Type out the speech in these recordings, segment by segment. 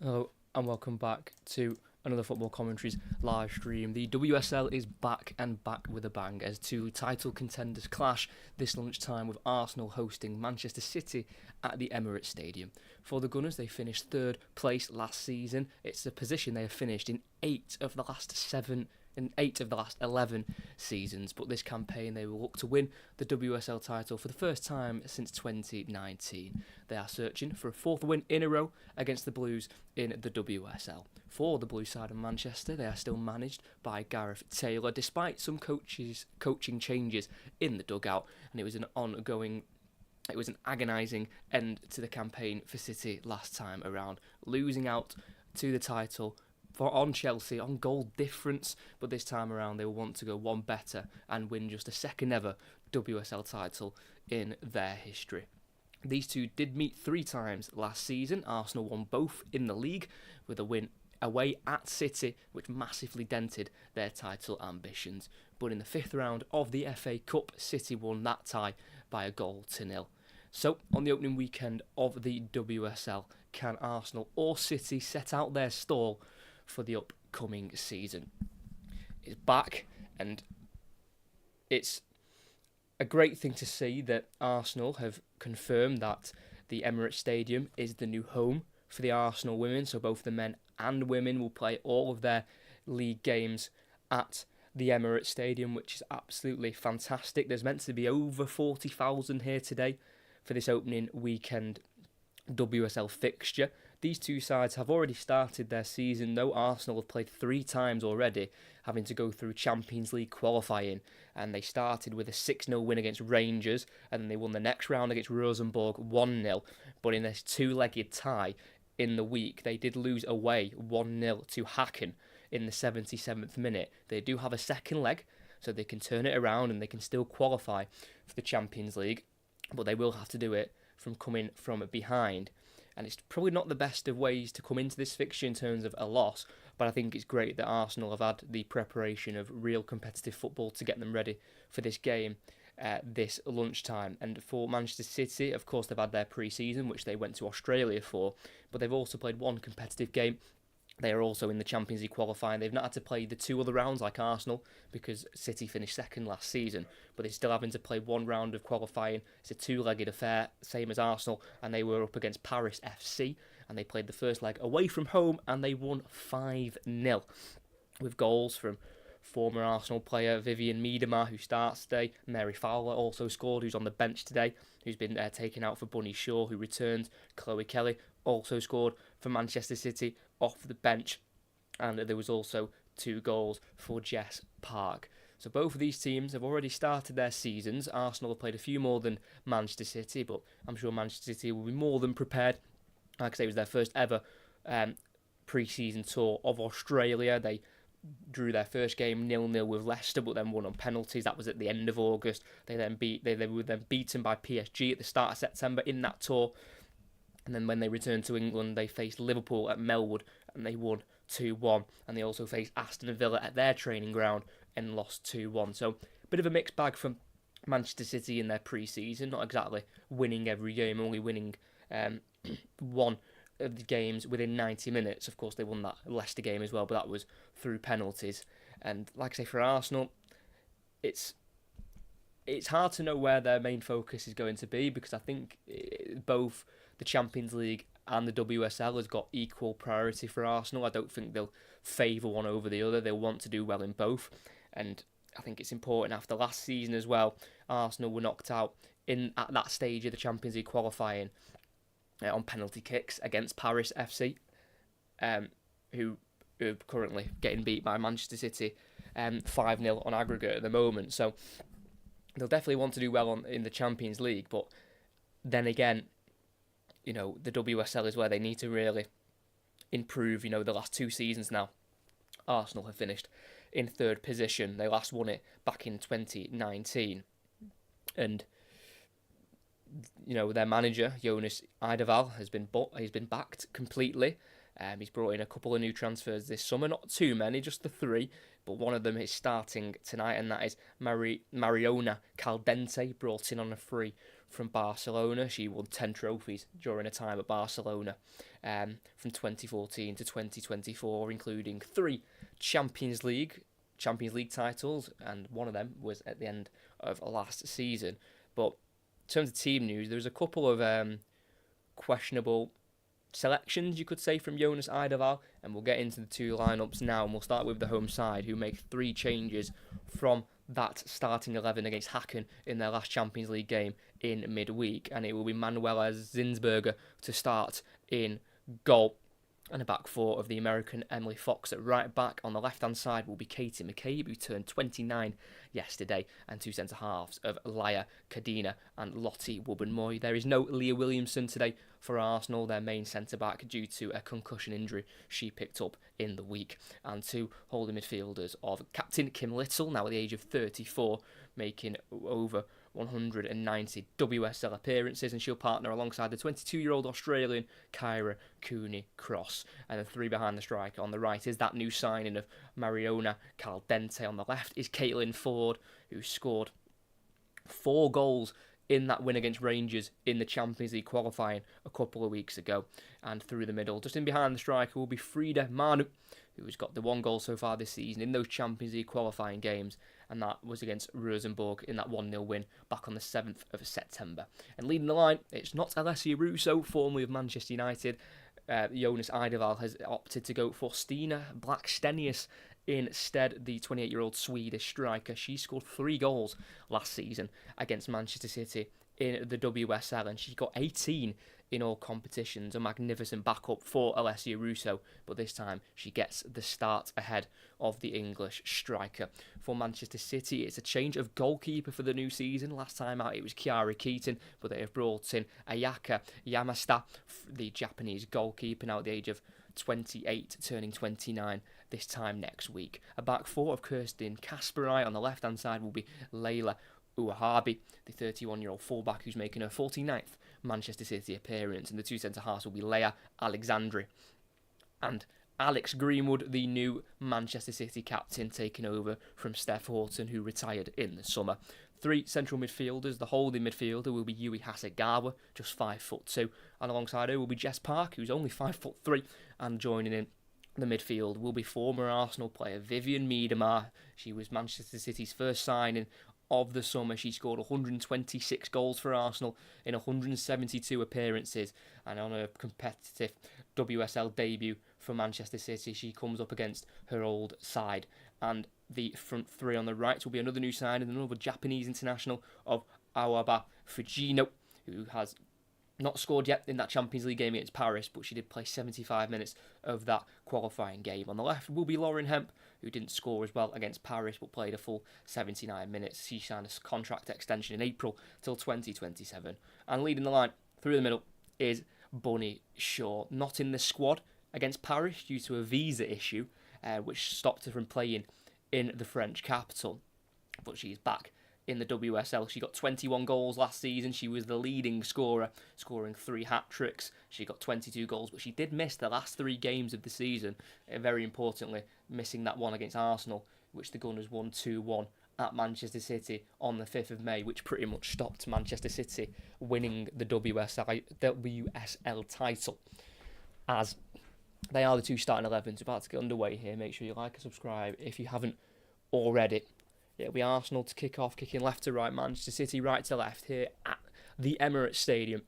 Hello and welcome back to another Football Commentaries live stream. The WSL is back and back with a bang as two title contenders clash this lunchtime with Arsenal hosting Manchester City at the Emirates Stadium. For the Gunners, they finished third place last season. It's a position they have finished in eight of the last 11 seasons, but this campaign they will look to win the WSL title for the first time since 2019. They are searching for a fourth win in a row against the Blues in the WSL. For the Blue side of Manchester, they are still managed by Gareth Taylor, despite some coaching changes in the dugout, and it was an agonising end to the campaign for City last time around, losing out to the title on Chelsea on goal difference, but this time around they will want to go one better and win just a second ever WSL title in their history. These two did meet three times last season. Arsenal won both in the league with a win away at City, which massively dented their title ambitions. But in the fifth round of the FA Cup, City won that tie by 1-0. So, on the opening weekend of the WSL, can Arsenal or City set out their stall for the upcoming season? It's back, and it's a great thing to see that Arsenal have confirmed that the Emirates Stadium is the new home for the Arsenal women, so both the men and women will play all of their league games at the Emirates Stadium, which is absolutely fantastic. There's meant to be over 40,000 here today for this opening weekend WSL fixture. These two sides have already started their season, though. Arsenal have played three times already, having to go through Champions League qualifying, and they started with a 6-0 win against Rangers, and then they won the next round against Rosenborg 1-0, but in this two-legged tie in the week, they did lose away 1-0 to Hacken in the 77th minute. They do have a second leg, so they can turn it around and they can still qualify for the Champions League, but they will have to do it from coming from behind. And it's probably not the best of ways to come into this fixture in terms of a loss, but I think it's great that Arsenal have had the preparation of real competitive football to get them ready for this game this lunchtime. And for Manchester City, of course, they've had their pre-season, which they went to Australia for, but they've also played one competitive game. They are also in the Champions League qualifying. They've not had to play the two other rounds like Arsenal because City finished second last season, but they're still having to play one round of qualifying. It's a two-legged affair, same as Arsenal, and they were up against Paris FC, and they played the first leg away from home, and they won 5-0 with goals from former Arsenal player Vivian Miedema, who starts today. Mary Fowler also scored, who's on the bench today, who's been taken out for Bunny Shaw, who returns. Chloe Kelly also scored for Manchester City off the bench, and there was also 2 goals for Jess Park. So both of these teams have already started their seasons. Arsenal have played a few more than Manchester City, but I'm sure Manchester City will be more than prepared. Like I say, it was their first ever pre-season tour of Australia. They drew their first game 0-0 with Leicester, but then won on penalties. That was at the end of August. They were then beaten by PSG at the start of September in that tour. And then when they returned to England, they faced Liverpool at Melwood and they won 2-1. And they also faced Aston Villa at their training ground and lost 2-1. So a bit of a mixed bag from Manchester City in their pre-season. Not exactly winning every game, only winning one of the games within 90 minutes. Of course, they won that Leicester game as well, but that was through penalties. And like I say, for Arsenal, it's hard to know where their main focus is going to be, because I think both the Champions League and the WSL has got equal priority for Arsenal. I don't think they'll favour one over the other. They'll want to do well in both. And I think it's important after last season as well. Arsenal were knocked out at that stage of the Champions League qualifying on penalty kicks against Paris FC, who are currently getting beat by Manchester City 5-0 on aggregate at the moment. So they'll definitely want to do well in the Champions League, but then again, the WSL is where they need to really improve. The last 2 seasons now, Arsenal have finished in 3rd position. They last won it back in 2019. And, their manager, Jonas Eideval, has been backed completely. He's brought in a couple of new transfers this summer, not too many, just the 3, but one of them is starting tonight, and that is Mariona Caldente, brought in on a free from Barcelona. She won 10 trophies during her time at Barcelona from 2014 to 2024, including 3 Champions League titles, and one of them was at the end of last season. But in terms of team news, there's a couple of questionable selections, you could say, from Jonas Eidevall, and we'll get into the 2 lineups now, and we'll start with the home side, who make 3 changes from that starting 11 against Hacken in their last Champions League game in midweek, and it will be Manuela Zinsberger to start in goal, and a back 4 of the American Emily Fox at right back. On the left-hand side will be Katie McCabe, who turned 29 yesterday, and 2 centre-halves of Laia Cadena and Lottie Wubben-Moy. There is no Leah Williamson today for Arsenal, their main centre-back, due to a concussion injury she picked up in the week. And 2 holding midfielders of Captain Kim Little, now at the age of 34, making over 190 WSL appearances, and she'll partner alongside the 22-year-old Australian Kyra Cooney-Cross. And the 3 behind the striker on the right is that new signing of Mariona Caldente. On the left is Caitlin Ford, who scored 4 goals in that win against Rangers in the Champions League qualifying a couple of weeks ago. And through the middle, just in behind the striker, will be Frida Manu, who's got the 1 goal so far this season in those Champions League qualifying games, and that was against Rosenborg in that 1-0 win back on the 7th of September. And leading the line, it's not Alessia Russo, formerly of Manchester United. Jonas Eidevall has opted to go for Stina Blackstenius instead, the 28-year-old Swedish striker. She scored 3 goals last season against Manchester City in the WSL, and she got 18 in all competitions. A magnificent backup for Alessia Russo, but this time she gets the start ahead of the English striker. For Manchester City, it's a change of goalkeeper for the new season. Last time out it was Chiara Keaton, but they have brought in Ayaka Yamashita, the Japanese goalkeeper, now at the age of 28, turning 29 this time next week. A back 4 of Kirsten Kasperai. On the left-hand side will be Leila Uahabi, the 31-year-old fullback who's making her 49th Manchester City appearance, and the 2 centre-halves will be Leah Alexandri and Alex Greenwood, the new Manchester City captain, taking over from Steph Horton, who retired in the summer. 3 central midfielders. The holding midfielder will be Yui Hasegawa, just 5'2", and alongside her will be Jess Park, who's only 5'3", and joining in the midfield will be former Arsenal player Vivian Miedemar. She was Manchester City's first signing of the summer. She scored 126 goals for Arsenal in 172 appearances, and on a competitive WSL debut for Manchester City, she comes up against her old side. And the front 3 on the right will be another new signing, another Japanese international of Awaba Fujino, who has not scored yet in that Champions League game against Paris, but she did play 75 minutes of that qualifying game. On the left will be Lauren Hemp, who didn't score as well against Paris, but played a full 79 minutes. She signed a contract extension in April till 2027. And leading the line through the middle is Bunny Shaw, not in the squad against Paris due to a visa issue, which stopped her from playing in the French capital. But she's back in the WSL. She got 21 goals last season. She was the leading scorer, scoring 3 hat-tricks. She got 22 goals, but she did miss the last 3 games of the season, very importantly, missing that one against Arsenal, which the Gunners won 2-1 at Manchester City on the 5th of May, which pretty much stopped Manchester City winning the WSL title. As they are the 2 starting 11s about to get underway here. Make sure you like and subscribe if you haven't already. It'll be Arsenal to kick off, kicking left to right, Manchester City right to left here at the Emirates Stadium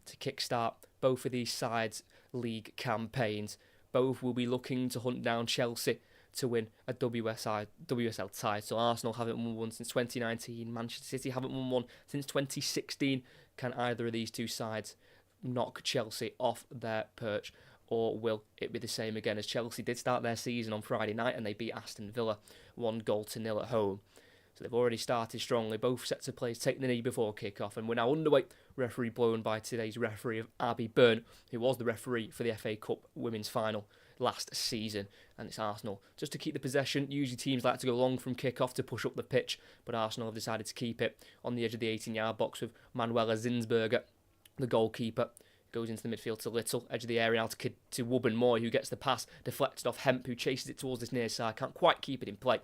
to kickstart both of these sides' league campaigns. Both will be looking to hunt down Chelsea to win a WSL title. Arsenal haven't won one since 2019. Manchester City haven't won one since 2016. Can either of these 2 sides knock Chelsea off their perch, or will it be the same again, as Chelsea did start their season on Friday night and they beat Aston Villa 1-0 at home. So they've already started strongly. Both sets of players take the knee before kick-off, and we're now underway. Referee blown by today's referee of Abby Byrne, who was the referee for the FA Cup Women's Final last season. And it's Arsenal just to keep the possession. Usually teams like to go long from kick-off to push up the pitch, but Arsenal have decided to keep it on the edge of the 18-yard box with Manuela Zinsberger, the goalkeeper. Goes into the midfield to Little, edge of the area now to Wubben-Moy, who gets the pass deflected off Hemp, who chases it towards this near side, can't quite keep it in play.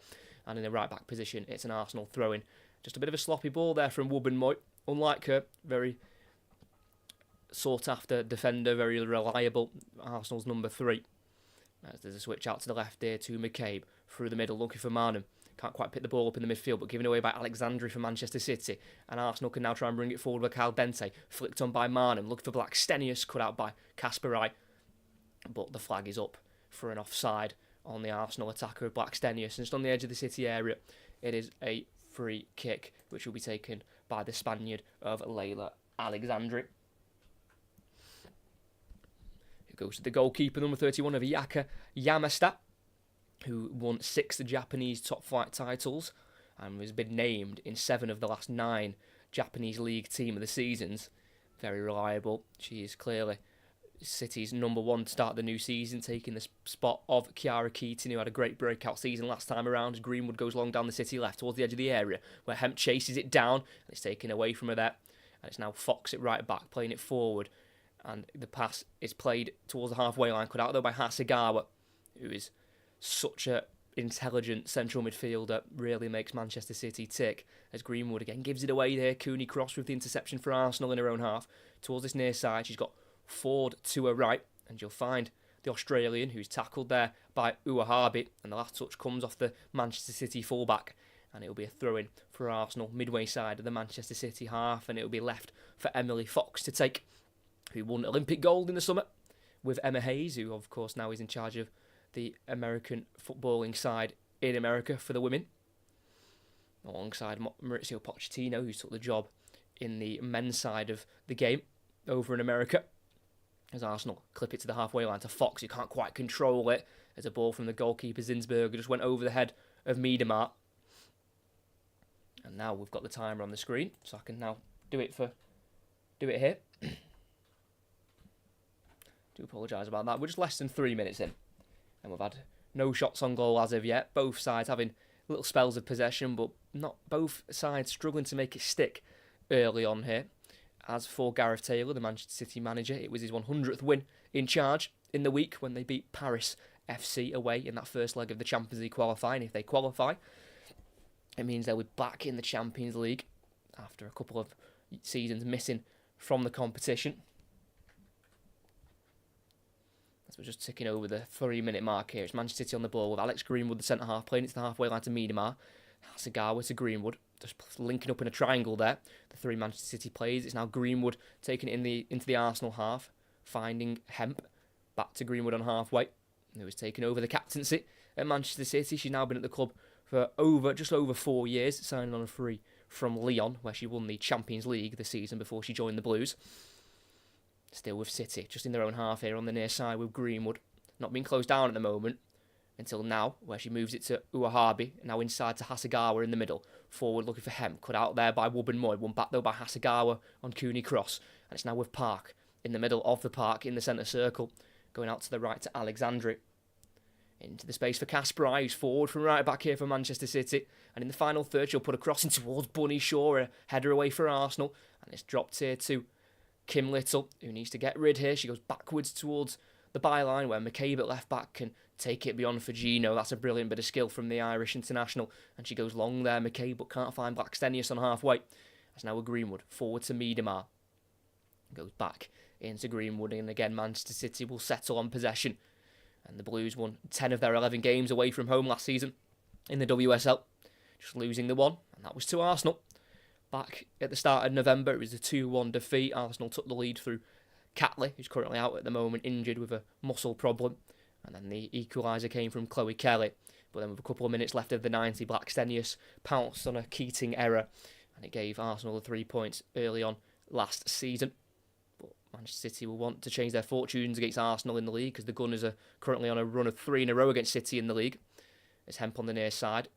And in the right back position, it's an Arsenal throw-in. Just a bit of a sloppy ball there from Wubben-Moy, unlike her, very sought-after defender, very reliable, Arsenal's number 3. As there's a switch out to the left here to McCabe, through the middle, looking for Marnham. Can't quite pick the ball up in the midfield, but given away by Alexandri for Manchester City. And Arsenal can now try and bring it forward with Kyle Dente. Flicked on by Marnham, looking for Blackstenius, cut out by Kasparai. But the flag is up for an offside on the Arsenal attacker of Blackstenius. And just on the edge of the City area, it is a free kick, which will be taken by the Spaniard of Leila Alexandri. It goes to the goalkeeper, number 31 of Yaka Yamasta, who won 6 Japanese top-flight titles and has been named in 7 of the last 9 Japanese League Team of the seasons. Very reliable. She is clearly City's number 1 to start the new season, taking the spot of Chiara Keaton, who had a great breakout season last time around, as Greenwood goes long down the City left towards the edge of the area, where Hemp chases it down, and it's taken away from her there. And it's now Fox it right back, playing it forward. And the pass is played towards the halfway line, cut out though by Hasegawa, who is such a intelligent central midfielder, really makes Manchester City tick, as Greenwood again gives it away there. Cooney Cross with the interception for Arsenal in her own half towards this near side. She's got Ford to her right, and you'll find the Australian who's tackled there by Uwahabi, and the last touch comes off the Manchester City fullback, and it'll be a throw-in for Arsenal midway side of the Manchester City half, and it'll be left for Emily Fox to take, who won Olympic gold in the summer with Emma Hayes, who of course now is in charge of the American footballing side in America for the women, alongside Maurizio Pochettino, who took the job in the men's side of the game over in America. As Arsenal clip it to the halfway line to Fox, who can't quite control it. There's a ball from the goalkeeper Zinsberger, just went over the head of Miedemar. And now we've got the timer on the screen, so I can now do it here. Do apologise about that. We're just less than 3 minutes in, and we've had no shots on goal as of yet. Both sides having little spells of possession, but not both sides struggling to make it stick early on here. As for Gareth Taylor, the Manchester City manager, it was his 100th win in charge in the week when they beat Paris FC away in that first leg of the Champions League qualifying. If they qualify, it means they'll be back in the Champions League after a couple of seasons missing from the competition. As we're just ticking over the 3-minute mark here. It's Manchester City on the ball with Alex Greenwood, the centre-half, playing it to the halfway line to Miedemar. Hasegawa to Greenwood, just linking up in a triangle there. The 3 Manchester City players. It's now Greenwood taking it into the Arsenal half, finding Hemp, back to Greenwood on halfway, who has taken over the captaincy at Manchester City. She's now been at the club for just over 4 years, signing on a free from Lyon, where she won the Champions League the season before she joined the Blues. Still with City, just in their own half here on the near side with Greenwood, not being closed down at the moment, until now, where she moves it to Uwahabi, now inside to Hasegawa in the middle. Forward looking for Hemp, cut out there by Wubben-Moy, won back though by Hasegawa on Cooney Cross. And it's now with Park, in the middle of the park, in the centre circle, going out to the right to Alexandri. Into the space for Kasparai, who's forward from right back here for Manchester City. And in the final third, she'll put a cross in towards Bunny Shaw, a header away for Arsenal. And it's dropped here to Kim Little, who needs to get rid here. She goes backwards towards the byline, where McCabe at left back can take it beyond for Gino. That's a brilliant bit of skill from the Irish international. And she goes long there, McCabe, but can't find Blackstenius on halfway. That's now with Greenwood, forward to Miedemar. Goes back into Greenwood, and again Manchester City will settle on possession. And the Blues won 10 of their 11 games away from home last season in the WSL. Just losing the one, and that was to Arsenal. Back at the start of November, it was a 2-1 defeat. Arsenal took the lead through Catley, who's currently out at the moment, injured with a muscle problem. And then the equalizer came from Chloe Kelly. But then with a couple of minutes left of the 90, Blackstenius pounced on a Keating error, and it gave Arsenal the 3 points early on last season. But Manchester City will want to change their fortunes against Arsenal in the league, because the Gunners are currently on a run of 3 in a row against City in the league. It's Hemp on the near side.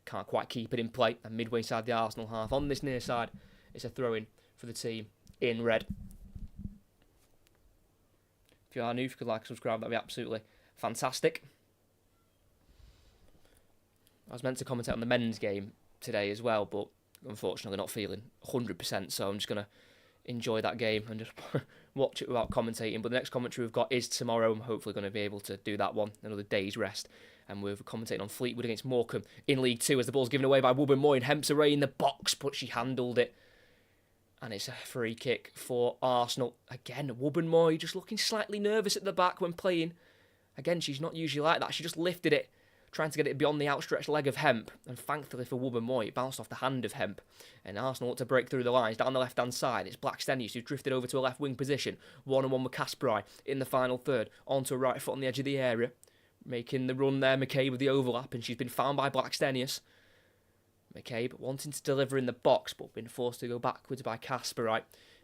Can't quite keep it in play. And midway side the Arsenal half on this near side, it's a throw-in for the team in red. If you are new, if you could like and subscribe, that'd be absolutely fantastic. I was meant to commentate on the men's game today as well, but unfortunately not feeling 100%, so I'm just going to enjoy that game and just watch it without commentating. But the next commentary we've got is tomorrow. I'm hopefully going to be able to do that one, another day's rest. And we're commentating on Fleetwood against Morecambe in League 2 as the ball's given away by Wubben-Moy, and Hemp's away in the box, but she handled it And it's a free kick for Arsenal. Again, Wubben-Moy just looking slightly nervous at the back when playing. Again, she's not usually like that. She just lifted it, trying to get it beyond the outstretched leg of Hemp. And thankfully for Wubben-Moy, it bounced off the hand of Hemp. And Arsenal look to break through the lines down the left-hand side. It's Blackstenius who's drifted over to a left-wing position. 1-on-1 with Kasparai in the final third. Onto a right foot on the edge of the area. Making the run there, McCabe with the overlap. And she's been found by Blackstenius. McCabe wanting to deliver in the box, but been forced to go backwards by Kasparai.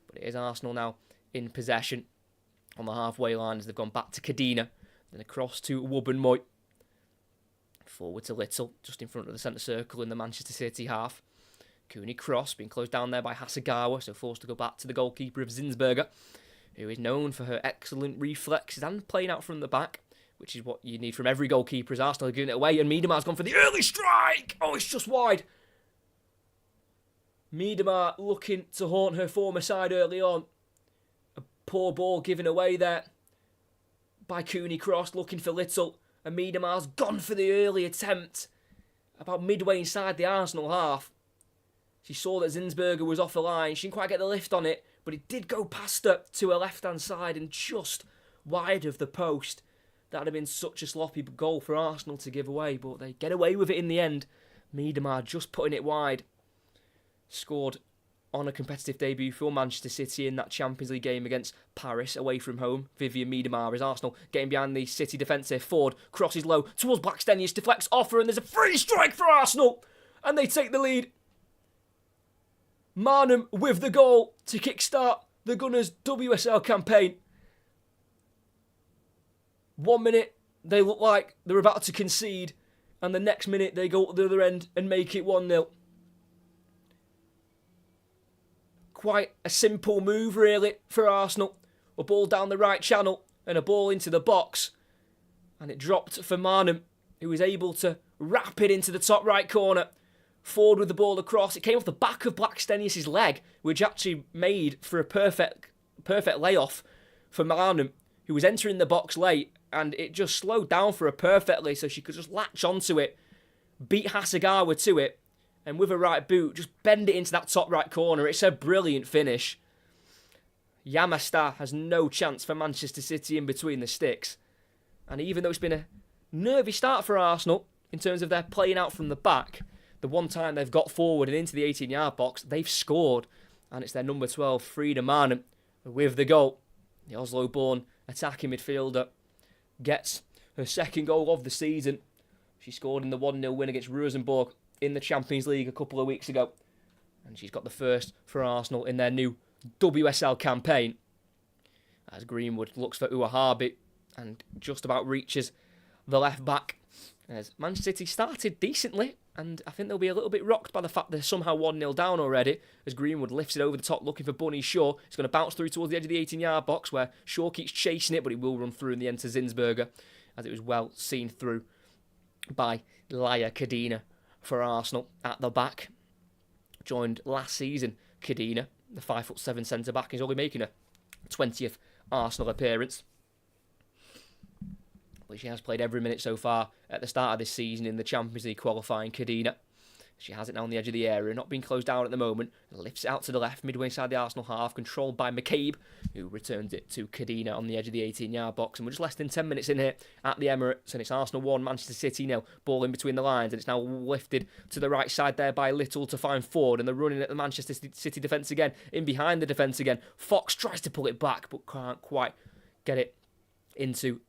But it is Arsenal now in possession on the halfway line as they've gone back to Kadina. Then across to Wubben-Moy. Forward to Little, just in front of the centre circle in the Manchester City half. Cooney cross, being closed down there by Hasegawa, so forced to go back to the goalkeeper of Zinsberger, who is known for her excellent reflexes and playing out from the back, which is what you need from every goalkeeper as Arsenal are giving it away. And Miedemar's gone for the early strike! Oh, it's just wide. Miedemar looking to haunt her former side early on. A poor ball given away there by Cooney cross, looking for Little. And Miedemar's gone for the early attempt about midway inside the Arsenal half. She saw that Zinsberger was off the line. She didn't quite get the lift on it, but it did go past her to her left-hand side and just wide of the post. That would have been such a sloppy goal for Arsenal to give away, but they get away with it in the end. Miedemar just putting it wide. Scored on a competitive debut for Manchester City in that Champions League game against Paris away from home. Vivian Miedemar as Arsenal getting behind the City defence here. Ford crosses low towards Blackstenius, deflects off her, and there's a free strike for Arsenal. And they take the lead. Marnham with the goal to kickstart the Gunners' WSL campaign. 1 minute, they look like they're about to concede. And the next minute, they go to the other end and make it 1-0. Quite a simple move, really, for Arsenal. A ball down the right channel and a ball into the box. And it dropped for Marnham, who was able to wrap it into the top right corner. Forward with the ball across. It came off the back of Blackstenius' leg, which actually made for a perfect layoff for Marnham, who was entering the box late, and it just slowed down for her perfectly so she could just latch onto it, beat Hasegawa to it, and with her right boot, just bend it into that top right corner. It's a brilliant finish. Yamasta has no chance for Manchester City in between the sticks. And even though it's been a nervy start for Arsenal, in terms of their playing out from the back, the one time they've got forward and into the 18-yard box, they've scored. And it's their number 12, Frida Marnham, with the goal. The Oslo-born attacking midfielder gets her second goal of the season. She scored in the 1-0 win against Rosenborg in the Champions League a couple of weeks ago. And she's got the first for Arsenal in their new WSL campaign. As Greenwood looks for Uwahabi and just about reaches the left back. As Manchester City started decently, and I think they'll be a little bit rocked by the fact they're somehow 1-0 down already, as Greenwood lifts it over the top looking for Bunny Shaw. It's going to bounce through towards the edge of the 18-yard box where Shaw keeps chasing it, but he will run through in the end to Zinsberger, as it was well seen through by Laia Kadina for Arsenal at the back. Joined last season, Kadina, the 5'7" centre-back, is only making a 20th Arsenal appearance. But she has played every minute so far at the start of this season in the Champions League qualifying. Kadina, she has it now on the edge of the area, not being closed down at the moment, lifts it out to the left, midway inside the Arsenal half, controlled by McCabe, who returns it to Kadina on the edge of the 18-yard box. And we're just less than 10 minutes in here at the Emirates, and it's Arsenal 1, Manchester City 0. Ball in between the lines, and it's now lifted to the right side there by Little to find Ford, and they're running at the Manchester City defence again, in behind the defence again. Fox tries to pull it back, but can't quite get it into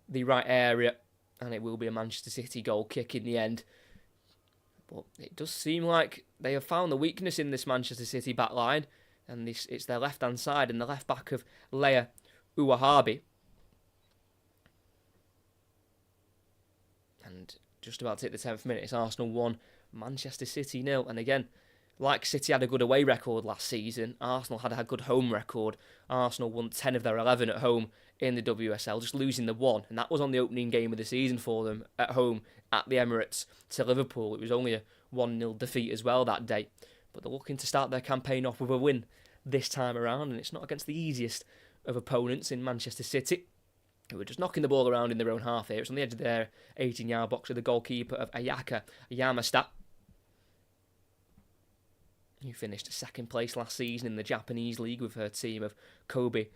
the right area, and it will be a Manchester City goal kick in the end. But it does seem like they have found the weakness in this Manchester City back line, and it's their left-hand side and the left back of Leia Uwahabi. And just about to hit the 10th minute, it's Arsenal 1, Manchester City 0. And again, like City had a good away record last season, Arsenal had a good home record. Arsenal won 10 of their 11 at home in the WSL, just losing the one, and that was on the opening game of the season for them at home at the Emirates to Liverpool. It was only a 1-0 defeat as well that day, but they're looking to start their campaign off with a win this time around, and it's not against the easiest of opponents in Manchester City, who are just knocking the ball around in their own half here. It's on the edge of their 18-yard box with the goalkeeper of Ayaka Yamasta. who finished second place last season in the Japanese league with her team of Kobe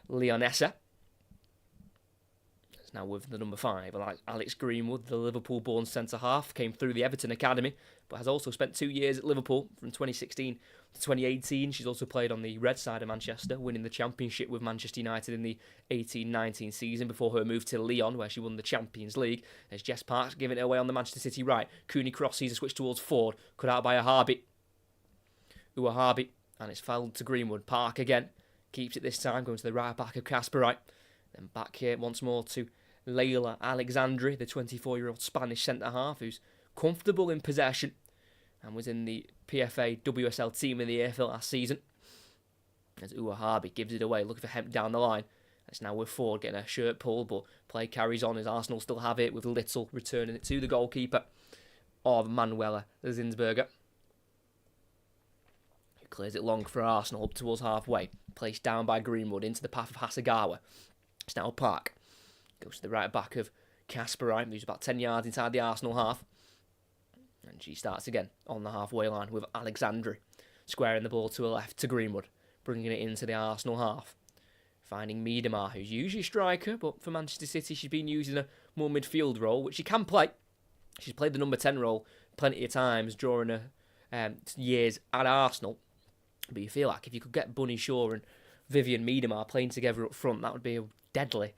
Leonessa. It's now with the number 5, Alex Greenwood, the Liverpool-born centre-half, came through the Everton Academy, but has also spent 2 years at Liverpool from 2016 to 2018. She's also played on the red side of Manchester, winning the Championship with Manchester United in the 18-19 season before her move to Lyon, where she won the Champions League. As Jess Park giving it away on the Manchester City right. Cooney Cross sees a switch towards Ford, cut out by Ahabi, and it's fouled to Greenwood. Park again, keeps it this time, going to the right back of Casper Wright. Then back here once more to Leila Alexandri, the 24-year-old Spanish centre-half, who's comfortable in possession and was in the PFA WSL Team of the Year for last season. As Uwahabi gives it away, looking for Hemp down the line. It's now with Ford getting a shirt pulled, but play carries on as Arsenal still have it, with Little returning it to the goalkeeper of Manuela Zinsberger. Clears it long for Arsenal up towards halfway. Placed down by Greenwood into the path of Hasegawa. It's now Park. Goes to the right back of Casper Wright, who's about 10 yards inside the Arsenal half. And she starts again on the halfway line with Alexandri. Squaring the ball to her left to Greenwood. Bringing it into the Arsenal half. Finding Miedemar, who's usually a striker, but for Manchester City she's been used in a more midfield role, which she can play. She's played the number 10 role plenty of times during her years at Arsenal. But you feel like if you could get Bunny Shaw and Vivian Miedemar playing together up front, that would be a deadly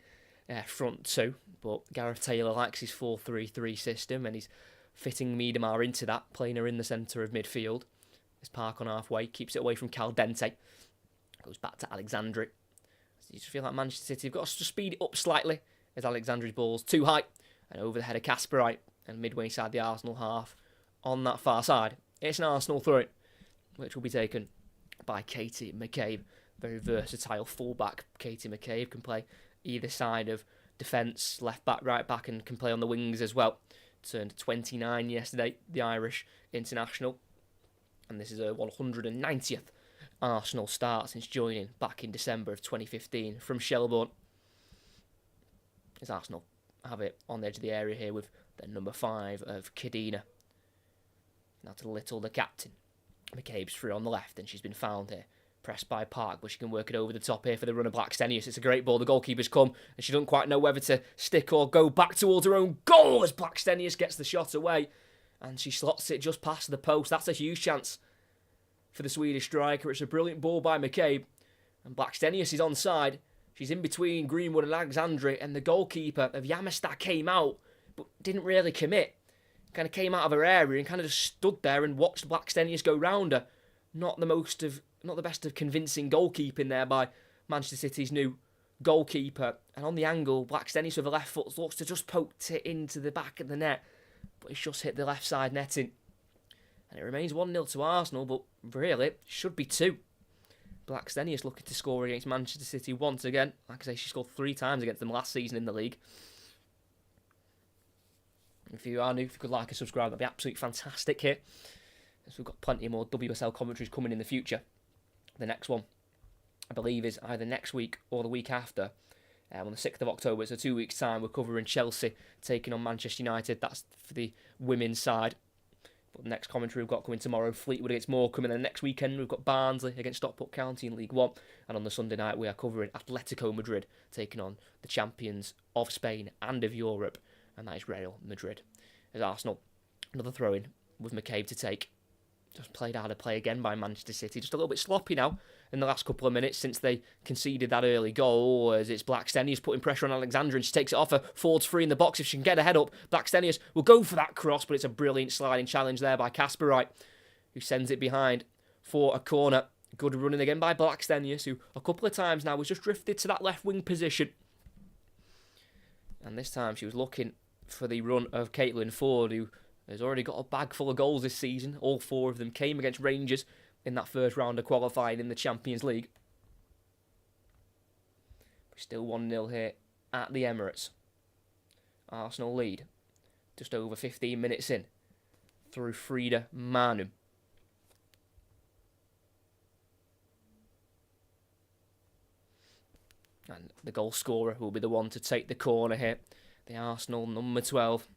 front two. But Gareth Taylor likes his 4-3-3 system, and he's fitting Miedemar into that, playing her in the centre of midfield. There's Park on halfway, keeps it away from Caldente. Goes back to Alexandri. So you just feel like Manchester City have got to speed it up slightly as Alexandri's ball's too high and over the head of Casper Wright, and midway inside the Arsenal half on that far side. It's an Arsenal throw, which will be taken by Katie McCabe. Very versatile fullback. Katie McCabe can play either side of defence, left back, right back, and can play on the wings as well. Turned 29 yesterday, the Irish international, and this is her 190th Arsenal start since joining back in December of 2015 from Shelbourne. As Arsenal have it on the edge of the area here with their number 5 of Kadina. Now to Little, the captain. McCabe's free on the left, and she's been found here. Pressed by Park, but she can work it over the top here for the runner Blackstenius. It's a great ball. The goalkeeper's come, and she doesn't quite know whether to stick or go back towards her own goal as Blackstenius gets the shot away. And she slots it just past the post. That's a huge chance for the Swedish striker. It's a brilliant ball by McCabe. And Blackstenius is onside. She's in between Greenwood and Alexandri, and the goalkeeper of Yamasta came out, but didn't really commit. Kind of came out of her area and kind of just stood there and watched Blackstenius go round her. Not the best of convincing goalkeeping there by Manchester City's new goalkeeper. And on the angle, Blackstenius with the left foot looks to just poke it into the back of the net, but it's just hit the left side netting. And it remains 1-0 to Arsenal, but really, it should be 2. Blackstenius looking to score against Manchester City once again. Like I say, she scored 3 times against them last season in the league. If you are new, if you could like and subscribe, that'd be absolutely fantastic here. As we've got plenty more WSL commentaries coming in the future. The next one, I believe, is either next week or the week after. On the 6th of October, so 2 weeks' time, we're covering Chelsea taking on Manchester United. That's for the women's side. But the next commentary we've got coming tomorrow, Fleetwood against Morecambe. And then next weekend, we've got Barnsley against Stockport County in League One. And on the Sunday night, we are covering Atletico Madrid taking on the champions of Spain and of Europe. And that is Real Madrid. As Arsenal, another throw-in with McCabe to take. Just played out of play again by Manchester City. Just a little bit sloppy now in the last couple of minutes since they conceded that early goal. As it's Blackstenius putting pressure on Alexandra, and she takes it off her. Ford's free in the box. If she can get her head up, Blackstenius will go for that cross, but it's a brilliant sliding challenge there by Casper Wright, who sends it behind for a corner. Good running again by Blackstenius, who a couple of times now was just drifted to that left wing position. And this time she was looking for the run of Caitlin Ford, who has already got a bag full of goals this season. All 4 of them came against Rangers in that first round of qualifying in the Champions League. Still 1-0 here at the Emirates. Arsenal lead just over 15 minutes in through Frida Manu. And the goal scorer will be the one to take the corner here. The Arsenal number 12.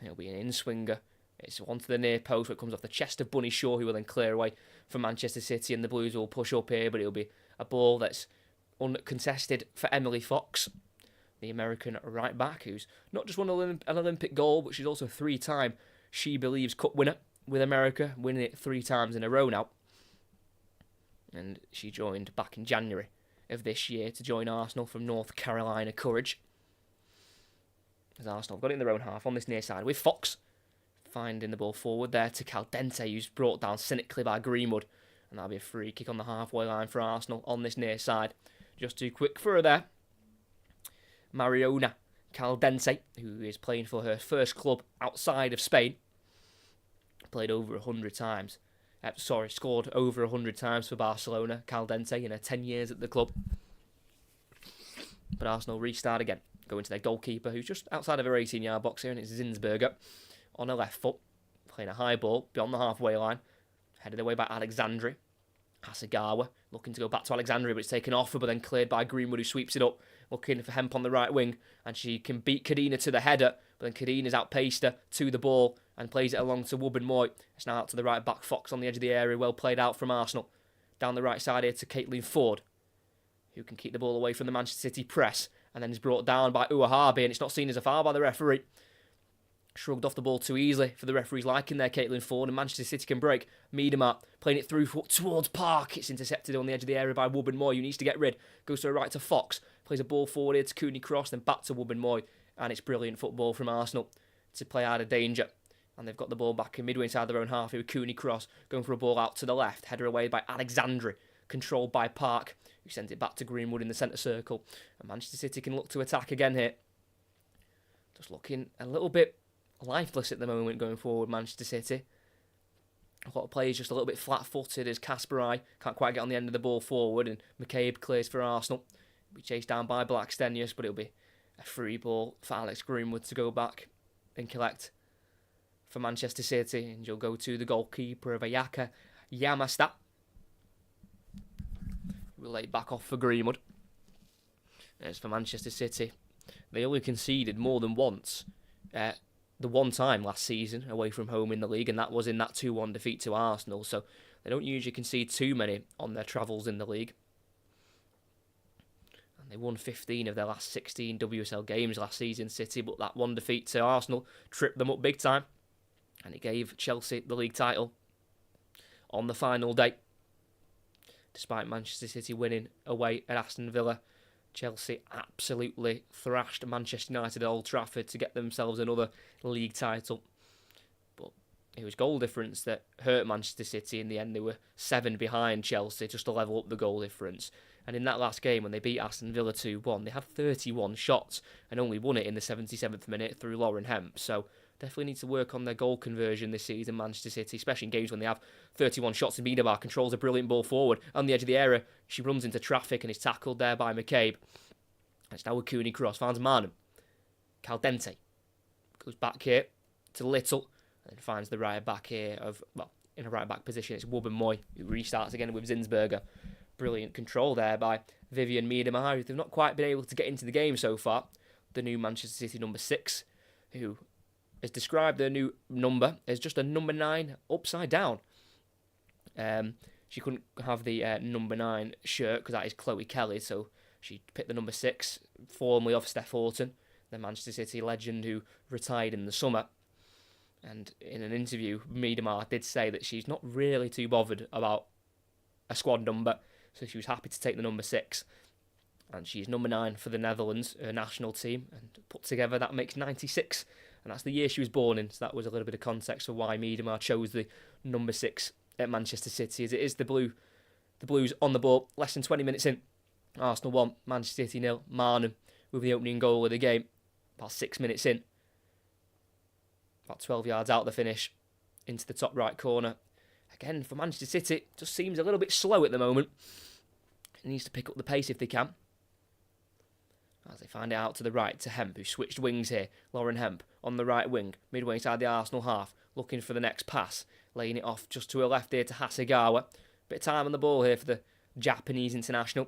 He'll be an in-swinger It's onto the near post where it comes off the chest of Bunny Shaw, who will then clear away for Manchester City, and the Blues will push up here, but it'll be a ball that's uncontested for Emily Fox, the American right back, who's not just won an Olympic gold, but she's also a 3-time She Believes Cup winner with America, winning it 3 times in a row now. And she joined back in January of this year to join Arsenal from North Carolina Courage. As Arsenal have got it in their own half on this near side with Fox finding the ball forward there to Caldente, who's brought down cynically by Greenwood. And that'll be a free kick on the halfway line for Arsenal on this near side. Just too quick for her there. Mariona Caldente, who is playing for her first club outside of Spain. Played over 100 times. Scored over 100 times for Barcelona, Caldente, in her 10 years at the club. But Arsenal restart again, going to their goalkeeper, who's just outside of her 18-yard box here, and it's Zinsberger on her left foot, playing a high ball beyond the halfway line, headed away by Alexandri. Hasegawa looking to go back to Alexandri, but it's taken off her, but then cleared by Greenwood, who sweeps it up, looking for Hemp on the right wing, and she can beat Kadina to the header, but then Kadina's outpaced her to the ball and plays it along to Wubben-Moy. It's now out to the right back, Fox on the edge of the area, well played out from Arsenal. Down the right side here to Caitlin Ford, who can keep the ball away from the Manchester City press, and then is brought down by Uahabi, and it's not seen as a foul by the referee. Shrugged off the ball too easily for the referees liking there, Caitlin Ford, and Manchester City can break. Miedema playing it through towards Park. It's intercepted on the edge of the area by Wubben-Moy, who needs to get rid. Goes to the right to Fox. Plays a ball forward here to Cooney Cross, then back to Wubben-Moy. And it's brilliant football from Arsenal to play out of danger. And they've got the ball back in midway inside their own half here with Cooney Cross. Going for a ball out to the left. Header away by Alexandri. Controlled by Park, who sends it back to Greenwood in the centre circle. And Manchester City can look to attack again here. Just looking a little bit lifeless at the moment going forward, Manchester City. A lot of players just a little bit flat-footed as Kasparai can't quite get on the end of the ball forward, and McCabe clears for Arsenal. He'll be chased down by Blackstenius, but it'll be a free ball for Alex Greenwood to go back and collect for Manchester City, and you'll go to the goalkeeper of Ayaka Yamasta. We'll lay it back off for Greenwood. As for Manchester City, they only conceded more than once the one time last season away from home in the league, and that was in that 2-1 defeat to Arsenal, so they don't usually concede too many on their travels in the league. And they won 15 of their last 16 WSL games last season, City, but that one defeat to Arsenal tripped them up big time, and it gave Chelsea the league title on the final day. Despite Manchester City winning away at Aston Villa, Chelsea absolutely thrashed Manchester United at Old Trafford to get themselves another league title. But it was goal difference that hurt Manchester City in the end. They were 7 behind Chelsea just to level up the goal difference. And in that last game, when they beat Aston Villa 2-1, they had 31 shots and only won it in the 77th minute through Lauren Hemp. So definitely need to work on their goal conversion this season, Manchester City, especially in games when they have 31 shots. And Miedema controls a brilliant ball forward on the edge of the area. She runs into traffic and is tackled there by McCabe. It's now with Cooney Cross, finds Marnham. Caldente goes back here to Little, and then finds the right back here in a right back position. It's Wubben-Moy, who restarts again with Zinsberger. Brilliant control there by Vivian Miedema. They've not quite been able to get into the game so far. The new Manchester City number 6, who has described their new number as just a number 9 upside down. She couldn't have the number 9 shirt because that is Chloe Kelly, so she picked the number 6, formerly of Steph Houghton, the Manchester City legend who retired in the summer. And in an interview, Miedema did say that she's not really too bothered about a squad number, so she was happy to take the number 6. And she's number 9 for the Netherlands, her national team, and put together that makes 96. And that's the year she was born in, so that was a little bit of context for why Miedema chose the number 6 at Manchester City, as it is the Blues on the ball, less than 20 minutes in. Arsenal 1, Manchester City 0. Marnham with the opening goal of the game, about 6 minutes in. About 12 yards out the finish, into the top right corner. Again, for Manchester City, it just seems a little bit slow at the moment. It needs to pick up the pace if they can. As they find it out to the right to Hemp, who switched wings here. Lauren Hemp on the right wing, midway inside the Arsenal half, looking for the next pass. Laying it off just to her left here to Hasegawa. Bit of time on the ball here for the Japanese international.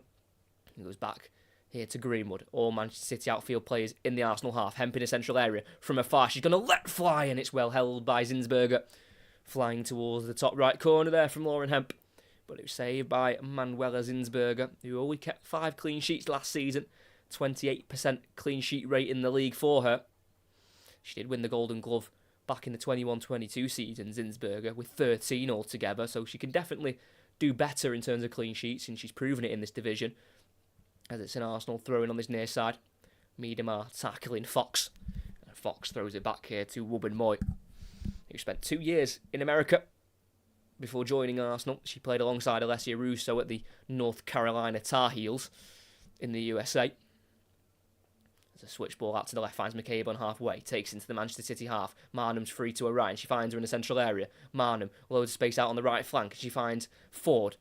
He goes back here to Greenwood. All Manchester City outfield players in the Arsenal half. Hemp in a central area. From afar, she's going to let fly, and it's well held by Zinsberger. Flying towards the top right corner there from Lauren Hemp. But it was saved by Manuela Zinsberger, who only kept 5 clean sheets last season. 28% clean sheet rate in the league for her. She did win the Golden Glove back in the 21-22 season, Zinsberger, with 13 altogether, so she can definitely do better in terms of clean sheets, and she's proven it in this division. As it's an Arsenal throwing on this near side. Miedemar tackling Fox. And Fox throws it back here to Wubben Moy, who spent 2 years in America before joining Arsenal. She played alongside Alessia Russo at the North Carolina Tar Heels in the USA. There's a switch ball out to the left, finds McCabe on halfway, takes into the Manchester City half. Marnham's free to her right, and she finds her in the central area. Marnham loads of space out on the right flank, and she finds Ford,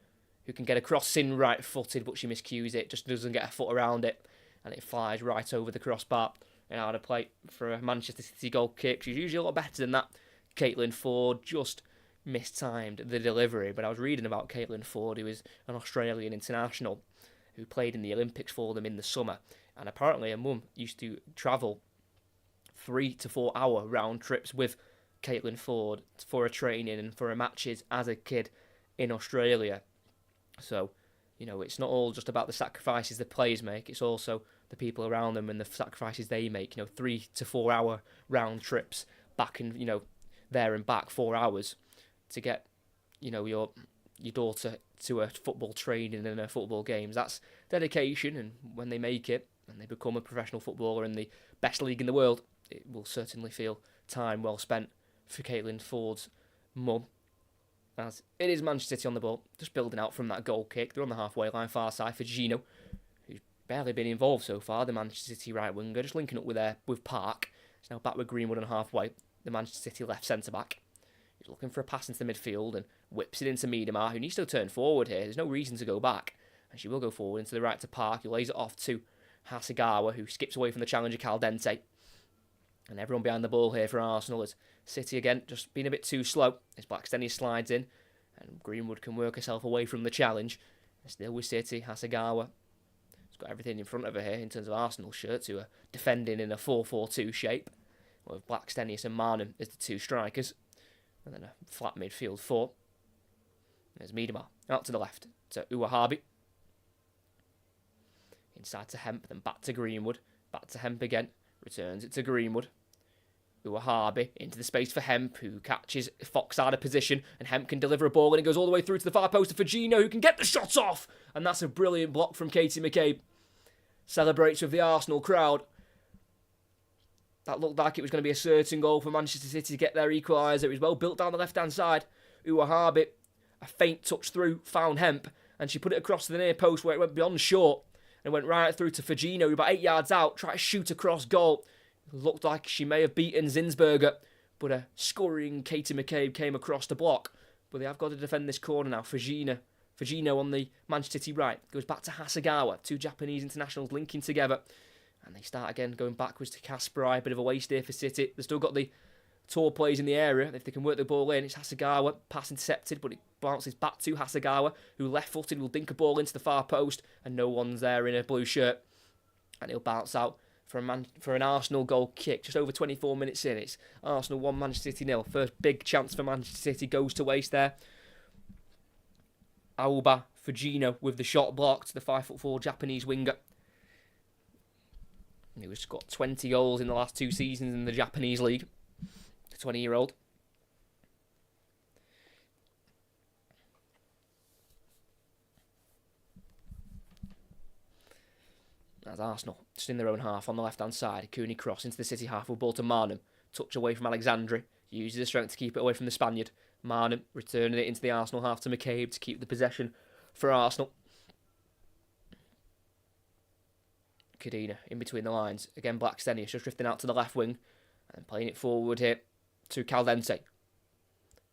who can get across in right-footed, but she miscues it, just doesn't get a foot around it, and it flies right over the crossbar and out of play for a Manchester City goal kick. She's usually a lot better than that. Caitlin Ford just mistimed the delivery, but I was reading about Caitlin Ford, who is an Australian international who played in the Olympics for them in the summer, and apparently her mum used to travel 3 to 4 hour round trips with Caitlin Ford for her training and for her matches as a kid in Australia. So, it's not all just about the sacrifices the players make, it's also the people around them and the sacrifices they make. 3 to 4 hour round trips back and, there and back 4 hours to get, your daughter to a football training and a football games. That's dedication, and when they make it and they become a professional footballer in the best league in the world, it will certainly feel time well spent for Caitlin Ford's mum. As it is Manchester City on the ball, just building out from that goal kick. They're on the halfway line, far side for Gino, who's barely been involved so far, the Manchester City right winger, just linking up with Park. He's now back with Greenwood on halfway, the Manchester City left centre-back. He's looking for a pass into the midfield and whips it into Miedemar, who needs to turn forward here. There's no reason to go back, and she will go forward into the right to Park, who lays it off to Hasegawa, who skips away from the challenger Caldente. And everyone behind the ball here for Arsenal is City again, just being a bit too slow. As Blackstenius slides in, and Greenwood can work herself away from the challenge. And still with City, Hasegawa. She's got everything in front of her here in terms of Arsenal shirts, who are defending in a 4-4-2 shape, with Blackstenius and Marnham as the two strikers. And then a flat midfield 4. There's Miedemar, out to the left to Uwahabi. Inside to Hemp, then back to Greenwood. Back to Hemp again. Returns it to Greenwood. Uwahabi into the space for Hemp, who catches Fox out of position, and Hemp can deliver a ball, and it goes all the way through to the far post for Gino, who can get the shots off, and that's a brilliant block from Katie McCabe. Celebrates with the Arsenal crowd. That looked like it was going to be a certain goal for Manchester City to get their equaliser. It was well built down the left-hand side. Uwahabi, a faint touch through, found Hemp, and she put it across to the near post where it went beyond short, and went right through to Fagino, who about 8 yards out, tried to shoot across goal. It looked like she may have beaten Zinsberger, but a scurrying Katie McCabe came across the block. But they have got to defend this corner now. Fagino on the Manchester City right. Goes back to Hasegawa. 2 Japanese internationals linking together. And they start again going backwards to Kasparai. A bit of a waste here for City. They've still got the tall players in the area. If they can work the ball in, it's Hasegawa. Pass intercepted, but it bounces back to Hasegawa, who left-footed will dink a ball into the far post, and no one's there in a blue shirt. And he'll bounce out for an Arsenal goal kick. Just over 24 minutes in. It's Arsenal 1, Manchester City 0. First big chance for Manchester City goes to waste there. Aoba Fujino with the shot blocked, the 5'4" Japanese winger. He's got 20 goals in the last 2 seasons in the Japanese league. The 20-year-old. That's Arsenal, just in their own half on the left-hand side. Cooney cross into the City half with ball to Marnham. Touch away from Alexandri. Uses his strength to keep it away from the Spaniard. Marnham returning it into the Arsenal half to McCabe to keep the possession for Arsenal. Cadena in between the lines. Again, Blackstenius just drifting out to the left wing and playing it forward here to Caldente.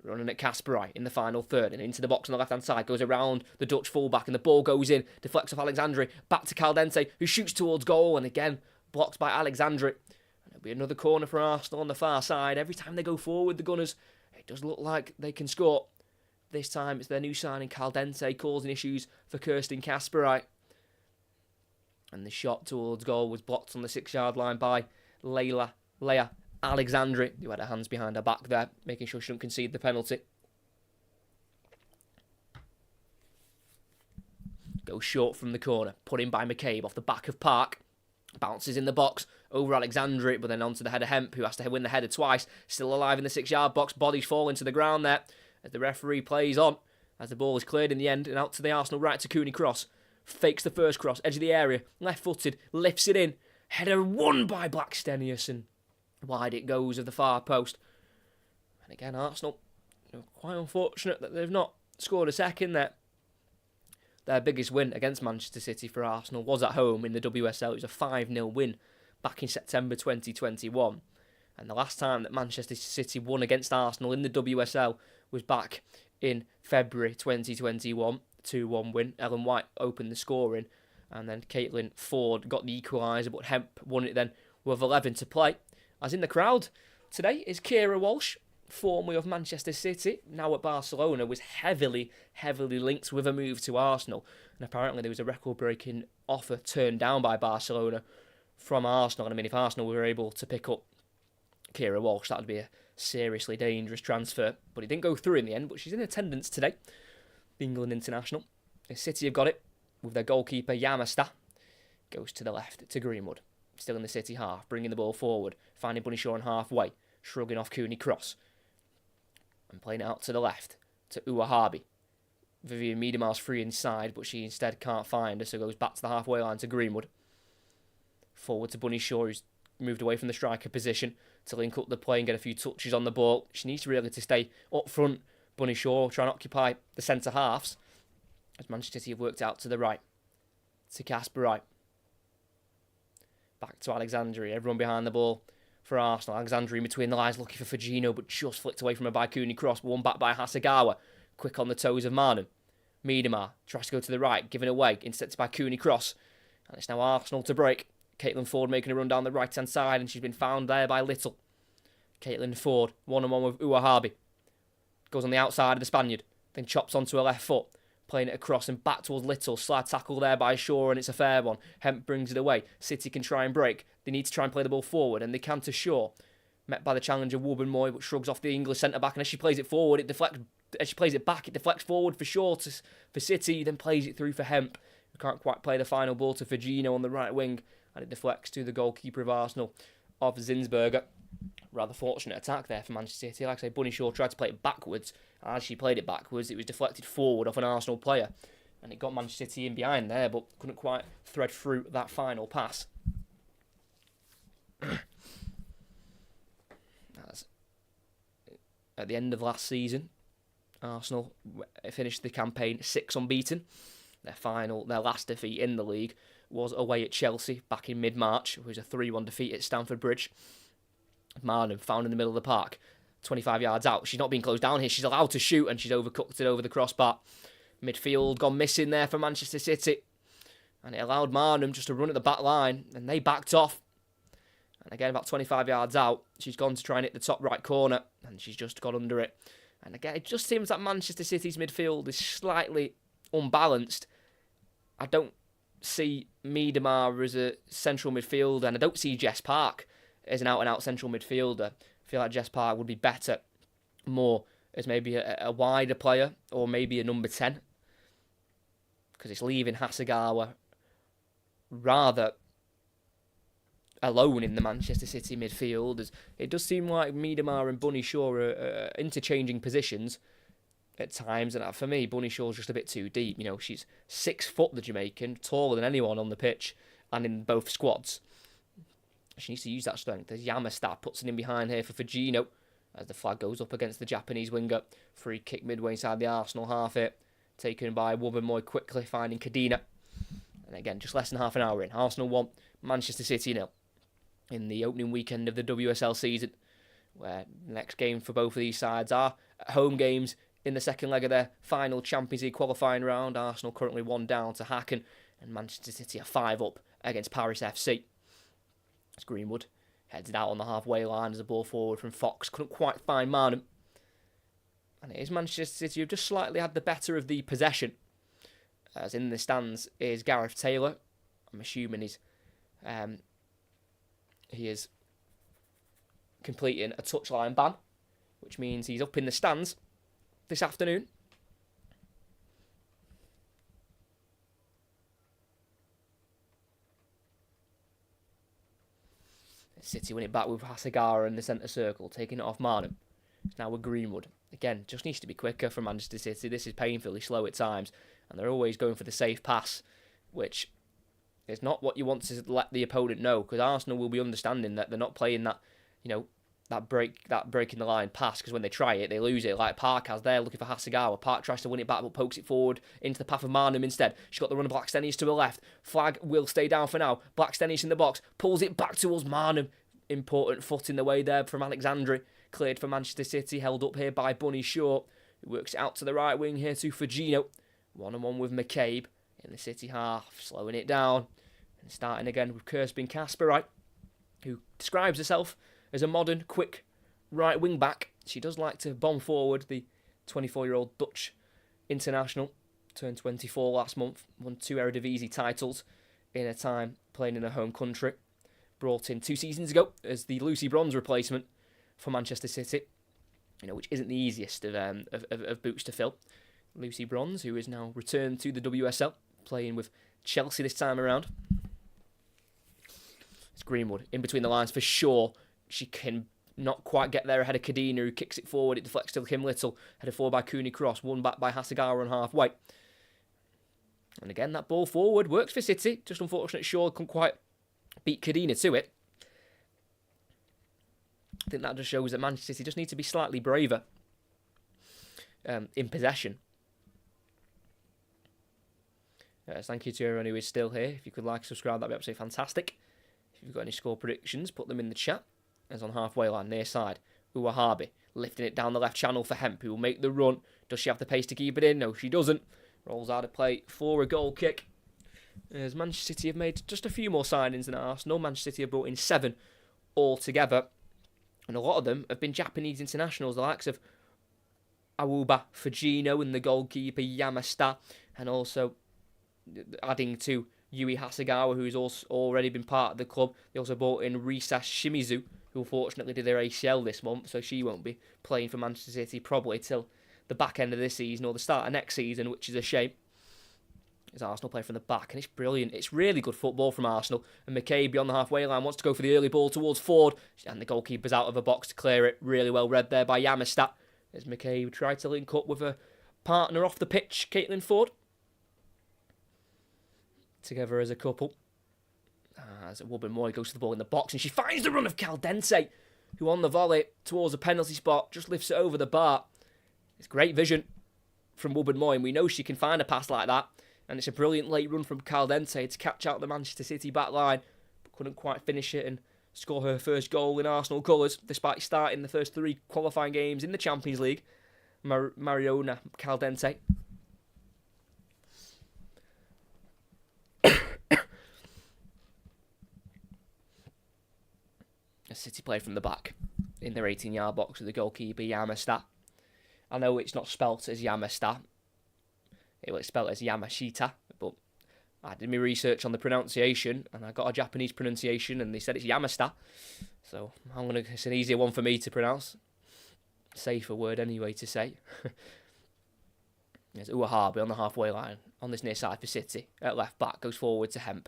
Running at Kasparai in the final third and into the box on the left-hand side. Goes around the Dutch fullback and the ball goes in. Deflects off Alexandri. Back to Caldente, who shoots towards goal and again blocked by Alexandri. And it'll be another corner for Arsenal on the far side. Every time they go forward, the Gunners, it does look like they can score. This time it's their new signing Caldente causing issues for Kirsten Kasparai. And the shot towards goal was blocked on the 6-yard line by Leah Alexandri, who had her hands behind her back there, making sure she didn't concede the penalty. Goes short from the corner, put in by McCabe off the back of Park. Bounces in the box over Alexandri, but then onto the header Hemp, who has to win the header twice. Still alive in the 6-yard box, bodies falling to the ground there as the referee plays on. As the ball is cleared in the end and out to the Arsenal right to Cooney cross. Fakes the first cross, edge of the area, left-footed, lifts it in. Header won by Blackstenius, and wide it goes of the far post. And again, Arsenal, quite unfortunate that they've not scored a second there. Their biggest win against Manchester City for Arsenal was at home in the WSL. It was a 5-0 win back in September 2021. And the last time that Manchester City won against Arsenal in the WSL was back in February 2021. 2-1 win. Ellen White opened the scoring. And then Caitlin Ford got the equaliser, but Hemp won it then with 11 to play. As in the crowd today is Kira Walsh, formerly of Manchester City, now at Barcelona, was heavily linked with a move to Arsenal. And apparently there was a record-breaking offer turned down by Barcelona from Arsenal. And I mean, if Arsenal were able to pick up Kira Walsh, that would be a seriously dangerous transfer. But it didn't go through in the end, but she's in attendance today, the England international. The City have got it with their goalkeeper, Yamasta. Goes to the left to Greenwood. Still in the City half, bringing the ball forward, finding Bunny Shaw on halfway, shrugging off Cooney cross. And playing it out to the left, to Uwahabi. Vivian Miedemar's free inside, but she instead can't find her, so goes back to the halfway line to Greenwood. Forward to Bunny Shaw, who's moved away from the striker position to link up the play and get a few touches on the ball. She needs really to stay up front. Bunny Shaw trying to occupy the centre halves, as Manchester City have worked out to the right. To Casper Wright. Back to Alexandri, everyone behind the ball for Arsenal. Alexandri in between the lines looking for Fujino, but just flicked away from her by Cooney cross. One back by Hasegawa. Quick on the toes of Marnham. Miedemar tries to go to the right, giving away. Intercepted by Cooney cross. And it's now Arsenal to break. Caitlin Ford making a run down the right-hand side, and she's been found there by Little. Caitlin Ford, one-on-one with Uwahabi. Goes on the outside of the Spaniard, then chops onto her left foot. Playing it across and back towards Little. Slide tackle there by Shaw, and it's a fair one. Hemp brings it away. City can try and break. They need to try and play the ball forward, and they can to Shaw. Met by the challenger Wubbenmoy, but shrugs off the English centre-back, and as she plays it forward, it deflects. As she plays it back, it deflects forward for Shaw for City, then plays it through for Hemp, who can't quite play the final ball to Fujino on the right wing, and it deflects to the goalkeeper of Arsenal, of Zinsberger. Rather fortunate attack there for Manchester City. Like I say, Bunny Shaw tried to play it backwards. As she played it backwards, it was deflected forward off an Arsenal player. And it got Manchester City in behind there, but couldn't quite thread through that final pass. At the end of last season, Arsenal finished the campaign 6 unbeaten. Their last defeat in the league was away at Chelsea back in mid-March. It was a 3-1 defeat at Stamford Bridge. Marnham found in the middle of the park, 25 yards out. She's not being closed down here. She's allowed to shoot, and she's overcooked it over the crossbar. Midfield gone missing there for Manchester City. And it allowed Marnham just to run at the back line, and they backed off. And again, about 25 yards out, she's gone to try and hit the top right corner, and she's just got under it. And again, it just seems like Manchester City's midfield is slightly unbalanced. I don't see Miedemar as a central midfielder, and I don't see Jess Park as an out-and-out central midfielder. I feel like Jess Park would be better, more as maybe a wider player, or maybe a number 10. Because it's leaving Hasegawa rather alone in the Manchester City midfield. As it does seem like Miedemar and Bunny Shaw are interchanging positions at times, and for me, Bunny Shaw's just a bit too deep. You know, she's 6 foot, the Jamaican, taller than anyone on the pitch and in both squads. She needs to use that strength. As Yamasta puts it in behind here for Fujino, as the flag goes up against the Japanese winger. Free kick midway inside the Arsenal half here, taken by Wubbenmoy quickly, finding Kadina. And again, just less than half an hour in. Arsenal 1, Manchester City 0. In the opening weekend of the WSL season, where the next game for both of these sides are home games in the second leg of their final Champions League qualifying round. Arsenal currently 1 down to Häcken, and Manchester City are 5 up against Paris FC. As Greenwood heads it out on the halfway line as a ball forward from Fox. Couldn't quite find Marnham. And it is Manchester City who've just slightly had the better of the possession. As in the stands is Gareth Taylor, I'm assuming he is completing a touchline ban, which means he's up in the stands this afternoon. City win it back with Hasegawa in the centre circle, taking it off Marnham. It's now with Greenwood. Again, just needs to be quicker for Manchester City. This is painfully slow at times, and they're always going for the safe pass, which is not what you want to let the opponent know, because Arsenal will be understanding that they're not playing that, that breaking the line pass, because when they try it, they lose it, like Park has there, looking for Hasegawa. Park tries to win it back, but pokes it forward into the path of Marnham instead. She's got the run of Blackstenius to her left. Flag will stay down for now. Blackstenius in the box, pulls it back towards Marnham. Important foot in the way there from Alexandri. Cleared for Manchester City, held up here by Bunny Short, who works it out to the right wing here to Fagino. 1-on-1 with McCabe in the City half, slowing it down. And starting again with Kirsten Kasperite, who describes herself as a modern, quick right wing back. She does like to bomb forward. The 24-year-old Dutch international turned 24 last month, won 2 Eredivisie titles in a time playing in her home country. Brought in 2 seasons ago as the Lucy Bronze replacement for Manchester City, which isn't the easiest of boots to fill. Lucy Bronze, who is now returned to the WSL, playing with Chelsea this time around. It's Greenwood in between the lines for sure. She can not quite get there ahead of Kadina, who kicks it forward. It deflects to Kim Little, headed forward by Cooney Cross, won back by Hasegawa on halfway. And again, that ball forward works for City. Just unfortunate Shaw couldn't quite beat Kadina to it. I think that just shows that Manchester City just need to be slightly braver in possession. Thank you to everyone who is still here. If you could like and subscribe, that'd be absolutely fantastic. If you've got any score predictions, put them in the chat. As on halfway line, near side, Uwahabi lifting it down the left channel for Hemp, who will make the run. Does she have the pace to keep it in? No, she doesn't. Rolls out of play for a goal kick. As Manchester City have made just a few more signings than Arsenal. Manchester City have brought in 7 altogether. And a lot of them have been Japanese internationals, the likes of Awuba Fujino and the goalkeeper Yamashita. And also adding to Yui Hasegawa, who's also already been part of the club. They also brought in Risa Shimizu, who unfortunately did their ACL this month, so she won't be playing for Manchester City probably till the back end of this season or the start of next season, which is a shame. As Arsenal play from the back, and it's brilliant. It's really good football from Arsenal. And McCabe beyond the halfway line wants to go for the early ball towards Ford, and the goalkeeper's out of a box to clear it. Really well read there by Yamashita, as McCabe tried to link up with a partner off the pitch, Caitlin Ford. Together as a couple. As Woburn Moy goes to the ball in the box, and she finds the run of Caldente, who on the volley towards the penalty spot just lifts it over the bar. It's great vision from Woburn Moy, and we know she can find a pass like that. And it's a brilliant late run from Caldente to catch out the Manchester City back line, but couldn't quite finish it and score her first goal in Arsenal colours, despite starting the first 3 qualifying games in the Champions League. Mariona Caldente. A City play from the back in their 18-yard box with the goalkeeper Yamashita. I know it's not spelt as Yamashita. It was spelled as Yamashita, but I did my research on the pronunciation and I got a Japanese pronunciation and they said it's Yamashita. So it's an easier one for me to pronounce. Safer word anyway to say. There's Uwahabi on the halfway line on this near side for City. At left back, goes forward to Hemp.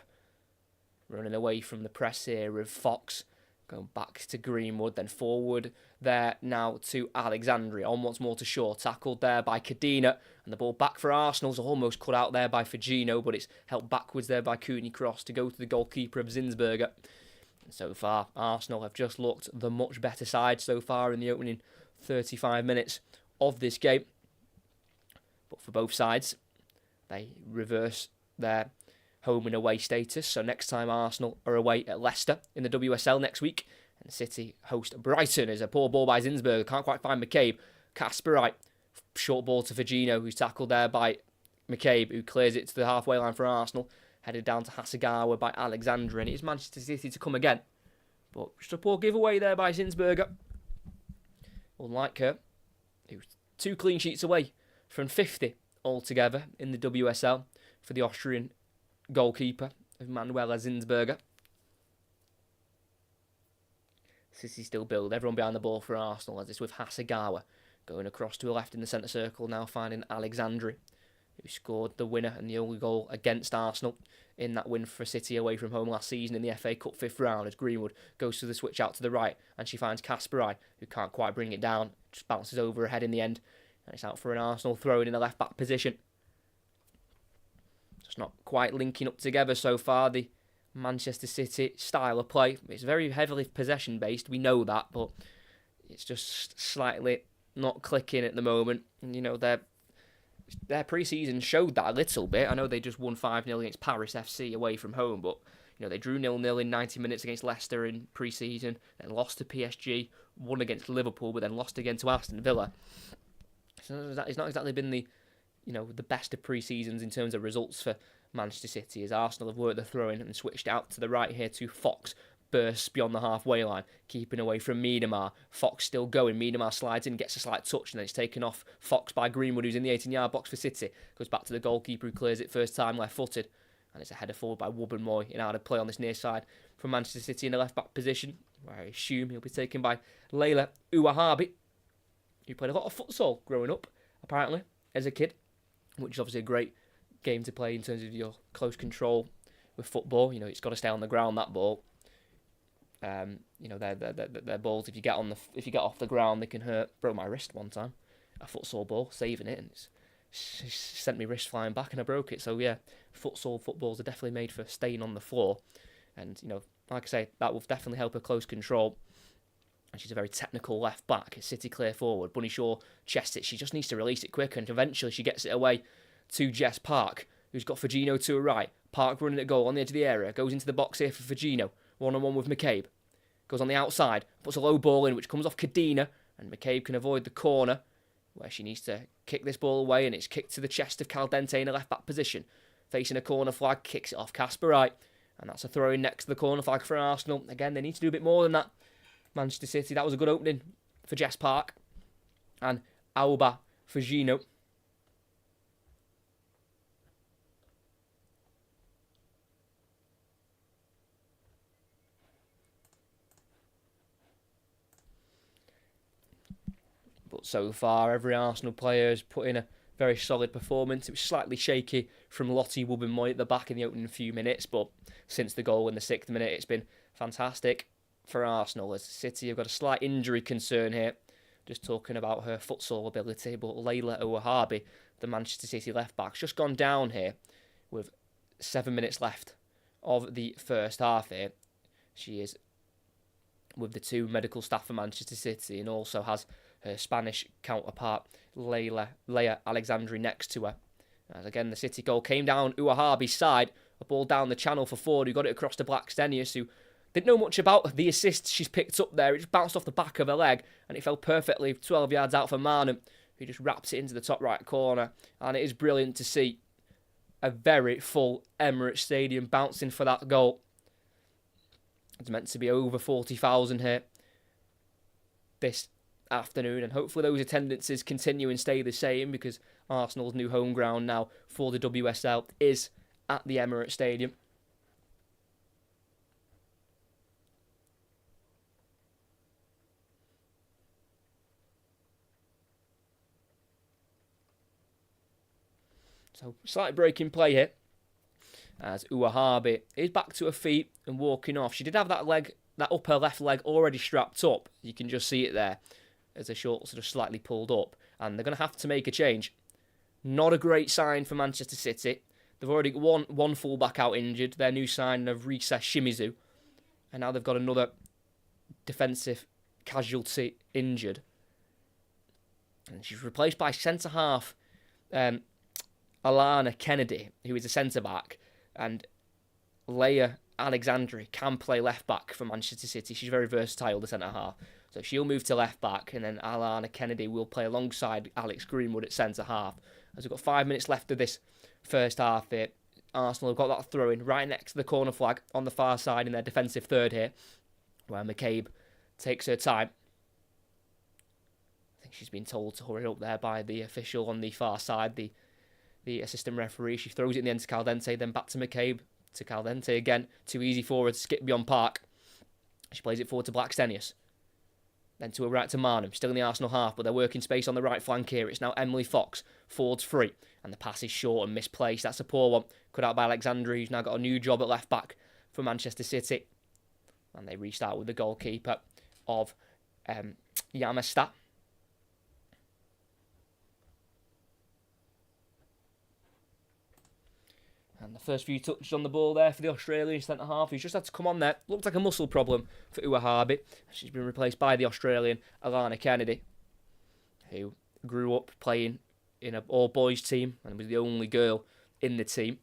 Running away from the press here of Fox. Going back to Greenwood, then forward there now to Alexandria. On once more to Shaw, tackled there by Kadina. And the ball back for Arsenal's almost cut out there by Fagino, but it's helped backwards there by Cooney Cross to go to the goalkeeper of Zinsberger. And so far, Arsenal have just looked the much better side so far in the opening 35 minutes of this game. But for both sides, they reverse their home and away status. So next time Arsenal are away at Leicester in the WSL next week. And City host Brighton as a poor ball by Zinsberger. Can't quite find McCabe. Kasperite. Short ball to Fagino, who's tackled there by McCabe, who clears it to the halfway line for Arsenal. Headed down to Hasegawa by Alexandra. And it is Manchester City to come again. But just a poor giveaway there by Zinsberger. Unlike her, who's 2 clean sheets away from 50 altogether in the WSL for the Austrian goalkeeper of Manuela Zinsberger. City still build. Everyone behind the ball for Arsenal as it's with Hasegawa going across to the left in the centre circle, now finding Alexandri, who scored the winner and the only goal against Arsenal in that win for City away from home last season in the FA Cup 5th round, as Greenwood goes to the switch out to the right and she finds Kasperai, who can't quite bring it down, just bounces over her head in the end, and it's out for an Arsenal throw-in the left-back position. Just not quite linking up together so far, the Manchester City style of play. It's very heavily possession-based, we know that, but it's just slightly not clicking at the moment. And, you know, their pre-season showed that a little bit. I know they just won 5-0 against Paris FC away from home, but you know they drew 0-0 in 90 minutes against Leicester in pre-season, then lost to PSG, won against Liverpool, but then lost again to Aston Villa. So it's not exactly been the best of pre-seasons in terms of results for Manchester City, as Arsenal have worked the throw-in and switched out to the right here to Fox. Bursts beyond the halfway line, keeping away from Miedemar. Fox still going. Miedemar slides in, gets a slight touch, and then it's taken off Fox by Greenwood, who's in the 18-yard box for City. Goes back to the goalkeeper, who clears it first time left-footed. And it's a header forward by Wubben-Moy in out of play on this near side from Manchester City in the left-back position, where I assume he'll be taken by Leila Ouahabi, who played a lot of futsal growing up, apparently, as a kid, which is obviously a great game to play in terms of your close control with football. You know, it's got to stay on the ground, that ball. Their balls, if you get off the ground, they can hurt. Broke my wrist one time, a futsal ball, saving it, and it's sent me wrist flying back, and I broke it. So yeah, footballs are definitely made for staying on the floor, and you know, like I say, that will definitely help her close control. And she's a very technical left back. City clear forward. Bunny Shaw chests it. She just needs to release it quicker, and eventually she gets it away to Jess Park, who's got Fagino to her right. Park running at goal on the edge of the area, goes into the box here for Fagino. 1-on-1 with McCabe. Goes on the outside, puts a low ball in, which comes off Kadina, and McCabe can avoid the corner, where she needs to kick this ball away, and it's kicked to the chest of Caldente in a left-back position. Facing a corner flag, kicks it off Kasperai, and that's a throw-in next to the corner flag for Arsenal. Again, they need to do a bit more than that. Manchester City, that was a good opening for Jess Park. And Auba Fagino. But so far, every Arsenal player has put in a very solid performance. It was slightly shaky from Lottie Wubben-Moy at the back in the opening few minutes, but since the goal in the 6th minute, it's been fantastic for Arsenal, as City have got a slight injury concern here. Just talking about her futsal ability, but Leila Ouahabi, the Manchester City left-back's just gone down here with 7 minutes left of the first half here. She is with the 2 medical staff for Manchester City and also has her Spanish counterpart, Leia Alexandri, next to her. As again, the City goal came down Ouahabi's side, a ball down the channel for Ford, who got it across to Blackstenius, who didn't know much about the assist she's picked up there. It just bounced off the back of her leg, and it fell perfectly 12 yards out for Marnham, who just wraps it into the top right corner. And it is brilliant to see a very full Emirates Stadium bouncing for that goal. It's meant to be over 40,000 here this afternoon, and hopefully those attendances continue and stay the same, because Arsenal's new home ground now for the WSL is at the Emirates Stadium. So, slight break in play here, as Ouahabi is back to her feet and walking off. She did have that upper left leg already strapped up. You can just see it there, as the shorts are just slightly pulled up. And they're going to have to make a change. Not a great sign for Manchester City. They've already got one full-back out injured, their new sign of Risa Shimizu. And now they've got another defensive casualty injured. And she's replaced by centre-half Alana Kennedy, who is a centre-back, and Leia Alexandri can play left-back for Manchester City. She's very versatile, the centre-half. So she'll move to left-back, and then Alana Kennedy will play alongside Alex Greenwood at centre-half. As we've got 5 minutes left of this first half here, Arsenal have got that throw-in right next to the corner flag on the far side in their defensive third here, where McCabe takes her time. I think she's been told to hurry up there by the official on the far side, the assistant referee. She throws it in the end to Caldente, then back to McCabe to Caldente again. Too easy for her to skip beyond Park. She plays it forward to Blackstenius. Then to her right to Marnham, still in the Arsenal half, but they're working space on the right flank here. It's now Emily Fox. Ford's free, and the pass is short and misplaced. That's a poor one. Cut out by Alexandri, who's now got a new job at left back for Manchester City. And they restart with the goalkeeper of Yamasta. And the first few touches on the ball there for the Australian centre-half, who's just had to come on there. Looked like a muscle problem for Uahabi. She's been replaced by the Australian Alana Kennedy, who grew up playing in an all-boys team and was the only girl in the team.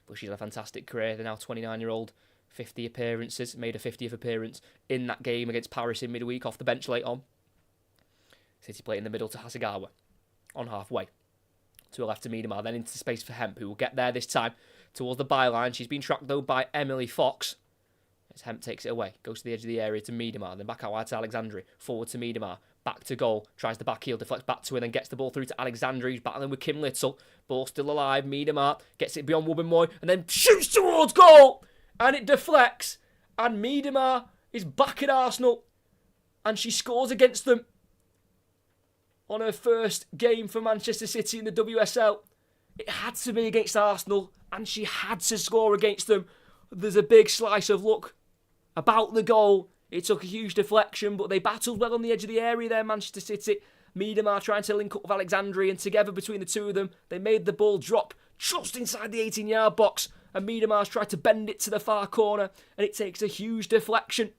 But she's had a fantastic career. The now 29-year-old, 50 appearances, made a 50th appearance in that game against Paris in midweek off the bench late on. City play in the middle to Hasegawa on halfway. To her left to Miedemar, then into space for Hemp, who will get there this time towards the byline. She's been tracked, though, by Emily Fox. As Hemp takes it away, goes to the edge of the area to Miedemar, then back out wide to Alexandri, forward to Miedemar, back to goal, tries the back heel, deflects back to her, then gets the ball through to Alexandri, who's battling with Kim Little. Ball still alive, Miedemar gets it beyond Wubbenmoy, and then shoots towards goal! And it deflects, and Miedemar is back at Arsenal, and she scores against them on her first game for Manchester City in the WSL. It had to be against Arsenal, and she had to score against them. There's a big slice of luck about the goal. It took a huge deflection, but they battled well on the edge of the area there, Manchester City. Miedemar trying to link up with Alexandri, and together between the two of them, they made the ball drop just inside the 18-yard box, and Miedemar's tried to bend it to the far corner, and it takes a huge deflection.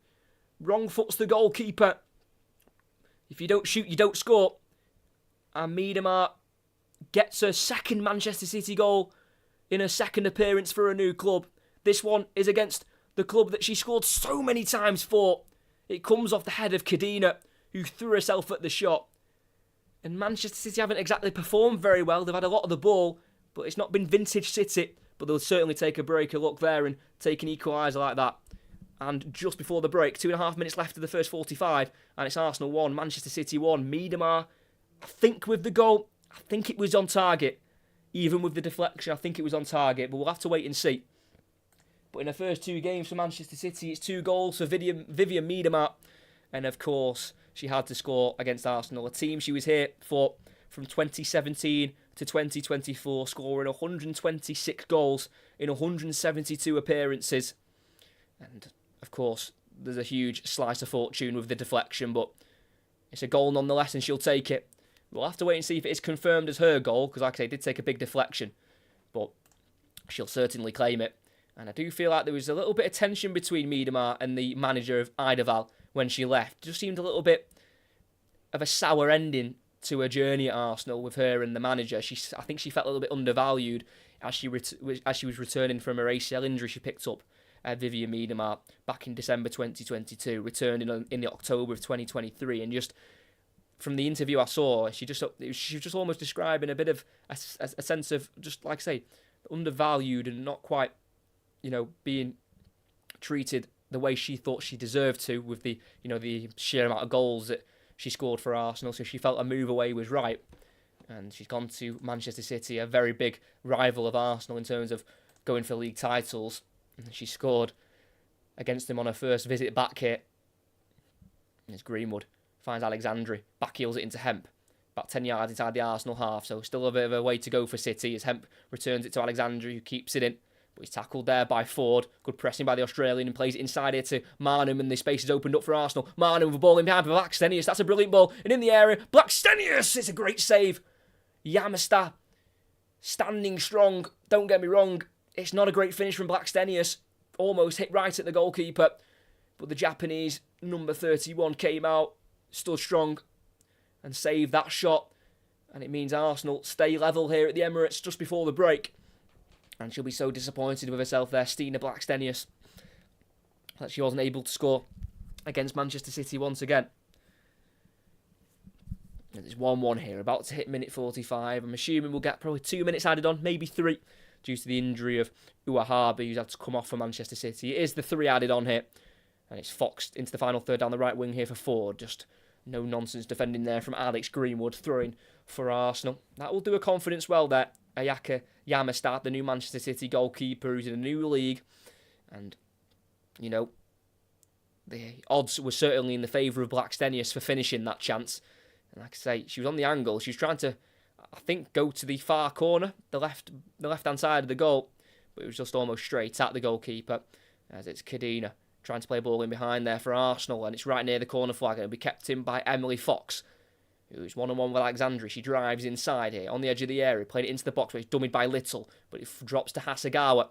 Wrong foot's the goalkeeper. If you don't shoot, you don't score. And Miedemar gets her second Manchester City goal in her second appearance for a new club. This one is against the club that she scored so many times for. It comes off the head of Kadina, who threw herself at the shot. And Manchester City haven't exactly performed very well. They've had a lot of the ball, but it's not been vintage City. But they'll certainly take a break, a look there, and take an equaliser like that. And just before the break, 2.5 minutes left of the first 45, and it's Arsenal 1, Manchester City 1. Miedemar, I think with the goal, I think it was on target. Even with the deflection, I think it was on target, but we'll have to wait and see. But in the first 2 games for Manchester City, it's 2 goals for Vivian Miedemar. And of course, she had to score against Arsenal, a team she was here for from 2017 to 2024, scoring 126 goals in 172 appearances. And of course, there's a huge slice of fortune with the deflection, but it's a goal nonetheless, and she'll take it. We'll have to wait and see if it is confirmed as her goal, because like I say, it did take a big deflection. But she'll certainly claim it. And I do feel like there was a little bit of tension between Miedemar and the manager of Eiderval when she left. It just seemed a little bit of a sour ending to her journey at Arsenal with her and the manager. I think she felt a little bit undervalued as she was returning from her ACL injury she picked up. Vivian Miedemar back in December 2022, returned in the October of 2023, and just from the interview I saw, she was just almost describing a bit of a sense of, just like I say, undervalued and not quite, being treated the way she thought she deserved to, with the sheer amount of goals that she scored for Arsenal. So she felt a move away was right, and she's gone to Manchester City, a very big rival of Arsenal in terms of going for league titles. And she scored against them on her first visit back here. And it's Greenwood. Finds Alexandri. Back heels it into Hemp. About 10 yards inside the Arsenal half. So still a bit of a way to go for City as Hemp returns it to Alexandri, who keeps it in. But he's tackled there by Ford. Good pressing by the Australian, and plays it inside here to Marnham, and the space is opened up for Arsenal. Marnham with a ball in behind for Blackstenius. That's a brilliant ball. And in the area, Blackstenius! It's a great save. Yamasta standing strong. Don't get me wrong. It's not a great finish from Blackstenius. Almost hit right at the goalkeeper. But the Japanese number 31 came out, stood strong, and saved that shot. And it means Arsenal stay level here at the Emirates just before the break. And she'll be so disappointed with herself there, Stina Blackstenius, that she wasn't able to score against Manchester City once again. And it's 1-1 here, about to hit minute 45. I'm assuming we'll get probably 2 minutes added on, maybe 3, due to the injury of Uahabi, who's had to come off for Manchester City. It is the 3 added on here. And it's Fox into the final third down the right wing here for Ford. Just no nonsense defending there from Alex Greenwood, throwing for Arsenal. That will do a confidence well there. Ayaka Yamastad, the new Manchester City goalkeeper, who's in a new league. And, you know, the odds were certainly in the favour of Blackstenius for finishing that chance. And like I say, she was on the angle. She was trying to, I think, go to the far corner, the left-hand side of the goal. But it was just almost straight at the goalkeeper, as it's Kadina trying to play a ball in behind there for Arsenal. And it's right near the corner flag. And it'll be kept in by Emily Fox, who's one-on-one with Alexandri. She drives inside here, on the edge of the area, played it into the box, where it's dummied by Little, but it drops to Hasegawa,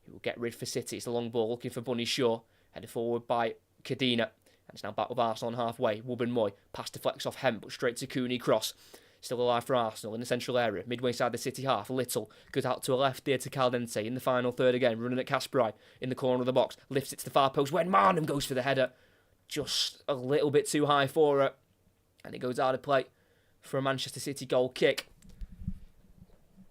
who will get rid for City. It's a long ball, looking for Bunny Shaw, headed forward by Kadina, and it's now back with Arsenal on halfway. Wubben Moy, pass deflects off Hemp, but straight to Cooney cross. Still alive for Arsenal in the central area, midway side the City half. Little goes out to a left here to Caldente in the final third again, running at Kasparai in the corner of the box, lifts it to the far post when Marnham goes for the header, just a little bit too high for her, and it goes out of play for a Manchester City goal kick.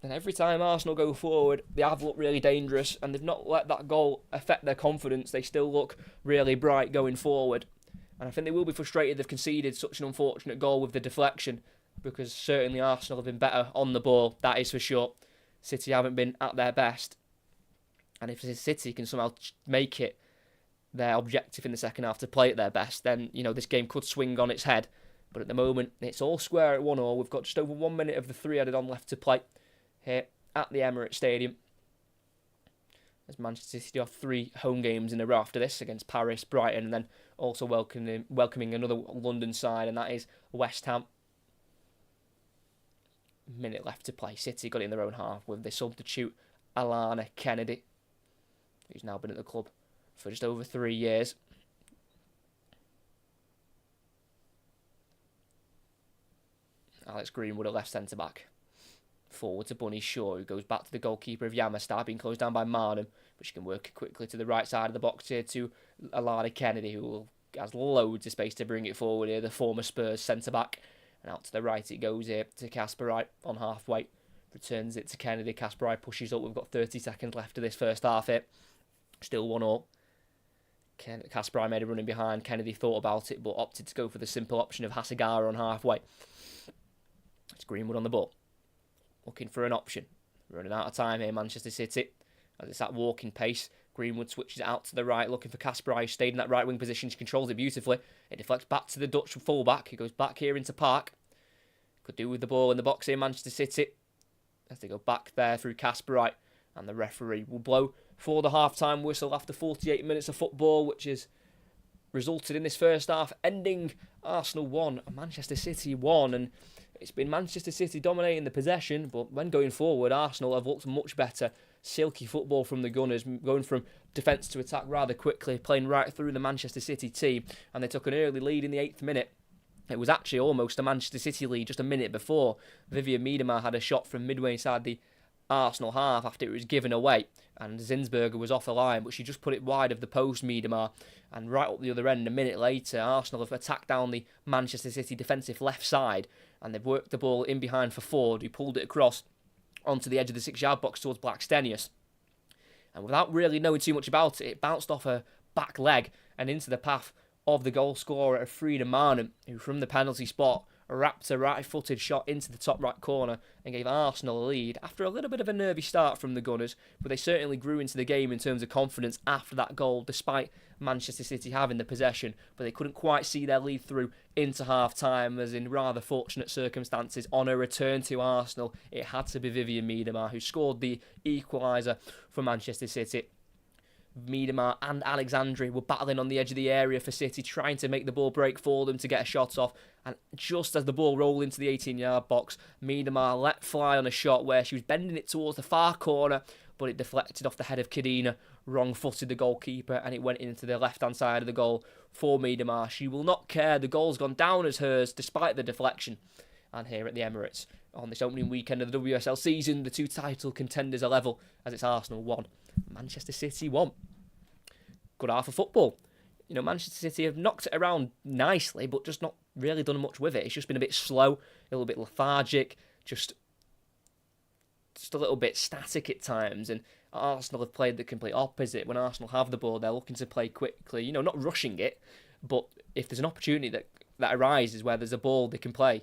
And every time Arsenal go forward, they have looked really dangerous, and they've not let that goal affect their confidence. They still look really bright going forward. And I think they will be frustrated they've conceded such an unfortunate goal with the deflection, because certainly Arsenal have been better on the ball, that is for sure. City haven't been at their best. And if City can somehow make it their objective in the second half to play at their best, then, you know, this game could swing on its head. But at the moment, it's all square at 1-1. We've got just over 1 minute of the 3 added on left to play here at the Emirates Stadium. As Manchester City have 3 home games in a row after this, against Paris, Brighton, and then also welcoming another London side, and that is West Ham. Minute left to play. City got it in their own half with the substitute Alana Kennedy, who's now been at the club for just over 3 years. Alex Greenwood at left centre-back. Forward to Bunny Shaw, who goes back to the goalkeeper of Yamastad, being closed down by Marnham, but she can work quickly to the right side of the box here to Alana Kennedy, who has loads of space to bring it forward here, the former Spurs centre-back. And out to the right it goes here to Kasparai on halfway. Returns it to Kennedy. Kasparai pushes up. We've got 30 seconds left of this first half here. Still 1-1. Kasparai made a run in behind. Kennedy thought about it, but opted to go for the simple option of Hasegawa on halfway. It's Greenwood on the ball, looking for an option. Running out of time here, Manchester City. As it's at walking pace, Greenwood switches it out to the right, looking for Kasparai, who stayed in that right wing position. She controls it beautifully. It deflects back to the Dutch fullback, who goes back here into Park. Could do with the ball in the box here, Manchester City, as they go back there through Kasparai. And the referee will blow for the half-time whistle after 48 minutes of football, which has resulted in this first half ending Arsenal 1, Manchester City 1. And it's been Manchester City dominating the possession, but when going forward, Arsenal have looked much better. Silky football from the Gunners, going from defence to attack rather quickly, playing right through the Manchester City team, and they took an early lead in the 8th minute. It was actually almost a Manchester City lead just a minute before. Vivian Miedema had a shot from midway inside the Arsenal half after it was given away, and Zinsberger was off the line, but she just put it wide of the post, Miedema, and right up the other end a minute later, Arsenal have attacked down the Manchester City defensive left side, and they've worked the ball in behind for Ford, who pulled it across onto the edge of the 6-yard box towards Blackstenius. And without really knowing too much about it, it bounced off her back leg and into the path of the goal scorer, Frida Marnham, who from the penalty spot wrapped a right-footed shot into the top right corner and gave Arsenal a lead after a little bit of a nervy start from the Gunners, but they certainly grew into the game in terms of confidence after that goal, despite Manchester City having the possession, but they couldn't quite see their lead through into half-time, as in rather fortunate circumstances on a return to Arsenal, it had to be Vivian Miedema who scored the equalizer for Manchester City. Miedema and Alexandri were battling on the edge of the area for City, trying to make the ball break for them to get a shot off. And just as the ball rolled into the 18-yard box, Miedema let fly on a shot where she was bending it towards the far corner, but it deflected off the head of Kadina, wrong-footed the goalkeeper, and it went into the left-hand side of the goal for Miedema. She will not care. The goal's gone down as hers, despite the deflection. And here at the Emirates, on this opening weekend of the WSL season, the two title contenders are level, as it's Arsenal 1, Manchester City 1. Good half of football. You know, Manchester City have knocked it around nicely, but just not really done much with it. It's just been a bit slow, a little bit lethargic, just a little bit static at times. And Arsenal have played the complete opposite. When Arsenal have the ball, they're looking to play quickly. You know, not rushing it, but if there's an opportunity that arises where there's a ball they can play,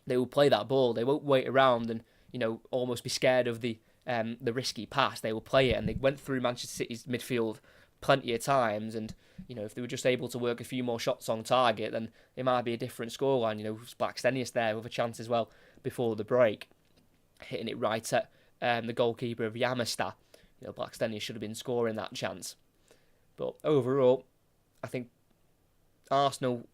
they will play that ball. They won't wait around and, you know, almost be scared of the the risky pass, they will play it, and they went through Manchester City's midfield plenty of times, and if they were just able to work a few more shots on target, then it might be a different scoreline. Blackstenius there with a chance as well before the break, hitting it right at the goalkeeper of Yamasta. Blackstenius should have been scoring that chance. But overall, I think Arsenal,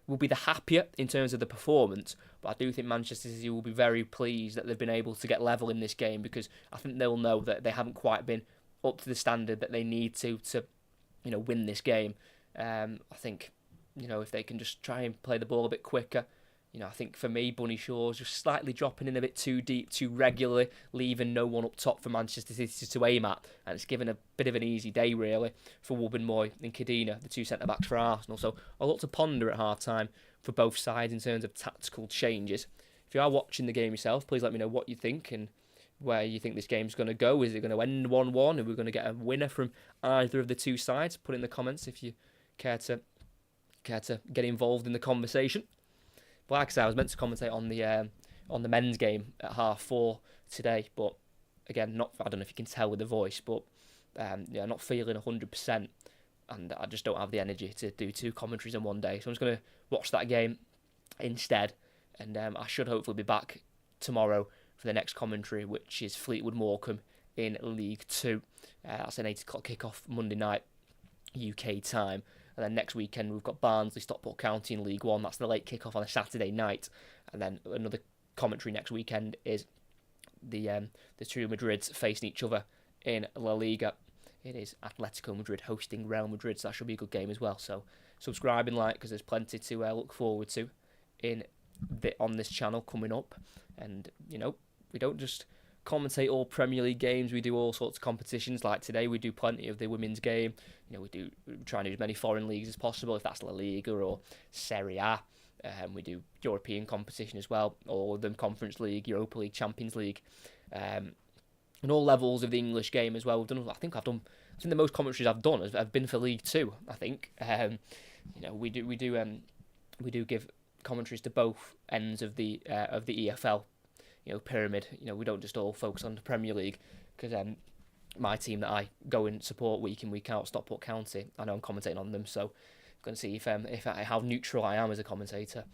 will be the happier in terms of the performance, but I do think Manchester City will be very pleased that they've been able to get level in this game, because I think they'll know that they haven't quite been up to the standard that they need to win this game. I think, if they can just try and play the ball a bit quicker. I think for me, Bunny Shaw's just slightly dropping in a bit too deep, too regularly, leaving no one up top for Manchester City to aim at. And it's given a bit of an easy day, really, for Wubben-Moy and Kadina, the two centre-backs for Arsenal. So a lot to ponder at half-time for both sides in terms of tactical changes. If you are watching the game yourself, please let me know what you think and where you think this game's going to go. Is it going to end 1-1? Are we going to get a winner from either of the two sides? Put it in the comments if you care to get involved in the conversation. But like I said, I was meant to commentate on the men's game at 4:30 today, but again, I don't know if you can tell with the voice, but not feeling 100%, and I just don't have the energy to do two commentaries in one day. So I'm just going to watch that game instead, and I should hopefully be back tomorrow for the next commentary, which is Fleetwood Morecambe in League 2. That's an 8 o'clock kickoff Monday night UK time. And then next weekend we've got Barnsley, Stockport County in League 1. That's the late kickoff on a Saturday night. And then another commentary next weekend is the two Madrids facing each other in La Liga. It is Atletico Madrid hosting Real Madrid, so that should be a good game as well. So subscribe and like, because there's plenty to look forward to on this channel coming up. And we don't just commentate all Premier League games. We do all sorts of competitions. Like today, we do plenty of the women's game. We try and do as many foreign leagues as possible, if that's La Liga or Serie A. We do European competition as well, all of them, Conference League, Europa League, Champions League, and all levels of the English game as well. I think the most commentaries I've done have been for League 2. I think we do give commentaries to both ends of the EFL pyramid. We don't just all focus on the Premier League, because my team that I go and support week in, week out, Stockport County, I know I'm commentating on them, so I'm going to see how neutral I am as a commentator.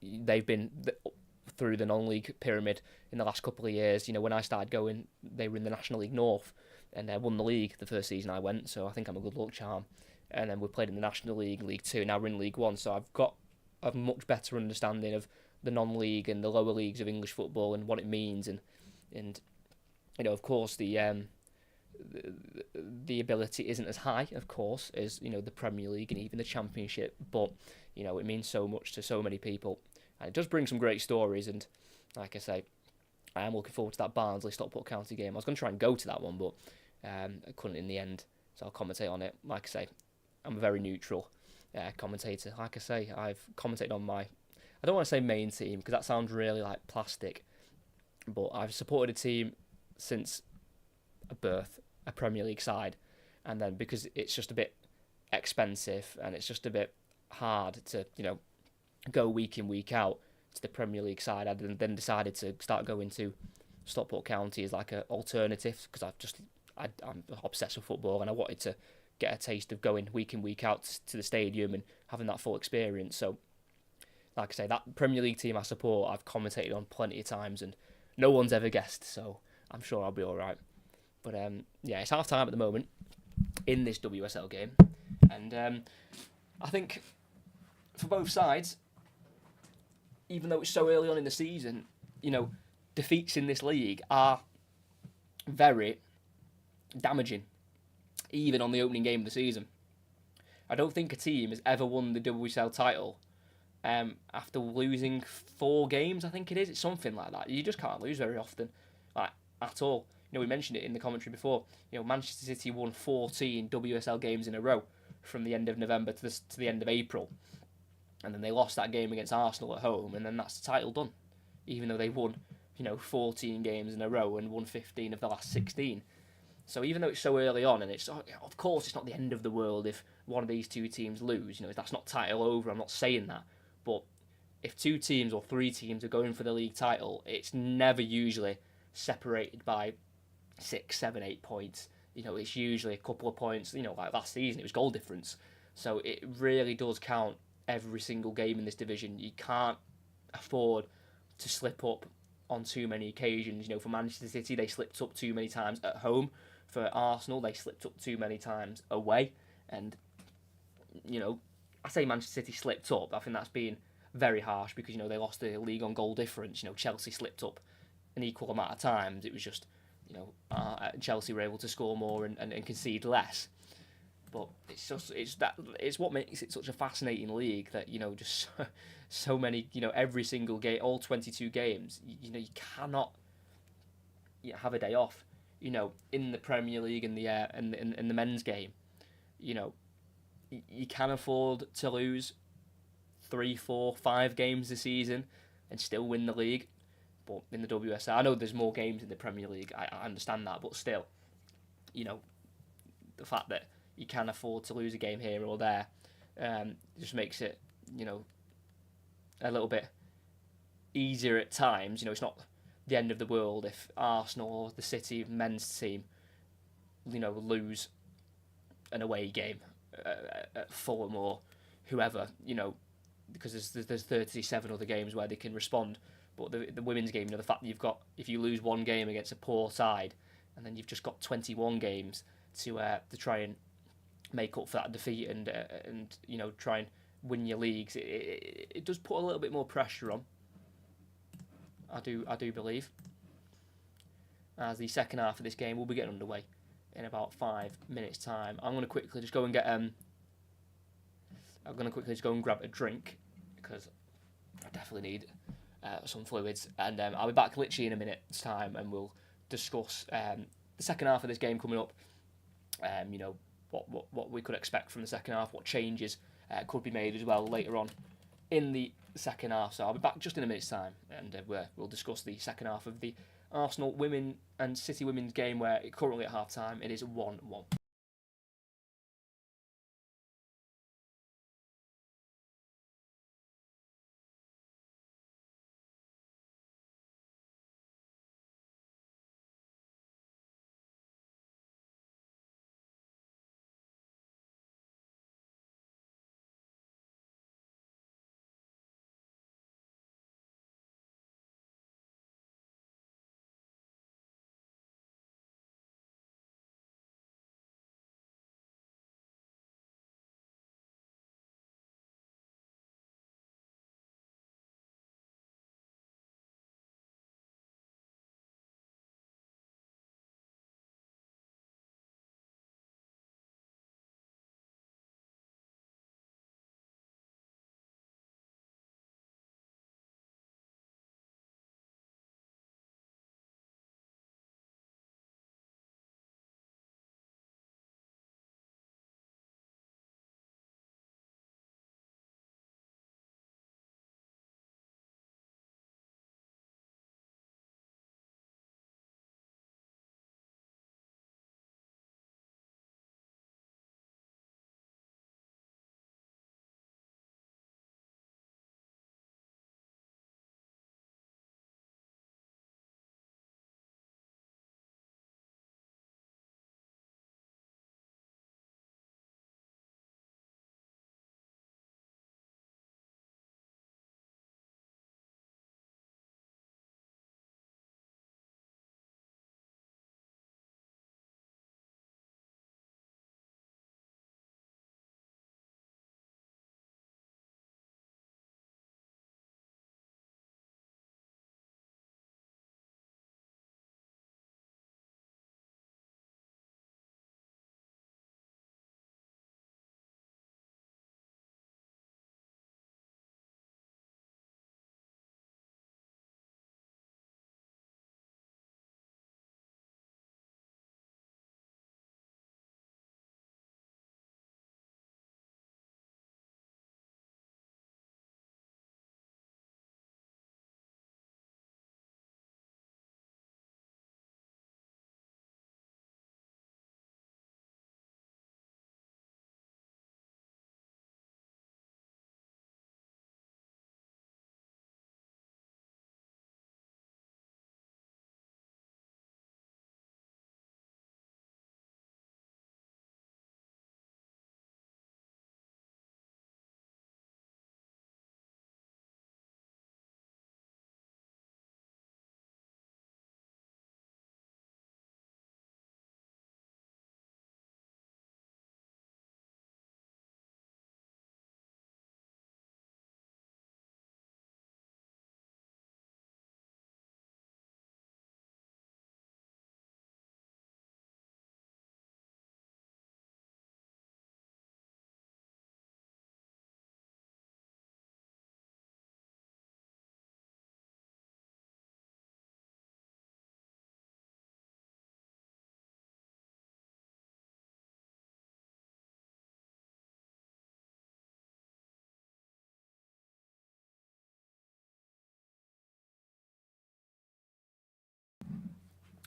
They've been through the non-league pyramid in the last couple of years. When I started going, they were in the National League North and won the league the first season I went, so I think I'm a good luck charm. And then we played in the National League, League 2, now we're in League 1, so I've got a much better understanding of the non-league and the lower leagues of English football and what it means, and of course the ability isn't as high, of course, as the Premier League and even the Championship, but it means so much to so many people, and it does bring some great stories. And like I say, I am looking forward to that Barnsley Stockport County game. I was going to try and go to that one, but I couldn't in the end, so I'll commentate on it. Like I say, I'm a very neutral commentator. Like I say, I've commentated on I don't want to say main team, because that sounds really like plastic, but I've supported a team since birth, a Premier League side, and then because it's just a bit expensive and it's just a bit hard to go week in, week out to the Premier League side, I then decided to start going to Stockport County as like an alternative, because I'm obsessed with football and I wanted to get a taste of going week in, week out to the stadium and having that full experience. So like I say, that Premier League team I support, I've commentated on plenty of times, and no one's ever guessed, so I'm sure I'll be all right. But it's half-time at the moment in this WSL game, and I think for both sides, even though it's so early on in the season, defeats in this league are very damaging, even on the opening game of the season. I don't think a team has ever won the WSL title after losing 4 games, I think it is. It's something like that. You just can't lose very often, at all. We mentioned it in the commentary before. Manchester City won 14 WSL games in a row from the end of November to the end of April, and then they lost that game against Arsenal at home, and then that's the title done. Even though they won, 14 games in a row and won 15 of the last 16. So even though it's so early on, and of course it's not the end of the world if one of these two teams lose. That's not title over. I'm not saying that, but if 2 teams or 3 teams are going for the league title, it's never usually separated by 6, 7, 8 points. It's usually a couple of points. Like last season, it was goal difference. So it really does count every single game in this division. You can't afford to slip up on too many occasions. For Manchester City, they slipped up too many times at home. For Arsenal, they slipped up too many times away. And, I say Manchester City slipped up. I think that's being very harsh because, they lost the league on goal difference. Chelsea slipped up an equal amount of times. It was just, Chelsea were able to score more and concede less. But it's what makes it such a fascinating league that just so many every single game, all 22 games, you cannot have a day off. In the Premier League and in the men's game, you can afford to lose 3, 4, 5 games this season and still win the league. But in the WSL, I know there's more games in the Premier League. I understand that, but still, the fact that you can afford to lose a game here or there just makes it, a little bit easier at times. It's not the end of the world if Arsenal or the City men's team, lose an away game at Fulham or whoever, because there's 37 other games where they can respond. But the women's game, the fact that if you lose one game against a poor side, and then you've just got 21 games to try and make up for that defeat and try and win your leagues, it does put a little bit more pressure on. I do believe. As the second half of this game will be getting underway in about 5 minutes' time. I'm going to quickly just go and get grab a drink because I definitely need some fluids, and I'll be back literally in a minute's time, and we'll discuss the second half of this game coming up. What we could expect from the second half, what changes could be made as well later on in the second half. So I'll be back just in a minute's time, and we'll discuss the second half of the Arsenal women and City women's game, where currently at half time it is 1-1.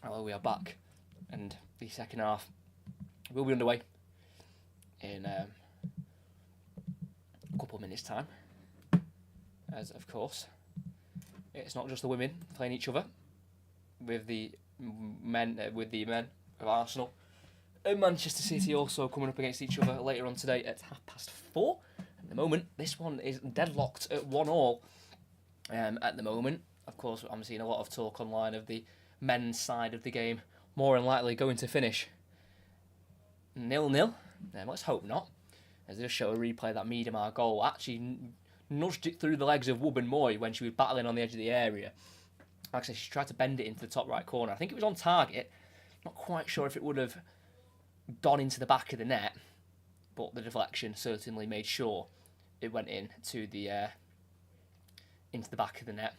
Well, we are back, and the second half will be underway in a couple of minutes' time. As, of course, it's not just the women playing each other, with the men of Arsenal and Manchester City also coming up against each other later on today at 4:30. At the moment, this one is deadlocked at 1-1. At the moment, of course, I'm seeing a lot of talk online of the men's side of the game more than likely going to finish 0-0. Let's hope not, as they'll show a replay that Miedemar goal actually nudged it through the legs of Wubben Moy when she was battling on the edge of the area. Actually, she tried to bend it into the top right corner. I think it was on target. Not quite sure if it would have gone into the back of the net, but the deflection certainly made sure it went into the back of the net.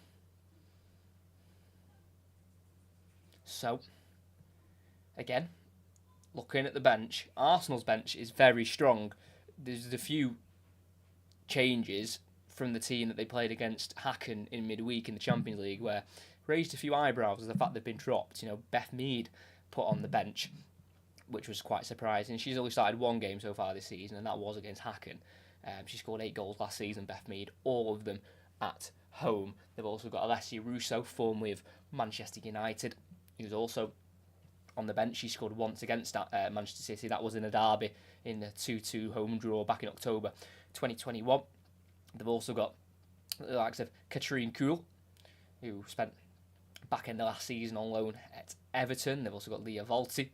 So, again, looking at the bench, Arsenal's bench is very strong. There's a few changes from the team that they played against Hacken in midweek in the Champions League, where raised a few eyebrows at the fact they've been dropped. Beth Mead put on the bench, which was quite surprising. She's only started one game so far this season, and that was against Hacken. She scored 8 goals last season, Beth Mead, all of them at home. They've also got Alessia Russo, formerly of Manchester United, who's also on the bench. She scored once against Manchester City. That was in a derby in a 2-2 home draw back in October 2021. They've also got the likes of Katrine Kuhl, who spent back end of last season on loan at Everton. They've also got Leah Velti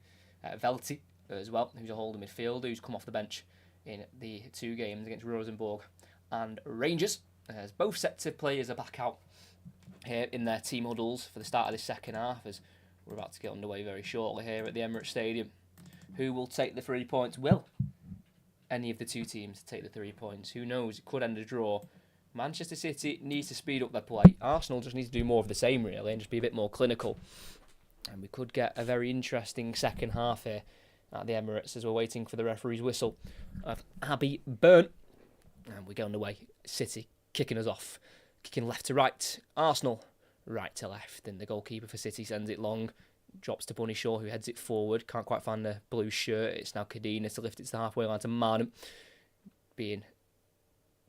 as well, who's a holding midfielder who's come off the bench in the 2 games against Rosenborg and Rangers. As both sets of players are back out here in their team huddles for the start of this second half, as we're about to get underway very shortly here at the Emirates Stadium. Who will take the 3 points? Will any of the two teams take the 3 points? Who knows? It could end a draw. Manchester City needs to speed up their play. Arsenal just needs to do more of the same, really, and just be a bit more clinical. And we could get a very interesting second half here at the Emirates as we're waiting for the referee's whistle of Abby Byrne. And we get underway. City kicking us off. Kicking left to right. Arsenal right to left. And the goalkeeper for City sends it long. Drops to Bunny Shaw, who heads it forward. Can't quite find the blue shirt. It's now Cadena to lift it to the halfway line to Marnham. Being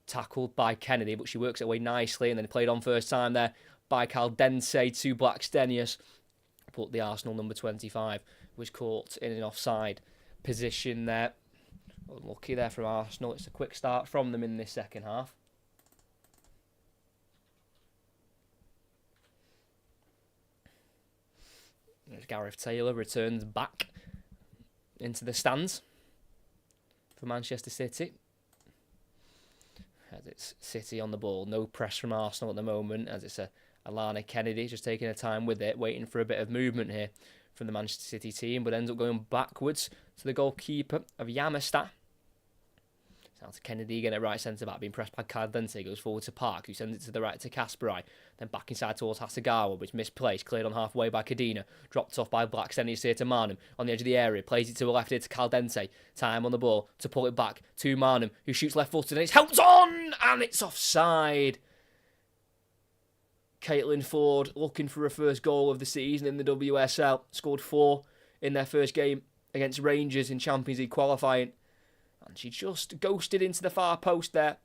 tackled by Kennedy, but she works it away nicely, and then played on first time there by Caldense to Blackstenius. But the Arsenal number 25 was caught in an offside position there. Unlucky there from Arsenal. It's a quick start from them in this second half. As Gareth Taylor returns back into the stands for Manchester City. As it's City on the ball. No press from Arsenal at the moment, as it's Alana Kennedy just taking her time with it, waiting for a bit of movement here from the Manchester City team, but ends up going backwards to the goalkeeper of Yamasta. It's now to Kennedy, getting it right centre-back, being pressed by Caldense, goes forward to Park, who sends it to the right to Kasparai, then back inside towards Hasegawa, but it's misplaced, cleared on halfway by Cadena, dropped off by Blackstenius here to Marnham, on the edge of the area, plays it to the left here to Caldense, time on the ball to pull it back to Marnham, who shoots left-footed, and it's helped on, and it's offside. Caitlin Ford looking for her first goal of the season in the WSL, scored 4 in their first game against Rangers in Champions League qualifying. And she just ghosted into the far post there.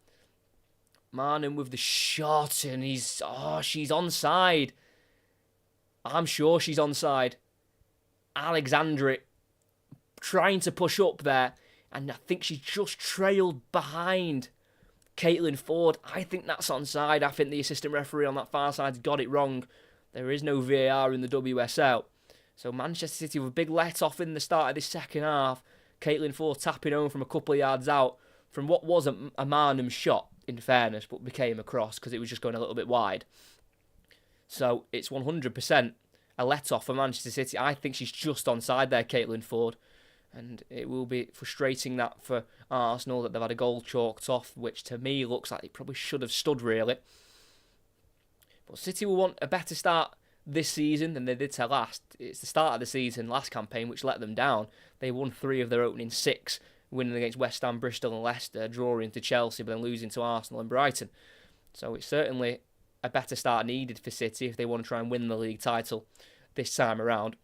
Marnham with the shot, and she's onside. I'm sure she's onside. Alexandri trying to push up there, and I think she just trailed behind Caitlin Ford. I think that's onside. I think the assistant referee on that far side got it wrong. There is no VAR in the WSL. So Manchester City with a big let-off in the start of this second half. Caitlin Ford tapping home from a couple of yards out from what was a Marnham shot, in fairness, but became a cross because it was just going a little bit wide. So it's 100% a let-off for Manchester City. I think she's just onside there, Caitlin Ford. And it will be frustrating that for Arsenal that they've had a goal chalked off, which to me looks like it probably should have stood, really. But City will want a better start this season than they did to last. It's the start of the season, last campaign, which let them down. They won 3 of their opening 6, winning against West Ham, Bristol and Leicester, drawing to Chelsea, but then losing to Arsenal and Brighton. So it's certainly a better start needed for City if they want to try and win the league title this time around.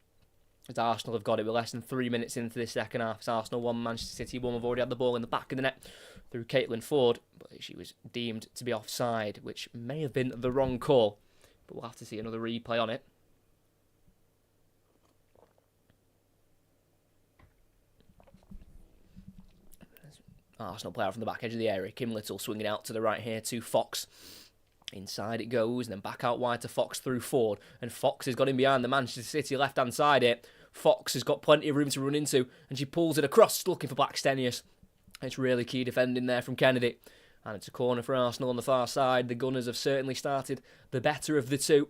as Arsenal have got it with less than 3 minutes into this second half. It's Arsenal 1, Manchester City 1. We've already had the ball in the back of the net through Caitlin Ford, but she was deemed to be offside, which may have been the wrong call, but we'll have to see another replay on it. Arsenal player from the back edge of the area. Kim Little swinging out to the right here to Fox. Inside it goes, and then back out wide to Fox through Ford. And Fox has got in behind the Manchester City left-hand side here. Fox has got plenty of room to run into, and she pulls it across, looking for Blackstenius. It's really key defending there from Kennedy. And it's a corner for Arsenal on the far side. The Gunners have certainly started the better of the two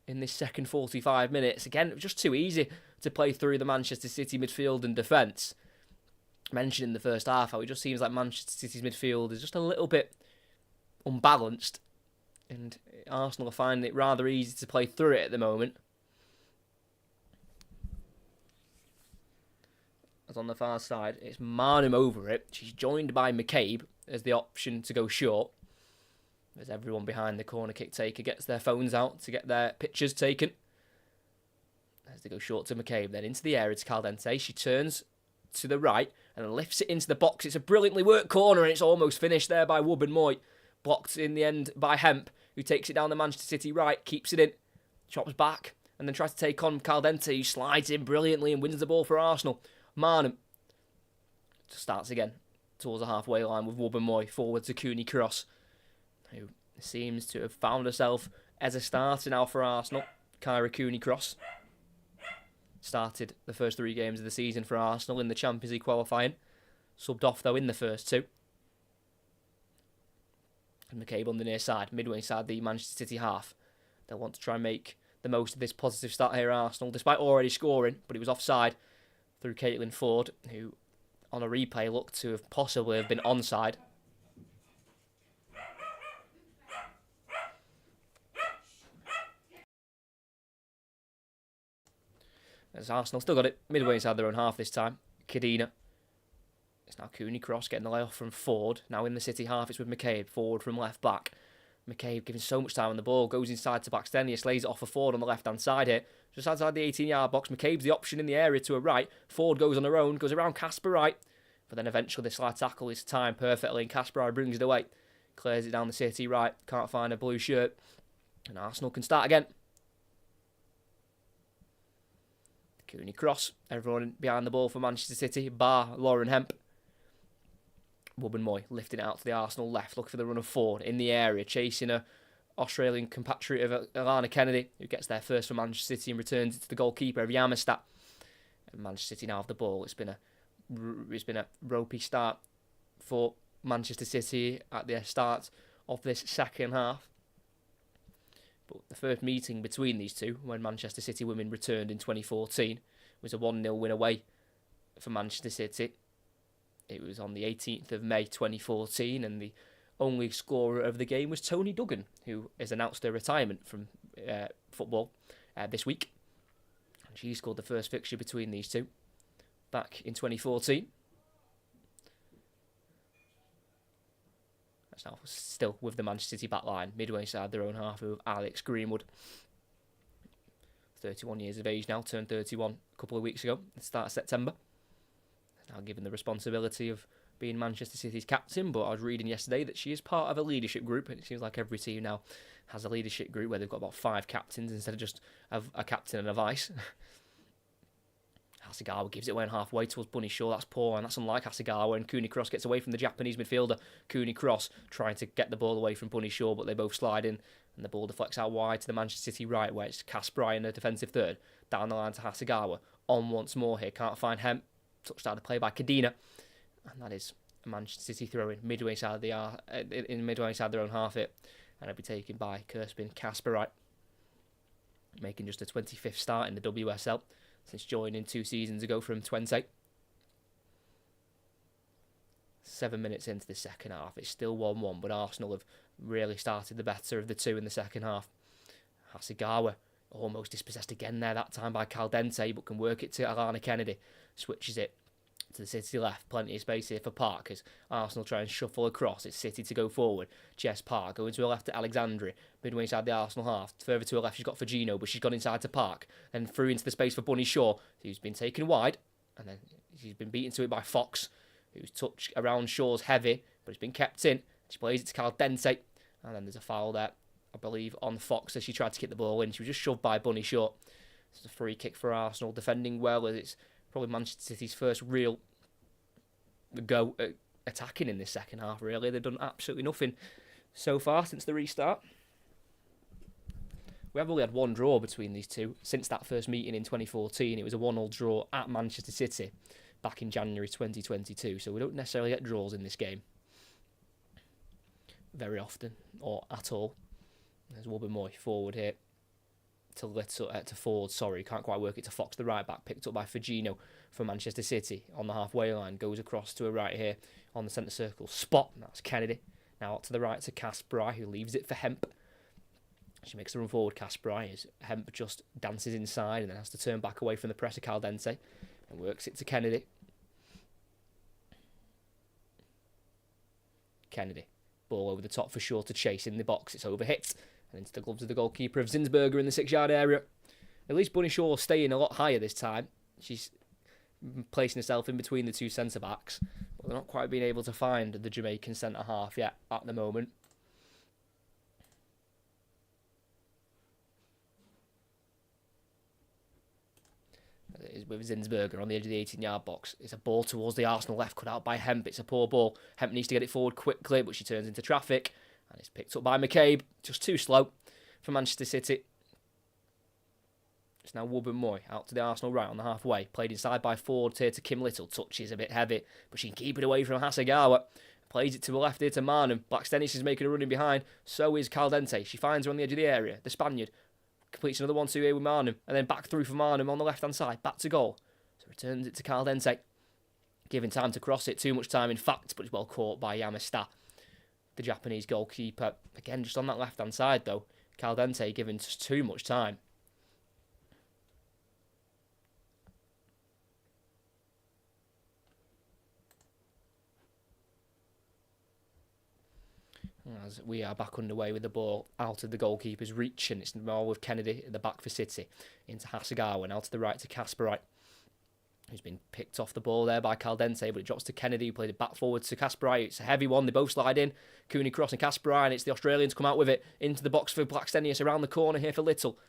in this second 45 minutes. Again, it was just too easy to play through the Manchester City midfield and defence. Mentioned in the first half how it just seems like Manchester City's midfield is just a little bit unbalanced, and Arsenal are finding it rather easy to play through it at the moment. As on the far side, it's Marnham over it. She's joined by McCabe as the option to go short, as everyone behind the corner kick taker gets their phones out to get their pictures taken. As they go short to McCabe, then into the area to Caldente. She turns to the right and lifts it into the box. It's a brilliantly worked corner, and it's almost finished there by Wubben-Moy. Blocked in the end by Hemp, who takes it down the Manchester City right, keeps it in, chops back, and then tries to take on Caldente, who slides in brilliantly and wins the ball for Arsenal. Marnham starts again towards the halfway line with Wubben-Moy forward to Cooney Cross, who seems to have found herself as a starter now for Arsenal. Kyra Cooney Cross started the first 3 games of the season for Arsenal in the Champions League qualifying. Subbed off, though, in the first 2. And McCabe on the near side, midway inside the Manchester City half. They'll want to try and make the most of this positive start here, Arsenal, despite already scoring, but it was offside through Caitlin Ford, who on a replay looked to have possibly have been onside. As Arsenal still got it midway inside their own half this time. Kadina. It's now Cooney Cross getting the layoff from Ford. Now in the City half, it's with McCabe. Forward from left back. McCabe giving so much time on the ball. Goes inside to Blackstenius. Lays it off for Ford on the left-hand side here. Just outside the 18-yard box. McCabe's the option in the area to her right. Ford goes on her own. Goes around Casper Wright. But then eventually the slide tackle is timed perfectly. And Casper Wright brings it away. Clears it down the City right. Can't find a blue shirt. And Arsenal can start again. Cooney Cross, everyone behind the ball for Manchester City, bar Lauren Hemp. Wubben-Moy lifting it out to the Arsenal left, looking for the run of Ford in the area, chasing a Australian compatriot of Alana Kennedy, who gets there first for Manchester City and returns it to the goalkeeper of Yamastad. And Manchester City now have the ball. It's been a ropey start for Manchester City at the start of this second half. But the first meeting between these two, when Manchester City women returned in 2014, was a 1-0 win away for Manchester City. It was on the 18th of May 2014, and the only scorer of the game was Tony Duggan, who has announced her retirement from football this week. And she scored the first fixture between these two back in 2014. That's now still with the Manchester City backline, midway inside their own half of Alex Greenwood. 31 years of age now, turned 31 a couple of weeks ago, at the start of September. Now given the responsibility of being Manchester City's captain, but I was reading yesterday that she is part of a leadership group, and it seems like every team now has a leadership group where they've got about 5 captains instead of just a captain and a vice. Hasegawa gives it away halfway towards Bunny Shaw. That's poor, and that's unlike Hasegawa. And Cooney Cross gets away from the Japanese midfielder. Cooney Cross trying to get the ball away from Bunny Shaw, but they both slide in, and the ball deflects out wide to the Manchester City right, where it's Casper in a defensive third. Down the line to Hasegawa. On once more here. Can't find Hemp. Touchdown to play by Kadina. And that is a Manchester City throw-in midway inside their own half it. And it'll be taken by Kirsten Kasperite, making just a 25th start in the WSL since joining 2 seasons ago from Twente. 7 minutes into the second half, it's still 1-1, but Arsenal have really started the better of the two in the second half. Hasegawa almost dispossessed again there, that time by Caldente, but can work it to Alana Kennedy. Switches it to the City left, plenty of space here for Park as Arsenal try and shuffle across. It's City to go forward. Jess Park going to her left to Alexandri, midway inside the Arsenal half. Further to her left, she's got Fagino, but she's gone inside to Park. Then through into the space for Bunny Shaw, who's been taken wide, and then she's been beaten to it by Fox, who's touched around Shaw's heavy, but it's been kept in. She plays it to Caldente, and then there's a foul there, I believe, on Fox as she tried to kick the ball in. She was just shoved by Bunny Shaw. It's a free kick for Arsenal, defending well as it's probably Manchester City's first real go at attacking in this second half, really. They've done absolutely nothing so far since the restart. We have only had one draw between these two since that first meeting in 2014. It was a 1-1 draw at Manchester City back in January 2022, so we don't necessarily get draws in this game very often, or at all. There's Wubben-Moy forward here to Ford, can't quite work it to Fox, the right back, picked up by Fagino for Manchester City on the halfway line, goes across to a right here on the centre circle spot, that's Kennedy. Now out to the right to Kasperai, who leaves it for Hemp. She makes the run forward, Kasperai, as Hemp just dances inside and then has to turn back away from the press of Caldente and works it to Kennedy. Kennedy, ball over the top for Shaw to chase in the box, it's overhit and into the gloves of the goalkeeper of Zinsberger in the 6-yard area. At least Bunny Shaw staying a lot higher this time. She's placing herself in between the two centre-backs, but they're not quite being able to find the Jamaican centre-half yet at the moment. It is with Zinsberger on the edge of the 18-yard box. It's a ball towards the Arsenal left, cut out by Hemp. It's a poor ball. Hemp needs to get it forward quickly, but she turns into traffic. And it's picked up by McCabe. Just too slow for Manchester City. It's now Wubben-Moy out to the Arsenal right on the halfway. Played inside by Ford here to Kim Little. Touch is a bit heavy, but she can keep it away from Hasegawa. Plays it to the left here to Marnham. Blackstenius is making a run in behind. So is Caldente. She finds her on the edge of the area. The Spaniard completes another 1-2 here with Marnham. And then back through for Marnham on the left-hand side. Back to goal. So returns it to Caldente. Giving time to cross it. Too much time, in fact, but it's well caught by Yamashita, the Japanese goalkeeper. Again, just on that left-hand side, though. Caldente giving just too much time. As we are back underway with the ball out of the goalkeeper's reach, and it's now with Kennedy at the back for City. Into Hasegawa, now to the right to Kasperai, who's been picked off the ball there by Caldente, but it drops to Kennedy, who played it back forward to Kasperai. It's a heavy one, they both slide in. Cooney Cross and Kasperai, and it's the Australians come out with it into the box for Blackstenius around the corner here for Little.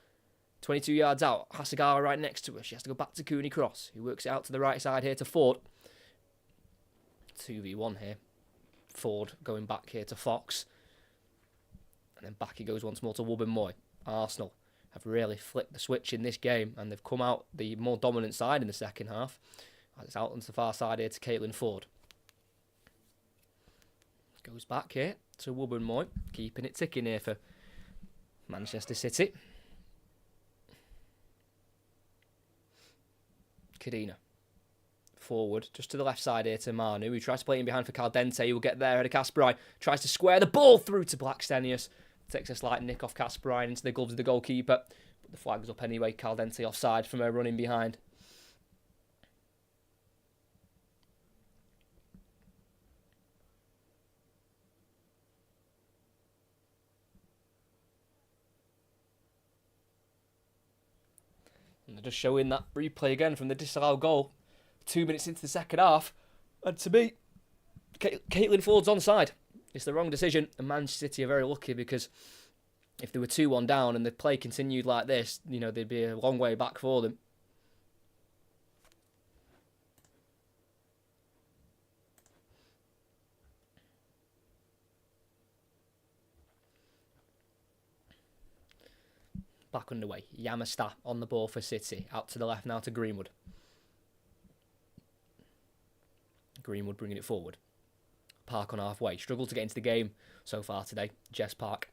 22 yards out, Hasegawa right next to her. She has to go back to Cooney Cross, who works it out to the right side here to Ford. 2v1 here. Ford going back here to Fox. And then back he goes once more to Wubben-Moy. Arsenal have really flipped the switch in this game, and they've come out the more dominant side in the second half. It's out onto the far side here to Caitlin Ford. Goes back here to Wubben-Moy, keeping it ticking here for Manchester City. Cadena. Forward, just to the left side here to Manu, who tries to play in behind for Caldente, who will get there ahead of Kasperai. Tries to square the ball through to Blackstenius. Takes a slight nick off Kasperai into the gloves of the goalkeeper. But the flag's up anyway. Caldente offside from her running behind. And they're just showing that replay again from the disallowed goal. 2 minutes into the second half, and to me, Caitlin Ford's onside. It's the wrong decision, and Manchester City are very lucky, because if they were 2-1 down and the play continued like this, you know, they'd be a long way back for them. Back underway. Yamashita on the ball for City. Out to the left now to Greenwood. Greenwood bringing it forward. Park on halfway. Struggled to get into the game so far today. Jess Park,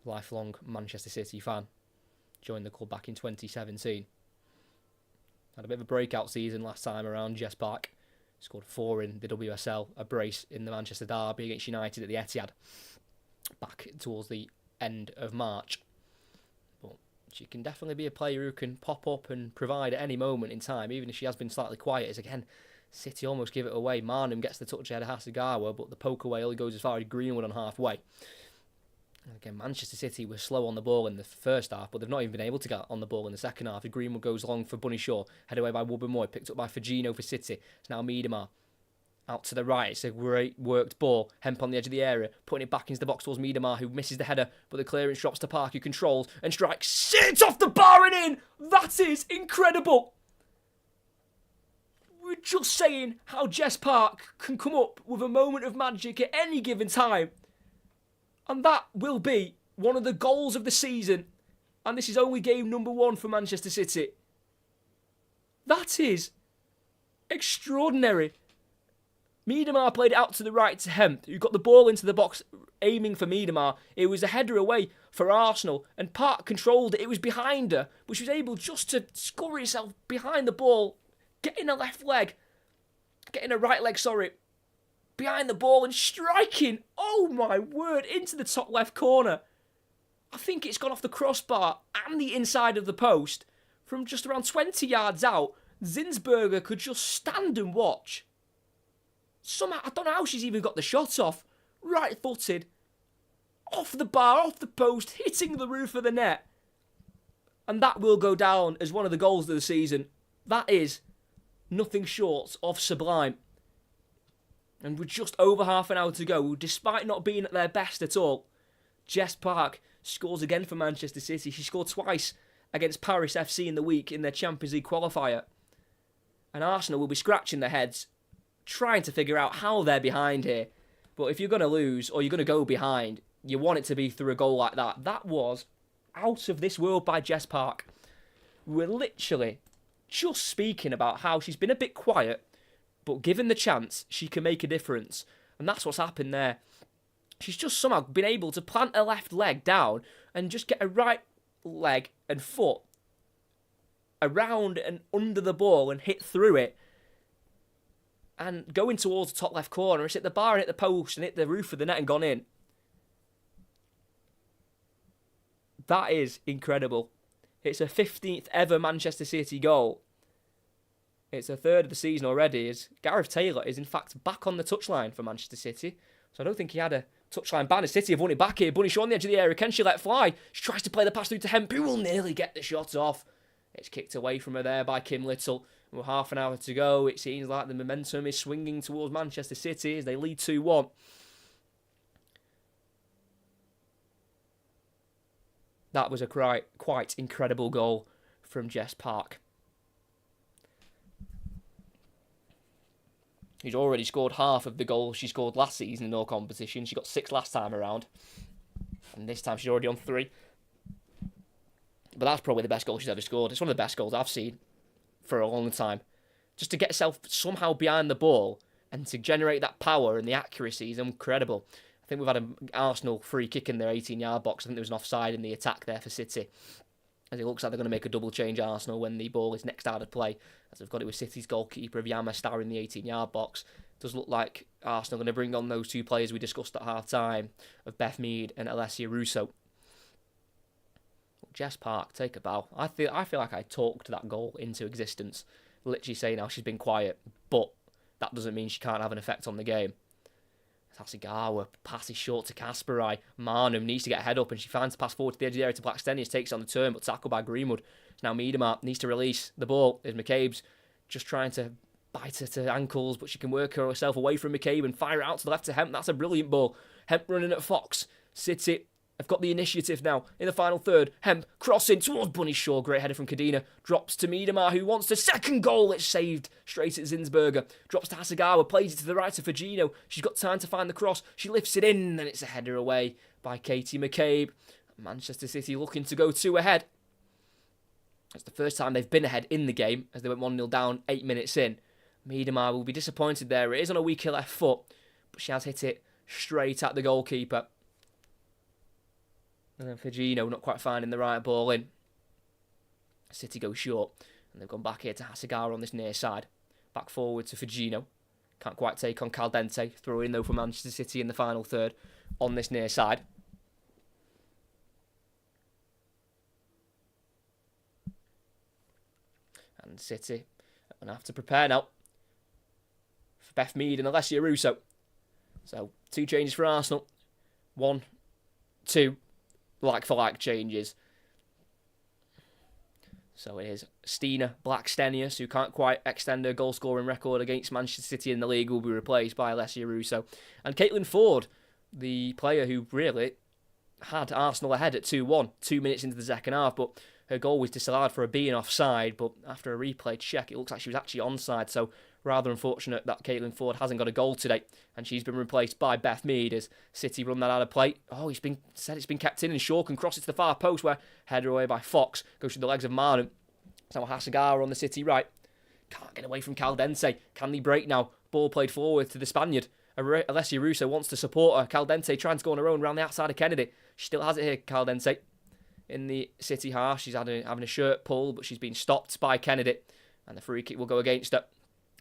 lifelong Manchester City fan. Joined the club back in 2017. Had a bit of a breakout season last time around, Jess Park. Scored 4 in the WSL, a brace in the Manchester derby against United at the Etihad. Back towards the end of March. But she can definitely be a player who can pop up and provide at any moment in time, even if she has been slightly quiet. As again, City almost give it away. Marnham gets the touch ahead of Hasegawa, but the poke away only goes as far as Greenwood on halfway. Again, Manchester City were slow on the ball in the first half, but they've not even been able to get on the ball in the second half. Greenwood goes long for Bunny Shaw, headed away by Wubben-Moy, picked up by Fagino for City. It's now Miedemar. Out to the right, it's a great worked ball. Hemp on the edge of the area, putting it back into the box towards Miedemar, who misses the header, but the clearance drops to Park, who controls and strikes. Sits off the bar and in! That is incredible! We're just saying how Jess Park can come up with a moment of magic at any given time. And that will be one of the goals of the season. And this is only game number 1 for Manchester City. That is extraordinary. Miedemar played it out to the right to Hemp, who got the ball into the box aiming for Miedemar. It was a header away for Arsenal, and Park controlled it. It was behind her, but she was able just to scurry herself behind the ball, getting a right leg, behind the ball and striking, oh my word, into the top left corner. I think it's gone off the crossbar and the inside of the post. From just around 20 yards out, Zinsberger could just stand and watch. Somehow, I don't know how she's even got the shot off. Right-footed, off the bar, off the post, hitting the roof of the net. And that will go down as one of the goals of the season. That is nothing short of sublime. And with just over half an hour to go, despite not being at their best at all, Jess Park scores again for Manchester City. She scored twice against Paris FC in the week in their Champions League qualifier. And Arsenal will be scratching their heads, trying to figure out how they're behind here. But if you're going to lose, or you're going to go behind, you want it to be through a goal like that. That was out of this world by Jess Park. We're literally just speaking about how she's been a bit quiet, but given the chance, she can make a difference. And that's what's happened there. She's just somehow been able to plant her left leg down and just get her right leg and foot around and under the ball and hit through it. And going towards the top left corner, it's hit the bar and hit the post and hit the roof of the net and gone in. That is incredible. It's a 15th ever Manchester City goal. It's a third of the season already, as Gareth Taylor is in fact back on the touchline for Manchester City. So I don't think he had a touchline ban. City have won it back here. Bunny Shaw on the edge of the area. Can she let fly? She tries to play the pass through to Hemp, who will nearly get the shot off. It's kicked away from her there by Kim Little. With half an hour to go, it seems like the momentum is swinging towards Manchester City as they lead 2-1. That was a quite incredible goal from Jess Park. She's already scored half of the goals she scored last season in all competition. She got 6 last time around. And this time she's already on 3. But that's probably the best goal she's ever scored. It's one of the best goals I've seen for a long time. Just to get herself somehow behind the ball and to generate that power and the accuracy is incredible. I think we've had an Arsenal free kick in their 18-yard box. I think there was an offside in the attack there for City. As it looks like they're going to make a double change Arsenal when the ball is next out of play. As they've got it with City's goalkeeper Vyama Star in the 18-yard box. It does look like Arsenal are going to bring on those 2 players we discussed at half-time of Beth Mead and Alessia Russo. Jess Park, take a bow. I feel like I talked that goal into existence. Literally saying how she's been quiet, but that doesn't mean she can't have an effect on the game. Hasegawa passes short to Kasparai. Marnham needs to get a head up and she finds the pass forward to the edge of the area to Blackstenius. Takes on the turn, but tackled by Greenwood. Now Miedemar needs to release the ball. There's McCabe's just trying to bite her to ankles, but she can work herself away from McCabe and fire it out to the left to Hemp. That's a brilliant ball. Hemp running at Fox. City have got the initiative now in the final third. Hemp crossing towards Bunny Shaw. Great header from Kadina. Drops to Miedemar, who wants the second goal. It's saved straight at Zinsberger. Drops to Hasegawa. Plays it to the right to Fagino. She's got time to find the cross. She lifts it in, and it's a header away by Katie McCabe. Manchester City looking to go 2 ahead. It's the first time they've been ahead in the game, as they went 1-0 down 8 minutes in. Miedemar will be disappointed there. It is on a weaker left foot, but she has hit it straight at the goalkeeper. And then Fagino not quite finding the right ball in. City go short. And they've gone back here to Hasegawa on this near side. Back forward to Fagino. Can't quite take on Caldente. Throw in though for Manchester City in the final third on this near side. And City are going to have to prepare now. Beth Mead and Alessia Russo. So 2 changes for Arsenal. 1, 2, like-for-like changes. So it is Stina Blackstenius, who can't quite extend her goal-scoring record against Manchester City in the league, will be replaced by Alessia Russo. And Caitlin Ford, the player who really had Arsenal ahead at 2-1, 2 minutes into the second half, but her goal was disallowed for her being offside, but after a replay check, it looks like she was actually onside, so rather unfortunate that Caitlin Ford hasn't got a goal today, and she's been replaced by Beth Mead as City run that out of play. Oh, it's been kept in, and Shaw can cross it to the far post, where header away by Fox, goes through the legs of Martin. So Hasagawa on the City right. Can't get away from Caldente. Can they break now? Ball played forward to the Spaniard. Alessia Russo wants to support her. Caldente trying to go on her own around the outside of Kennedy. She still has it here, Caldente. In the City half, she's having a shirt pull, but she's been stopped by Kennedy. And the free kick will go against her.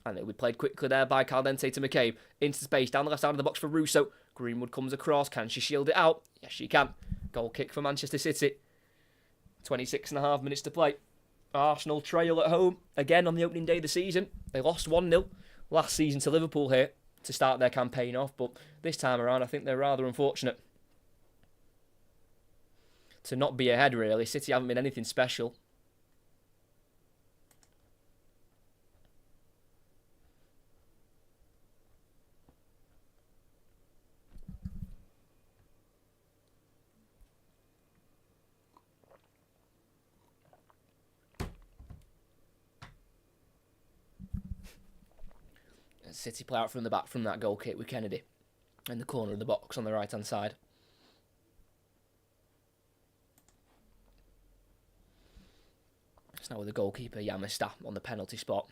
And it will be played quickly there by Caldente to McCabe. Into space, down the left side of the box for Russo. Greenwood comes across. Can she shield it out? Yes, she can. Goal kick for Manchester City. 26.5 minutes to play. Arsenal trail at home again on the opening day of the season. They lost 1-0 last season to Liverpool here to start their campaign off, but this time around I think they're rather unfortunate to not be ahead really. City haven't been anything special. City play out from the back from that goal kick with Kennedy in the corner of the box on the right hand side. It's now with the goalkeeper Yamasta on the penalty spot.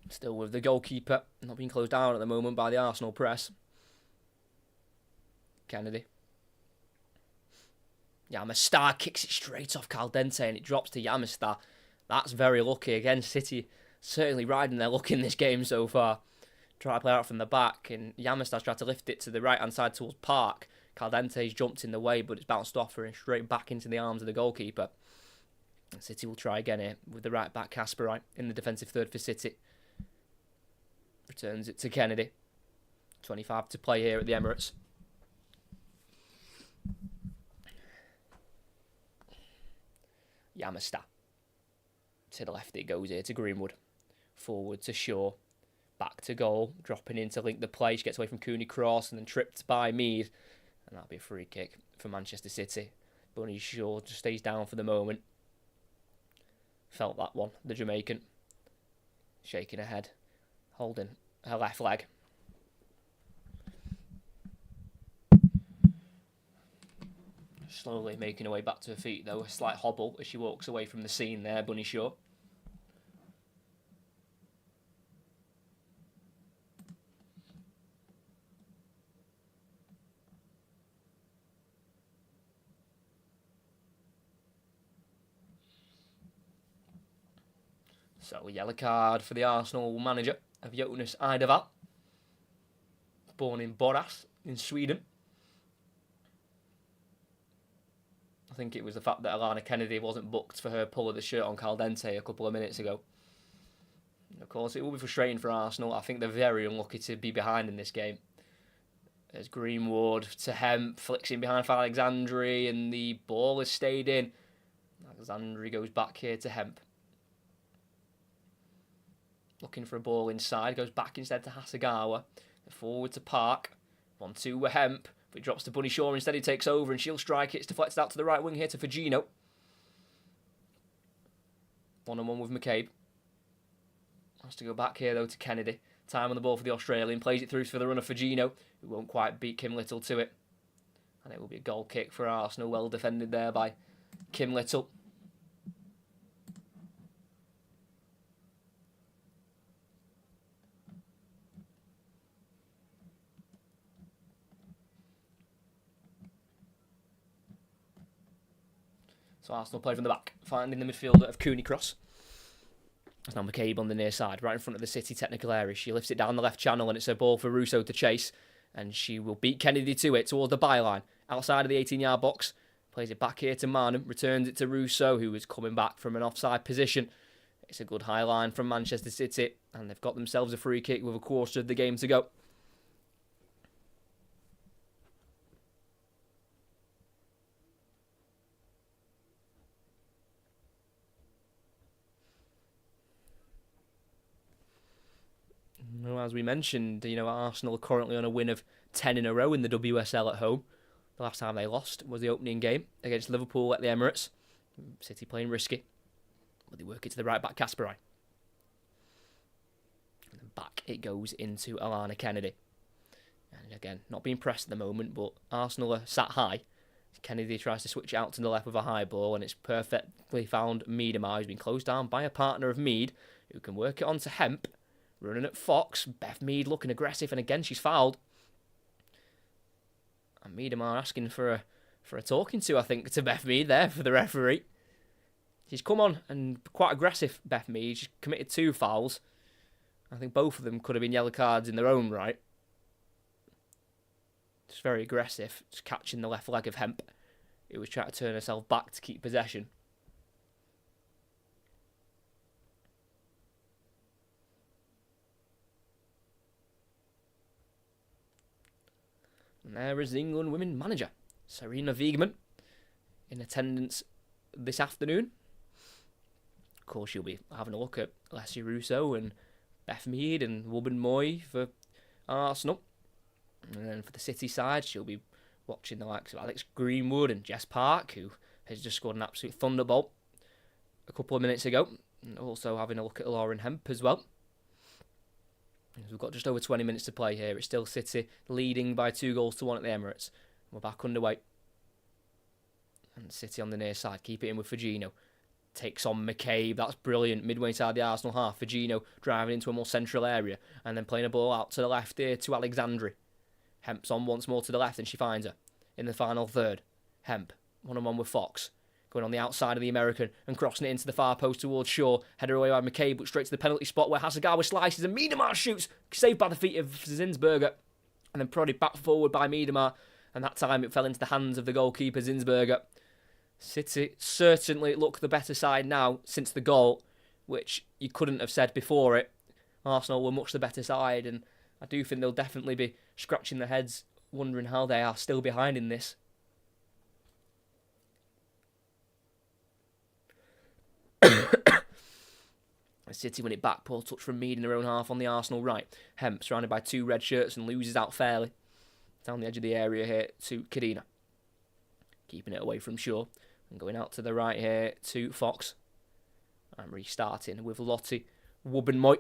Still with the goalkeeper, not being closed down at the moment by the Arsenal press. Kennedy. Yamasta kicks it straight off Caldente and it drops to Yamasta. That's very lucky. Again, City certainly riding their luck in this game so far. Try to play out from the back and Yamasta's tried to lift it to the right hand side towards Park. Caldente's jumped in the way but it's bounced off her and straight back into the arms of the goalkeeper. And City will try again here with the right back Kasperite in the defensive third for City. Returns it to Kennedy. 25 to play here at the Emirates. Yamasta. To the left it goes here to Greenwood. Forward to Shaw. Back to goal. Dropping in to link the play. She gets away from Cooney Cross and then tripped by Mead. And that'll be a free kick for Manchester City. Bunny Shaw just stays down for the moment. Felt that one. The Jamaican. Shaking her head. Holding her left leg. Slowly making her way back to her feet though. A slight hobble as she walks away from the scene there, Bunny Shaw. So a yellow card for the Arsenal manager of Jonas Eidevall. Born in Borås in Sweden. I think it was the fact that Alana Kennedy wasn't booked for her pull of the shirt on Caldente a couple of minutes ago. And of course, it will be frustrating for Arsenal. I think they're very unlucky to be behind in this game. There's Greenwood to Hemp, flicks in behind for Alexandri, and the ball has stayed in. Alexandri goes back here to Hemp. Looking for a ball inside, goes back instead to Hasagawa. Forward to Park. 1-2 with Hemp. But he drops to Bunny Shaw instead. He takes over and she'll strike it. It's deflected out to the right wing here to Fagino. 1-on-1 with McCabe. Has to go back here though to Kennedy. Time on the ball for the Australian. Plays it through for the runner Fagino, who won't quite beat Kim Little to it. And it will be a goal kick for Arsenal. Well defended there by Kim Little. So Arsenal play from the back, finding the midfielder of Cooney Cross. There's now McCabe on the near side, right in front of the City technical area. She lifts it down the left channel and it's a ball for Russo to chase. And she will beat Kennedy to it towards the byline. outside of the 18-yard box. Plays it back here to Marnham, returns it to Rousseau, who is coming back from an offside position. It's a good high line from Manchester City, and they've got themselves a free kick with a quarter of the game to go. Well, as we mentioned, Arsenal are currently on a win of 10 in a row in the WSL at home. The last time they lost was the opening game against Liverpool at the Emirates. City playing risky, but they work it to the right back, Kasparai. And then back it goes into Alana Kennedy. And again, not being pressed at the moment, but Arsenal are sat high. Kennedy tries to switch out to the left with a high ball, and it's perfectly found Miedemar, who's been closed down by a partner of Mead, who can work it onto Hemp. Running at Fox, Beth Mead looking aggressive, and again she's fouled. And Miedemar asking for a talking to, I think, to Beth Mead there for the referee. She's come on and quite aggressive, Beth Mead. She's committed 2 fouls. I think both of them could have been yellow cards in their own right. Just very aggressive, just catching the left leg of Hemp, who was trying to turn herself back to keep possession. And there is the England women manager, Sarina Wiegman, in attendance this afternoon. Of course, she'll be having a look at Leslie Rousseau and Beth Mead and Wubben Moy for Arsenal. And then for the City side, she'll be watching the likes of Alex Greenwood and Jess Park, who has just scored an absolute thunderbolt a couple of minutes ago. And also having a look at Lauren Hemp as well. We've got just over 20 minutes to play here. It's still City leading by 2-1 at the Emirates. We're back underway. And City on the near side. Keep it in with Fagino. Takes on McCabe. That's brilliant. Midway inside the Arsenal half. Fagino driving into a more central area. And then playing a ball out to the left here to Alexandri. Hemp's on once more to the left and she finds her. In the final third. Hemp. 1-on-1 with Fox. Going on the outside of the American and crossing it into the far post towards Shaw. Header away by McCabe, but straight to the penalty spot where Hasegawa slices and Miedemar shoots. Saved by the feet of Zinsberger. And then prodded back forward by Miedemar. And that time it fell into the hands of the goalkeeper, Zinsberger. City certainly look the better side now since the goal, which you couldn't have said before it. Arsenal were much the better side, and I do think they'll definitely be scratching their heads, wondering how they are still behind in this. City win it back. Poor touch from Mead in their own half on the Arsenal right. Hemp surrounded by 2 red shirts and loses out fairly. Down the edge of the area here to Kadina. Keeping it away from Shaw. And going out to the right here to Fox. And restarting with Lottie Wubben-Moy,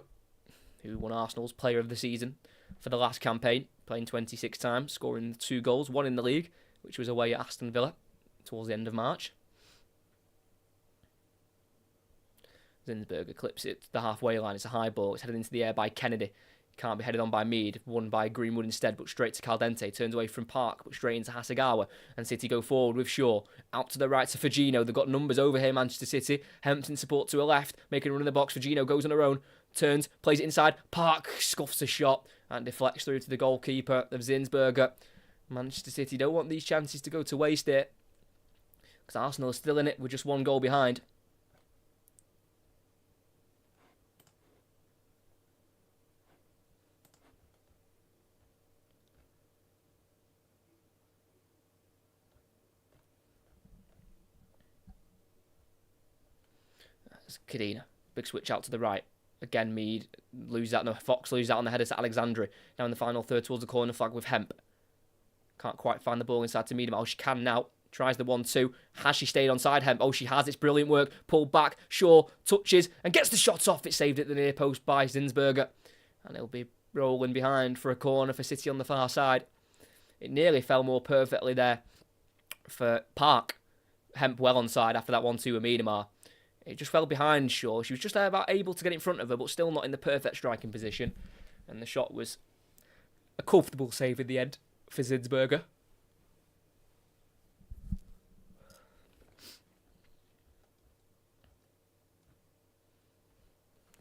who won Arsenal's Player of the Season for the last campaign. Playing 26 times, scoring 2 goals. 1 in the league, which was away at Aston Villa towards the end of March. Zinsberger clips it to the halfway line. It's a high ball. It's headed into the air by Kennedy. Can't be headed on by Mead. Won by Greenwood instead, but straight to Caldente. Turns away from Park, but straight into Hasegawa. And City go forward with Shaw. Out to the right to Fagino. They've got numbers over here, Manchester City. Hempton support to a left. Making a run in the box. Fagino goes on her own. Turns, plays it inside. Park scuffs a shot and deflects through to the goalkeeper of Zinsberger. Manchester City don't want these chances to go to waste here, because Arsenal are still in it with just 1 goal behind. Kadina. Big switch out to the right. Again, Mead loses out. No, Fox loses out on the header to Alexandri. Now in the final third towards the corner flag with Hemp. Can't quite find the ball inside to Mead. Oh, she can now. Tries the 1-2. Has she stayed onside Hemp? Oh, she has. It's brilliant work. Pulled back. Shaw touches and gets the shot off. It's saved at the near post by Zinsberger. And it'll be rolling behind for a corner for City on the far side. It nearly fell more perfectly there for Park. Hemp well onside after that 1-2 with Miedemar. It just fell behind Shaw. She was just about able to get in front of her, but still not in the perfect striking position. And the shot was a comfortable save in the end for Zinsberger.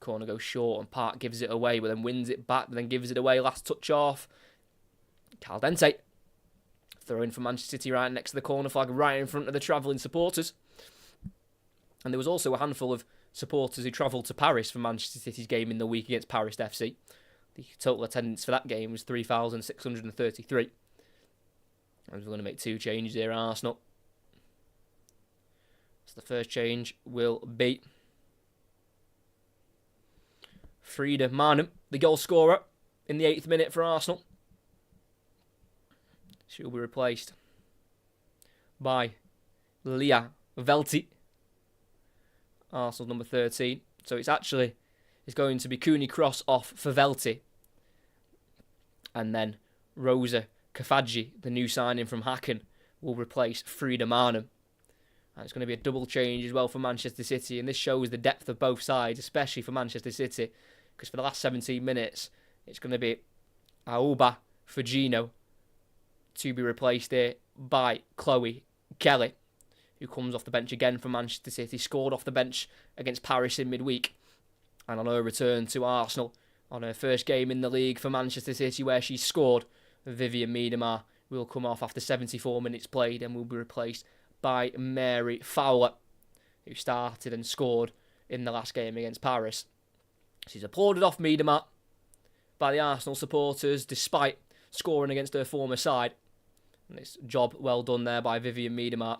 Corner goes short and Park gives it away, but then wins it back, but then gives it away. Last touch off. Caldente. Throw in for Manchester City right next to the corner flag, right in front of the travelling supporters. And there was also a handful of supporters who travelled to Paris for Manchester City's game in the week against Paris FC. The total attendance for that game was 3,633. And we're going to make 2 changes here at Arsenal. So the first change will be Frida Maanum, the goal scorer in the 8th minute for Arsenal. She will be replaced by Leah Velti, Arsenal number 13. So it's going to be Cooney Cross off for Velti. And then Rosa Kafaji, the new signing from Hacken, will replace Frida Maanum. And it's going to be a double change as well for Manchester City. And this shows the depth of both sides, especially for Manchester City. Because for the last 17 minutes, it's going to be Auba Fugino to be replaced here by Chloe Kelly, who comes off the bench again for Manchester City, scored off the bench against Paris in midweek, and on her return to Arsenal, on her first game in the league for Manchester City where she scored, Vivian Miedema will come off after 74 minutes played and will be replaced by Mary Fowler, who started and scored in the last game against Paris. She's applauded off Miedema by the Arsenal supporters despite scoring against her former side. And it's job well done there by Vivian Miedema.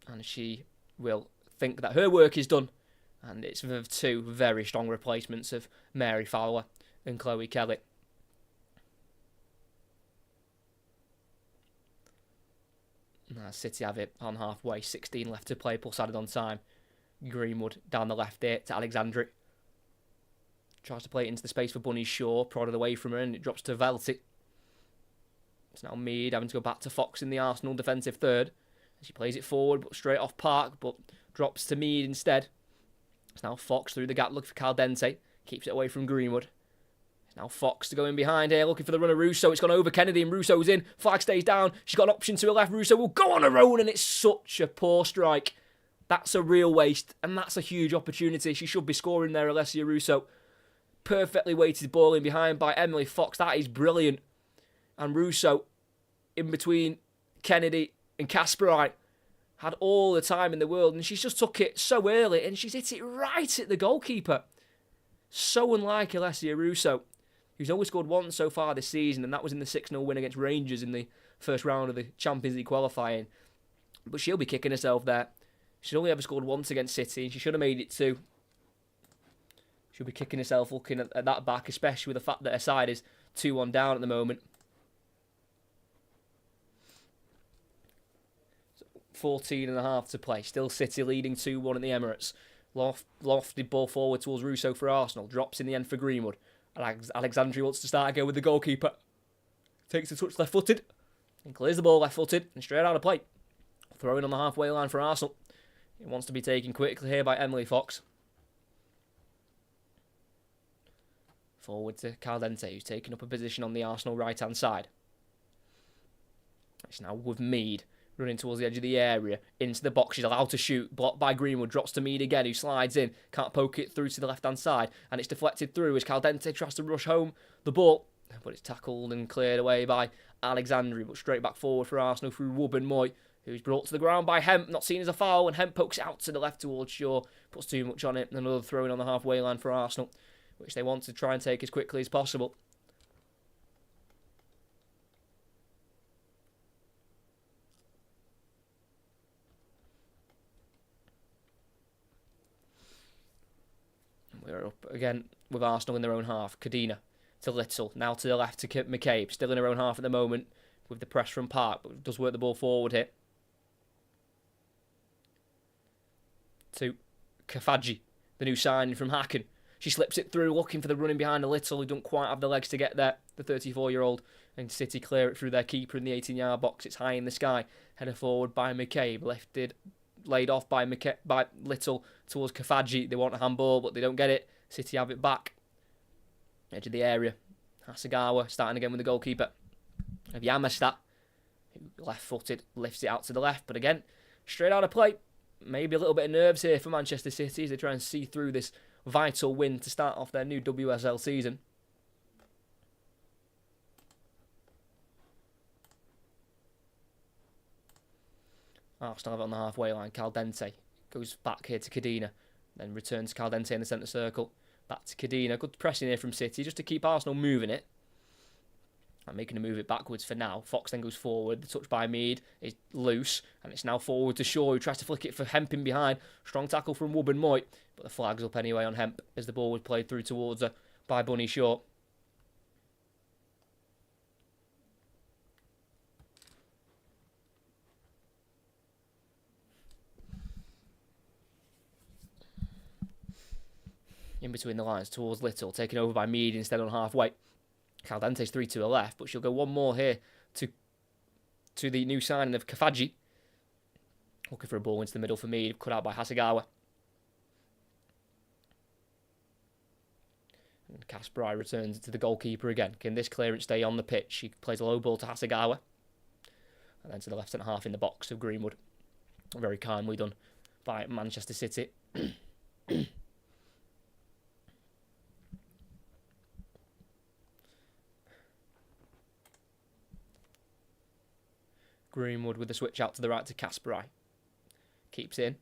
And she will think that her work is done. And it's 2 very strong replacements of Mary Fowler and Chloe Kelly. Now City have it on halfway, 16 left to play plus added on time. Greenwood down the left there to Alexandri. Tries to play it into the space for Bunny Shaw, prodded away from her, and it drops to Velti. It's now Mead having to go back to Fox in the Arsenal defensive third. She plays it forward, but straight off Park, but drops to Mead instead. It's now Fox through the gap, looking for Caldente. Keeps it away from Greenwood. It's now Fox to go in behind here, looking for the runner Russo. It's gone over Kennedy, and Russo's in. Flag stays down. She's got an option to her left. Russo will go on her own, and it's such a poor strike. That's a real waste, and that's a huge opportunity. She should be scoring there, Alessia Russo. Perfectly weighted ball in behind by Emily Fox. That is brilliant. And Russo, in between Kennedy and Kasperite, had all the time in the world, and she's just took it so early, and she's hit it right at the goalkeeper. So unlike Alessia Russo, who's only scored once so far this season, and that was in the 6-0 win against Rangers in the first round of the Champions League qualifying. But she'll be kicking herself there. She's only ever scored once against City, and she should have made it 2. She'll be kicking herself looking at that back, especially with the fact that her side is 2-1 down at the moment. 14 and a half to play. Still City leading 2-1 at the Emirates. Lofted ball forward towards Russo for Arsenal. Drops in the end for Greenwood. Alexandri wants to start again with the goalkeeper. Takes a touch left-footed. And clears the ball left-footed. And straight out of play. Throwing on the halfway line for Arsenal. It wants to be taken quickly here by Emily Fox. Forward to Caldente, who's taking up a position on the Arsenal right-hand side. It's now with Mead, running towards the edge of the area, into the box. She's allowed to shoot, blocked by Greenwood, drops to Mead again, who slides in, can't poke it through to the left-hand side, and it's deflected through as Caldente tries to rush home the ball, but it's tackled and cleared away by Alexandri, but straight back forward for Arsenal through Wubben Moy, who's brought to the ground by Hemp, not seen as a foul, and Hemp pokes it out to the left towards Shaw, puts too much on it, and another throw-in on the halfway line for Arsenal, which they want to try and take as quickly as possible. We're up again with Arsenal in their own half. Cadena to Little, now to the left to McCabe, still in her own half at the moment with the press from Park, but does work the ball forward here. To Kafaji, the new signing from Hacken. She slips it through, looking for the running behind a Little, who don't quite have the legs to get there. The 34-year-old, and City clear it through their keeper in the 18-yard box. It's high in the sky, headed forward by McCabe, laid off by Little towards Kafaji. They want a handball, but they don't get it. City have it back. Edge of the area. Hasegawa starting again with the goalkeeper of Yamashita, who left-footed, lifts it out to the left, but again, straight out of play. Maybe a little bit of nerves here for Manchester City as they try and see through this vital win to start off their new WSL season. Arsenal have it on the halfway line. Caldente goes back here to Cadena. Then returns Caldente in the centre circle. Back to Cadena. Good pressing here from City just to keep Arsenal moving it. I'm making a move it backwards for now. Fox then goes forward. The touch by Mead is loose. And it's now forward to Shaw, who tries to flick it for Hemp in behind. Strong tackle from Wubben Moy. But the flag's up anyway on Hemp as the ball was played through towards her by Bunny Shaw. In between the lines towards Little, taken over by Mead instead on halfway. Caldente's 3 to the left, but she'll go one more here to the new signing of Kafaji. Looking for a ball into the middle for Mead, cut out by Hasegawa. And Kasparai returns to the goalkeeper again. Can this clearance stay on the pitch? She plays a low ball to Hasegawa. And then to the left centre half in the box of Greenwood. Very kindly done by Manchester City. Greenwood with the switch out to the right to Kasparai. Keeps in.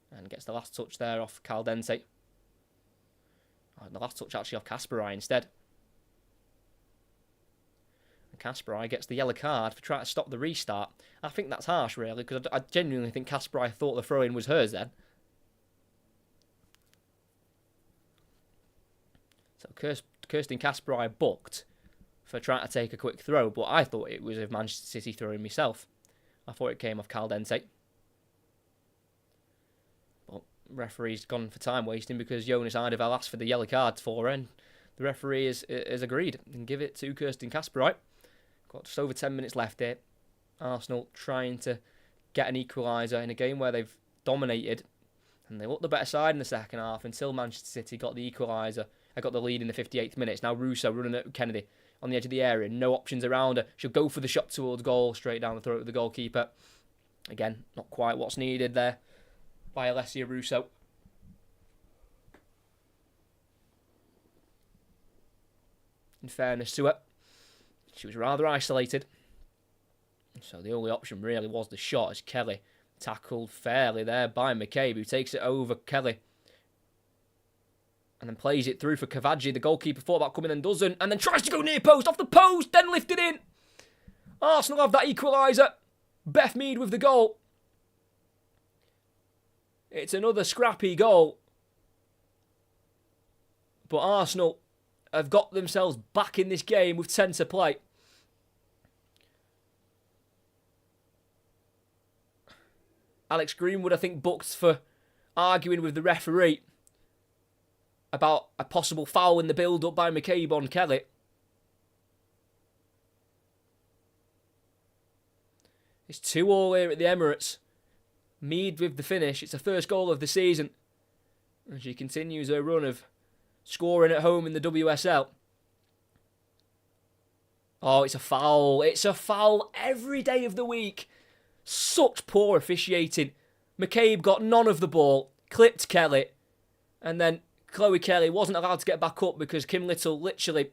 And gets the last touch there off Caldente. Oh, the last touch actually off Kasparai instead. And Kasparai gets the yellow card for trying to stop the restart. I think that's harsh, really, because I genuinely think Kasparai thought the throw-in was hers then. So Kirsten Kasparai booked for trying to take a quick throw, but I thought it was a Manchester City throwing myself. I thought it came off Caldente. But referee's gone for time wasting because Jonas Eidevall asked for the yellow card for her, and the referee has agreed and give it to Kirsten Kasparai. Got just over 10 minutes left here. Arsenal trying to get an equaliser in a game where they've dominated, and they looked the better side in the second half until Manchester City got the equaliser. I got the lead in the 58th minute. Now Russo running at Kennedy on the edge of the area, no options around her. She'll go for the shot towards goal, straight down the throat of the goalkeeper. Again, not quite what's needed there by Alessia Russo. In fairness to her, she was rather isolated. So the only option really was the shot as Kelly tackled fairly there by McCabe, who takes it over Kelly. And then plays it through for Kafaji. The goalkeeper thought about coming and doesn't. And then tries to go near post, off the post, then lifted in. Arsenal have that equaliser. Beth Mead with the goal. It's another scrappy goal. But Arsenal have got themselves back in this game with 10 to play. Alex Greenwood, I think, booked for arguing with the referee about a possible foul in the build-up by McCabe on Kelly. It's 2-2 here at the Emirates. Mead with the finish. It's the first goal of the season. And she continues her run of scoring at home in the WSL. Oh, it's a foul. It's a foul every day of the week. Such poor officiating. McCabe got none of the ball, clipped Kelly, and then Chloe Kelly wasn't allowed to get back up because Kim Little literally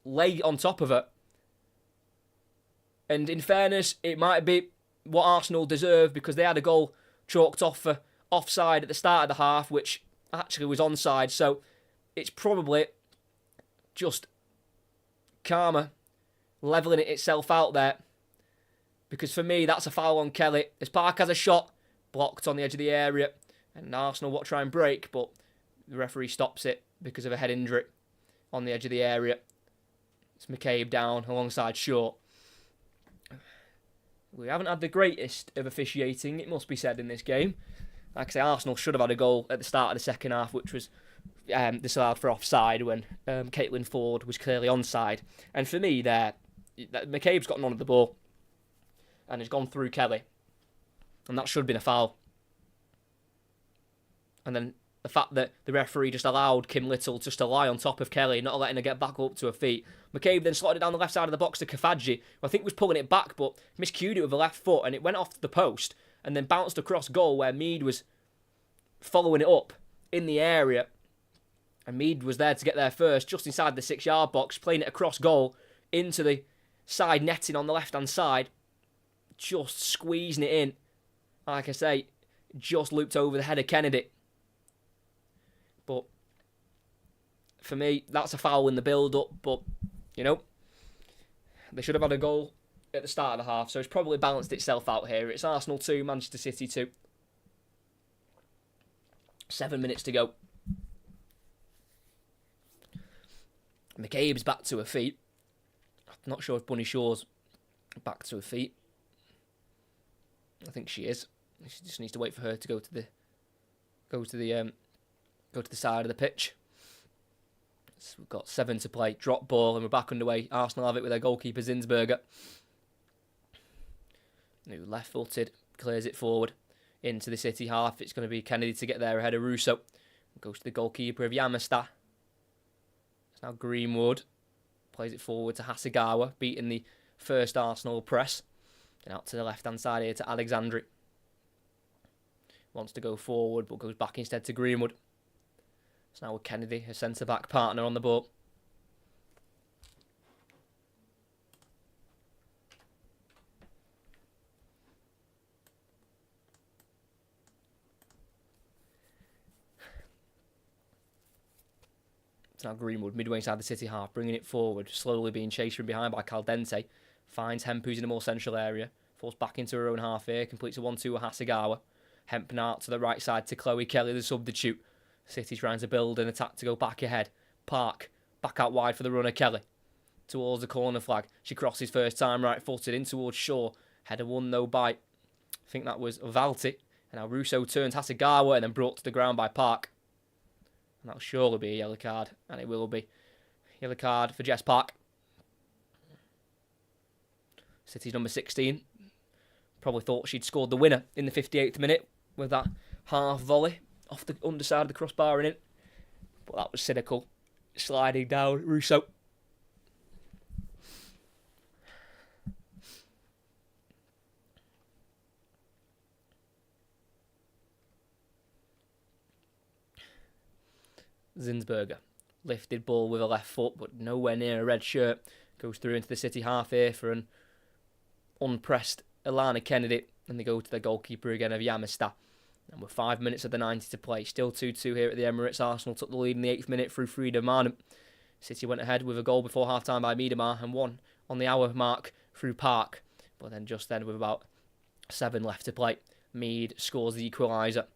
lay on top of her. And in fairness, it might be what Arsenal deserve because they had a goal chalked off for offside at the start of the half, which actually was onside. So it's probably just karma levelling it itself out there. Because for me, that's a foul on Kelly. As Park has a shot blocked on the edge of the area, and Arsenal will try and break, but the referee stops it because of a head injury on the edge of the area. It's McCabe down alongside Shaw. We haven't had the greatest of officiating, it must be said, in this game. Like I say, Arsenal should have had a goal at the start of the second half, which was disallowed for offside when Caitlin Ford was clearly onside. And for me, McCabe's got none of the ball and has gone through Kelly. And that should have been a foul. And then the fact that the referee just allowed Kim Little just to lie on top of Kelly, not letting her get back up to her feet. McCabe then slotted it down the left side of the box to Kafaji, who I think was pulling it back, but miscued it with the left foot, and it went off the post, and then bounced across goal where Mead was following it up in the area. And Mead was there to get there first, just inside the 6-yard box, playing it across goal into the side netting on the left-hand side. just squeezing it in. Like I say, just looped over the head of Kennedy. But for me, that's a foul in the build-up. But, you know, they should have had a goal at the start of the half, so it's probably balanced itself out here. It's Arsenal 2, Manchester City 2. 7 minutes to go. McCabe's back to her feet. I'm not sure if Bunny Shaw's back to her feet. I think she is. She just needs to wait for her to go to the side of the pitch. So we've got 7 to play. Drop ball and we're back underway. Arsenal have it with their goalkeeper Zinsberger. Who left-footed, clears it forward into the City half. It's going to be Kennedy to get there ahead of Russo. Goes to the goalkeeper of Yamasta. It's now Greenwood. Plays it forward to Hasegawa, beating the first Arsenal press. And out to the left-hand side here to Alexandri. Wants to go forward, but goes back instead to Greenwood. It's now with Kennedy, her centre-back partner, on the ball. It's now Greenwood, midway inside the City half, bringing it forward, slowly being chased from behind by Caldente. Finds Hemp, who's in a more central area. Falls back into her own half here, completes a 1-2 with Hasegawa. Hemp now to the right side to Chloe Kelly, the substitute. City trying to build an attack to go back ahead. Park, back out wide for the runner Kelly. Towards the corner flag. She crosses first time right-footed in towards Shaw. Header won, no bite. I think that was Valti. And now Russo turns Hasegawa and then brought to the ground by Park. And that'll surely be a yellow card. And it will be. Yellow card for Jess Park. City's number 16. Probably thought she'd scored the winner in the 58th minute with that half volley off the underside of the crossbar and in. But that was cynical. Sliding down, Russo. Zinsberger. Lifted ball with a left foot, but nowhere near a red shirt. Goes through into the City half here for an unpressed Alana Kennedy. And they go to the goalkeeper again of Yamasta. And with 5 minutes of the 90 to play. Still 2-2 here at the Emirates. Arsenal took the lead in the 8th minute through Frida Marnham. City went ahead with a goal before half-time by Miedemar and won on the hour mark through Park. But then just then with about 7 left to play, Mead scores the equalizer.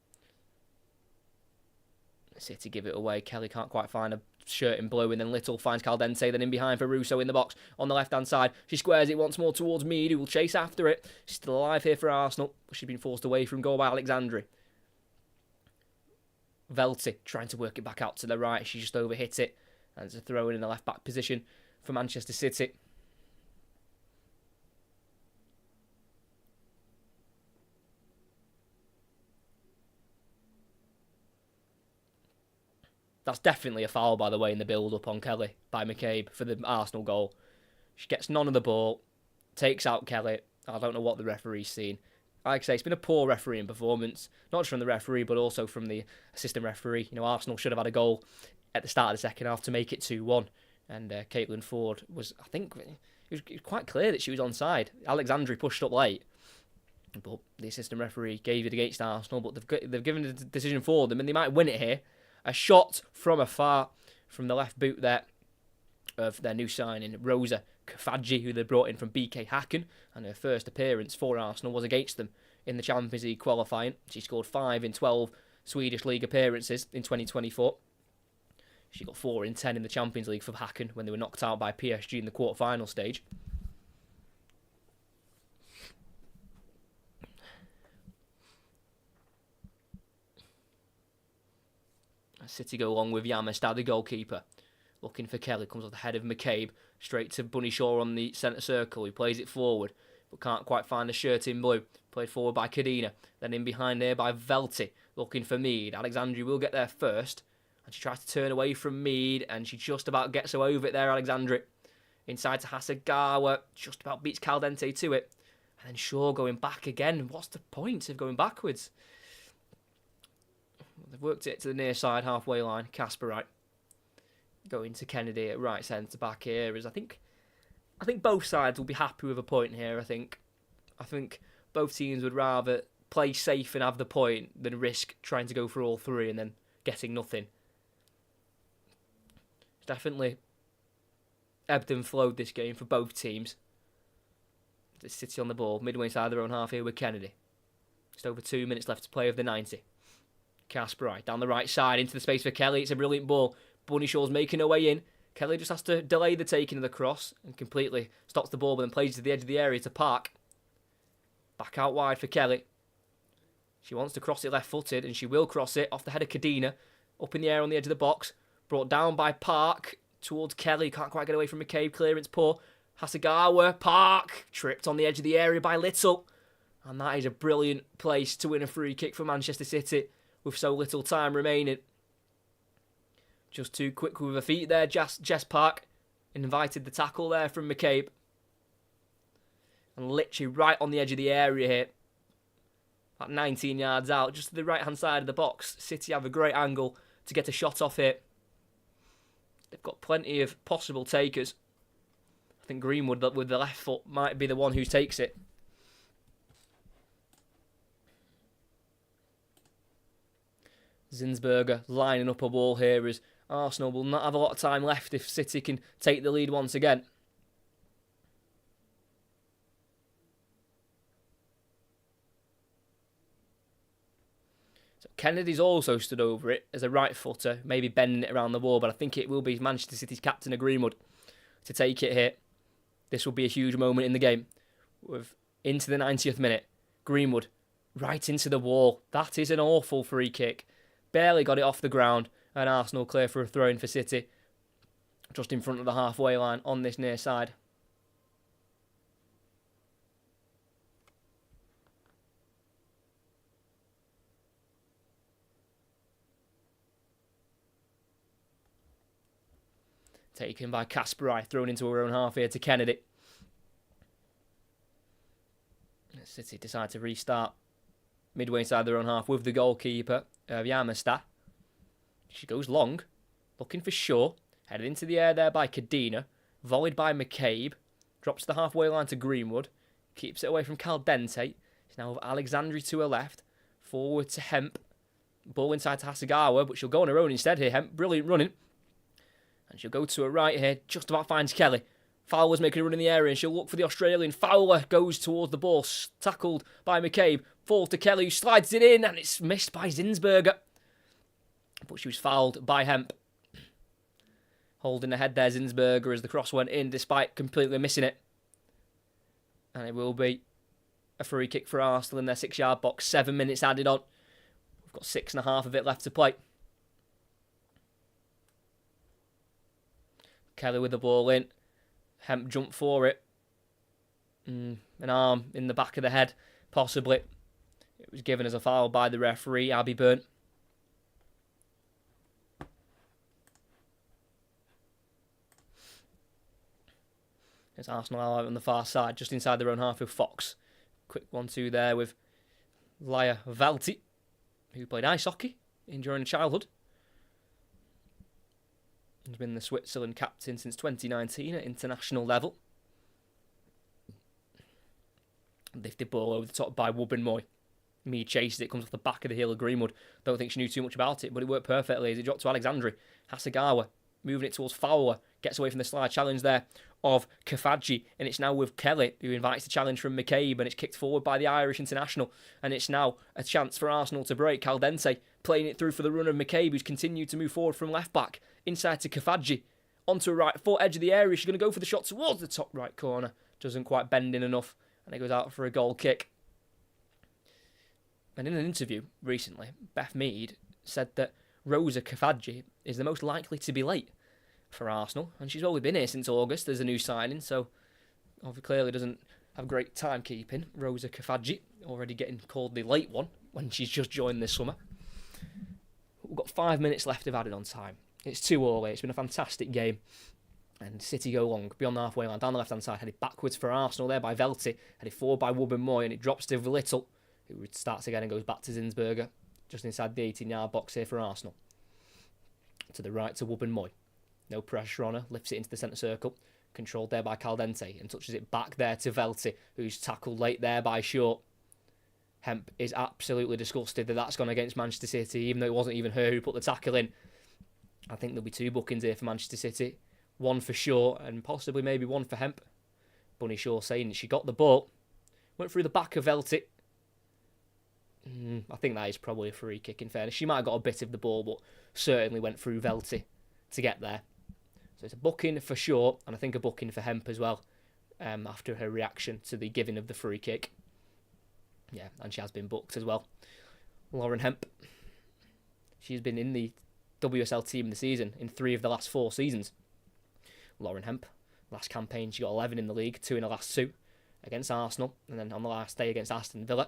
City give it away. Kelly can't quite find a shirt in blue, and then Little finds Caldente, then in behind for Russo in the box on the left-hand side. She squares it once more towards Mead, who will chase after it. She's still alive here for Arsenal, but she's been forced away from goal by Alexandri. Velti trying to work it back out to the right. She just overhit it, and it's a throw-in the left-back position for Manchester City. That's definitely a foul, by the way, in the build-up on Kelly by McCabe for the Arsenal goal. She gets none of the ball, takes out Kelly. I don't know what the referee's seen. Like I say, it's been a poor refereeing performance, not just from the referee, but also from the assistant referee. You know, Arsenal should have had a goal at the start of the second half to make it 2-1. And Caitlin Ford was, I think, it was quite clear that she was onside. Alexandri pushed up late, but the assistant referee gave it against Arsenal, but they've given the decision for them, and they might win it here. A shot from afar from the left boot there of their new signing, Rosa Kafaji, who they brought in from BK Häcken, and her first appearance for Arsenal was against them in the Champions League qualifying. She scored 5 in 12 Swedish League appearances in 2024. She got 4 in 10 in the Champions League for Häcken when they were knocked out by PSG in the quarter-final stage. City go along with Yamasta, the goalkeeper. Looking for Kelly, comes off the head of McCabe, straight to Bunny Shaw on the centre circle. He plays it forward, but can't quite find the shirt in blue. Played forward by Kadina, then in behind there by Velti, looking for Mead. Alexandri will get there first, and she tries to turn away from Mead, and she just about gets her over it there, Alexandri. Inside to Hasegawa, just about beats Caldente to it. And then Shaw going back again. What's the point of going backwards? They've worked it to the near side halfway line. Kasperite going to Kennedy at right centre back here. As I think both sides will be happy with a point here. I think I think both teams would rather play safe and have the point than risk trying to go for all three and then getting nothing. It's definitely ebbed and flowed this game for both teams. The City on the ball, midway inside their own half here with Kennedy. Just over 2 minutes left to play of the 90. Kasparov down the right side into the space for Kelly. It's a brilliant ball. Bunny Shaw's making her way in. Kelly just has to delay the taking of the cross and completely stops the ball, but then plays to the edge of the area to Park. Back out wide for Kelly. She wants to cross it left-footed, and she will cross it off the head of Kadina. Up in the air on the edge of the box. Brought down by Park towards Kelly. Can't quite get away from McCabe. Clearance poor. Hasegawa. Park. Tripped on the edge of the area by Little. And that is a brilliant place to win a free kick for Manchester City with so little time remaining. Just too quick with her feet there, Jess Park. Invited the tackle there from McCabe. And literally right on the edge of the area here. About 19 yards out, just to the right-hand side of the box. City have a great angle to get a shot off here. They've got plenty of possible takers. I think Greenwood, with the left foot, might be the one who takes it. Zinsberger lining up a wall here as Arsenal will not have a lot of time left if City can take the lead once again. So Kennedy's also stood over it as a right footer, maybe bending it around the wall, but I think it will be Manchester City's captain Greenwood to take it here. This will be a huge moment in the game. Into the 90th minute. Greenwood right into the wall. That is an awful free kick. Barely got it off the ground, and Arsenal clear for a throw-in for City. Just in front of the halfway line on this near side. Taken by Kasparov, thrown into her own half here to Kennedy. City decide to restart midway inside their own half with the goalkeeper, Yamasta. She goes long, looking for Shaw. Headed into the air there by Kadina. Volleyed by McCabe. Drops the halfway line to Greenwood. Keeps it away from Caldente. She's now with Alexandri to her left. Forward to Hemp. Ball inside to Hasegawa, but she'll go on her own instead here, Hemp. Brilliant running. And she'll go to her right here, just about finds Kelly. Fowler's making a run in the area, and she'll look for the Australian. Fowler goes towards the ball, tackled by McCabe. Falls to Kelly, who slides it in, and it's missed by Zinsberger. But she was fouled by Hemp. Holding the head there, Zinsberger, as the cross went in, despite completely missing it. And it will be a free kick for Arsenal in their 6-yard box. 7 minutes added on. We've got 6.5 of it left to play. Kelly with the ball in. Hemp jumped for it. An arm in the back of the head, possibly. It was given as a foul by the referee, Abby Byrne. It's Arsenal out on the far side, just inside their own half with Fox. Quick 1-2 there with Laia Valti, who played ice hockey during childhood. He's been the Switzerland captain since 2019 at international level. Lifted ball over the top by Wubben-Moy. Mead chases it, comes off the back of the heel of Greenwood. Don't think she knew too much about it, but it worked perfectly as it dropped to Alexandri. Hasegawa moving it towards Fowler. Gets away from the slide challenge there of Kafaji. And it's now with Kelly, who invites the challenge from McCabe. And it's kicked forward by the Irish international. And it's now a chance for Arsenal to break. Caldente playing it through for the run of McCabe, who's continued to move forward from left back. Inside to Kafaji. Onto a right foot, edge of the area. She's going to go for the shot towards the top right corner. Doesn't quite bend in enough. And it goes out for a goal kick. And in an interview recently, Beth Mead said that Rosa Kafaji is the most likely to be late for Arsenal. And she's only been here since August as a new signing, so clearly doesn't have great timekeeping. Rosa Kafaji already getting called the late one when she's just joined this summer. We've got 5 minutes left of added on time. It's 2-2. It's been a fantastic game. And City go long, beyond the halfway line, down the left-hand side, headed backwards for Arsenal there by Velti, headed forward by Wubben-Moy, and it drops to Little, who starts again and goes back to Zinsberger, just inside the 18-yard box here for Arsenal. To the right to Wubben-Moy. No pressure on her, lifts it into the centre circle. Controlled there by Caldente and touches it back there to Velti, who's tackled late there by Shaw. Hemp is absolutely disgusted that that's gone against Manchester City, even though it wasn't even her who put the tackle in. I think there'll be 2 bookings here for Manchester City. One for Shaw and possibly maybe one for Hemp. Bunny Shaw saying she got the ball. Went through the back of Velti. I think that is probably a free kick in fairness. She might have got a bit of the ball, but certainly went through Velti to get there. So it's a booking for Shaw and I think a booking for Hemp as well, after her reaction to the giving of the free kick. Yeah, and she has been booked as well. Lauren Hemp. She's been in the WSL team this season in 3 of the last 4 seasons. Lauren Hemp. Last campaign she got 11 in the league, 2 in the last 2 against Arsenal, and then on the last day against Aston Villa.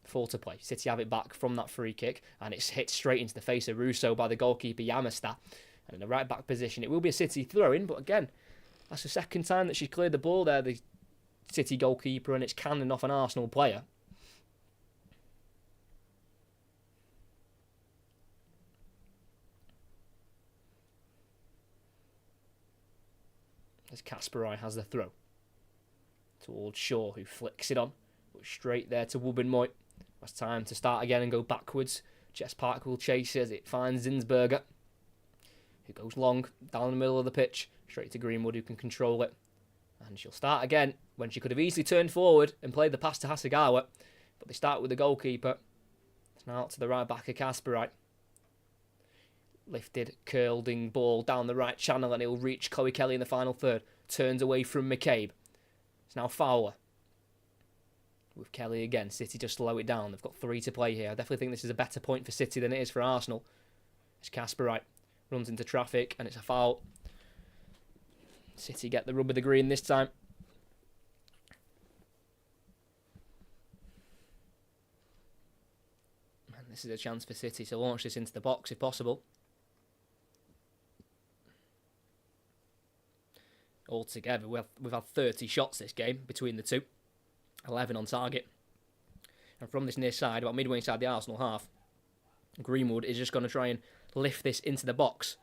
4 to play. City have it back from that free kick, and it's hit straight into the face of Russo by the goalkeeper Yamasta. And in the right back position, it will be a City throw-in, but again, that's the second time that she's cleared the ball there, the City goalkeeper, and it's cannoned off an Arsenal player. As Kasparai has the throw towards Shaw, who flicks it on, but straight there to Wubben-Moy. It's time to start again and go backwards. Jess Park will chase as it finds Zinsberger, who goes long down the middle of the pitch, straight to Greenwood, who can control it. And she'll start again when she could have easily turned forward and played the pass to Hasegawa, but they start with the goalkeeper. It's now out to the right back of Kasparai. Lifted, curling ball down the right channel, and it will reach Chloe Kelly in the final third. Turns away from McCabe. It's now Fowler. With Kelly again. City just slow it down. They've got 3 to play here. I definitely think this is a better point for City than it is for Arsenal. It's Kasparai. Runs into traffic, and it's a foul. City get the rub of the green this time. And this is a chance for City to launch this into the box if possible. Altogether, we've had 30 shots this game between the two. 11 on target. And from this near side, about midway inside the Arsenal half, Greenwood is just going to try and lift this into the box.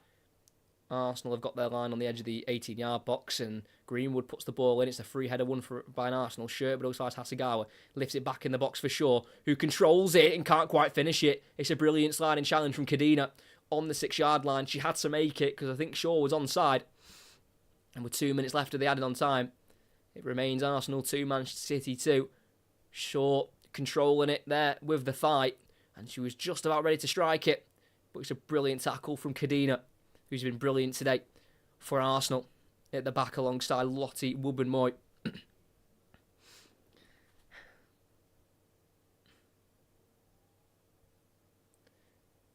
Arsenal have got their line on the edge of the 18-yard box, and Greenwood puts the ball in. It's a free header won by an Arsenal shirt, but also has Hasegawa. Lifts it back in the box for Shaw, who controls it and can't quite finish it. It's a brilliant sliding challenge from Kadina on the 6-yard line. She had to make it because I think Shaw was onside. And with 2 minutes left of the added on time, it remains Arsenal 2, Manchester City 2. Shaw controlling it there with the fight, and she was just about ready to strike it. But it's a brilliant tackle from Kadina, who's been brilliant today for Arsenal at the back alongside Lottie Wubben-Moy. It's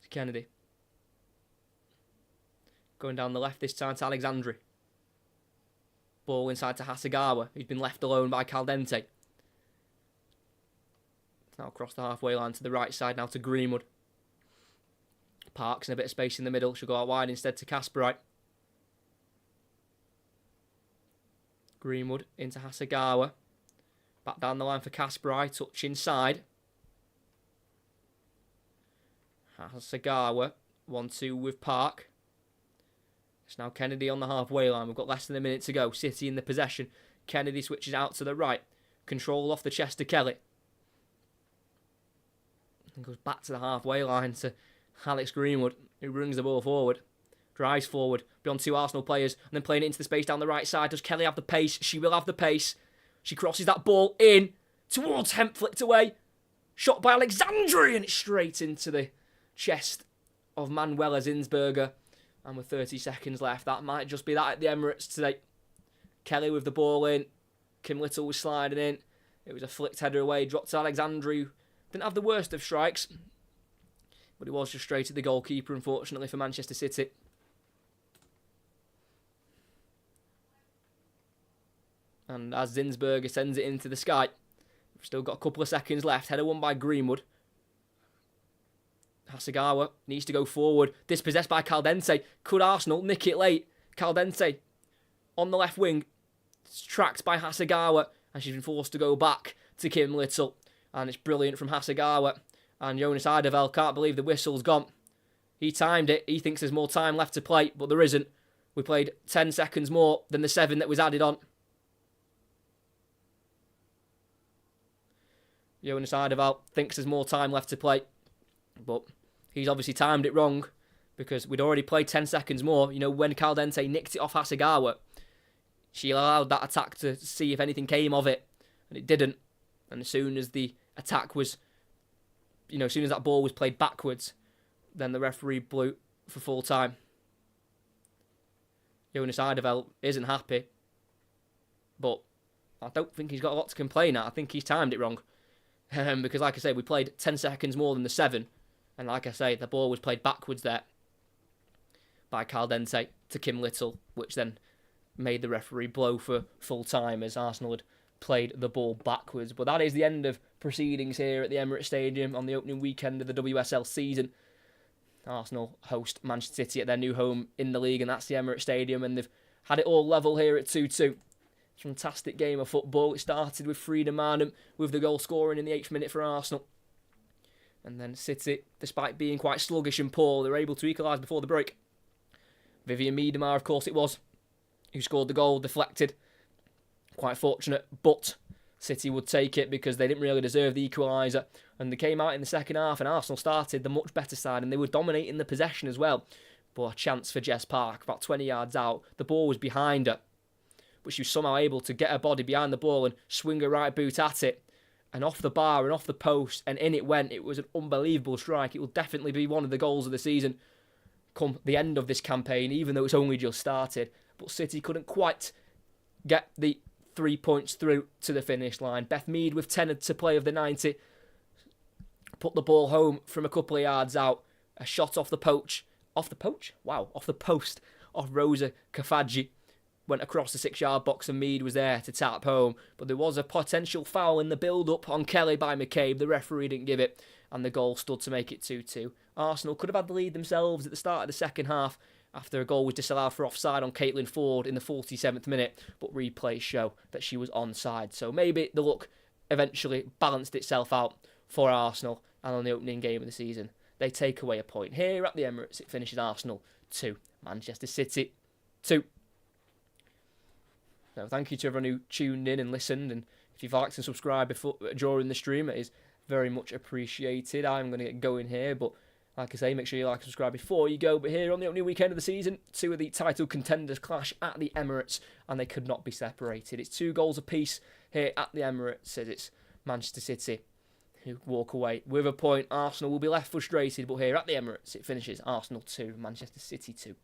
Kennedy. Going down the left this time to Alexandri. Ball inside to Hasegawa, who's been left alone by Caldente. It's now across the halfway line to the right side, now to Greenwood. Parks in a bit of space in the middle. She'll go out wide instead to Kasparai. Greenwood into Hasegawa. Back down the line for Kasparai. Touch inside. Hasegawa. 1-2 with Park. It's now Kennedy on the halfway line. We've got less than a minute to go. City in the possession. Kennedy switches out to the right. Control off the chest to Kelly. And goes back to the halfway line to Alex Greenwood, who brings the ball forward. Drives forward beyond 2 Arsenal players, and then playing it into the space down the right side. Does Kelly have the pace? She will have the pace. She crosses that ball in towards Hemp, flicked away. Shot by Alexandri, and it's straight into the chest of Manuela Zinsberger. And with 30 seconds left, that might just be that at the Emirates today. Kelly with the ball in. Kim Little was sliding in. It was a flicked header away. Dropped to Alexandri. Didn't have the worst of strikes, but it was just straight at the goalkeeper, unfortunately, for Manchester City. And as Zinsberger sends it into the sky, we've still got a couple of seconds left. Header won by Greenwood. Hasegawa needs to go forward. Dispossessed by Caldente. Could Arsenal nick it late? Caldente on the left wing. It's tracked by Hasegawa, and she's been forced to go back to Kim Little. And it's brilliant from Hasegawa. And Jonas Eideveld can't believe the whistle's gone. He timed it. He thinks there's more time left to play, but there isn't. We played 10 seconds more than the 7 that was added on. Jonas Eidevall thinks there's more time left to play, but he's obviously timed it wrong because we'd already played 10 seconds more. You know, when Caldente nicked it off Hasegawa, she allowed that attack to see if anything came of it, and it didn't. And as soon as the attack was, as soon as that ball was played backwards, then the referee blew for full time. Jonas Eidevall isn't happy, but I don't think he's got a lot to complain at. I think he's timed it wrong. Because, like I say, we played 10 seconds more than the 7. And like I say, the ball was played backwards there by Caldente to Kim Little, which then made the referee blow for full time as Arsenal had played the ball backwards. But that is the end of proceedings here at the Emirates Stadium on the opening weekend of the WSL season. Arsenal host Manchester City at their new home in the league, and that's the Emirates Stadium. And they've had it all level here at 2-2. Fantastic game of football. It started with Frida Maanum with the goal scoring in the 8th minute for Arsenal. And then City, despite being quite sluggish and poor, they were able to equalise before the break. Vivian Miedema, of course it was, who scored the goal, deflected. Quite fortunate, but City would take it because they didn't really deserve the equaliser. And they came out in the second half and Arsenal started the much better side and they were dominating the possession as well. But a chance for Jess Park, about 20 yards out. The ball was behind her, but she was somehow able to get her body behind the ball and swing her right boot at it. And off the bar and off the post, and in it went. It was an unbelievable strike. It will definitely be one of the goals of the season come the end of this campaign, even though it's only just started. But City couldn't quite get the 3 points through to the finish line. Beth Mead with 10 to play of the 90. Put the ball home from a couple of yards out. A shot off the poach. Off the poach? Wow, off the post of Rosa Kafaji. Went across the 6-yard box and Mead was there to tap home. But there was a potential foul in the build-up on Kelly by McCabe. The referee didn't give it, and the goal stood to make it 2-2. Arsenal could have had the lead themselves at the start of the second half after a goal was disallowed for offside on Caitlin Ford in the 47th minute, but replays show that she was onside. So maybe the luck eventually balanced itself out for Arsenal, and on the opening game of the season, they take away a point. Here at the Emirates, it finishes Arsenal 2, Manchester City 2. So thank you to everyone who tuned in and listened, and if you've liked and subscribed during the stream, it is very much appreciated. I'm going to get going here, but like I say, make sure you like and subscribe before you go. But here on the opening weekend of the season, 2 of the title contenders clash at the Emirates, and they could not be separated. It's 2 goals apiece here at the Emirates, as it's Manchester City who walk away with a point. Arsenal will be left frustrated, but here at the Emirates, it finishes Arsenal 2, Manchester City 2.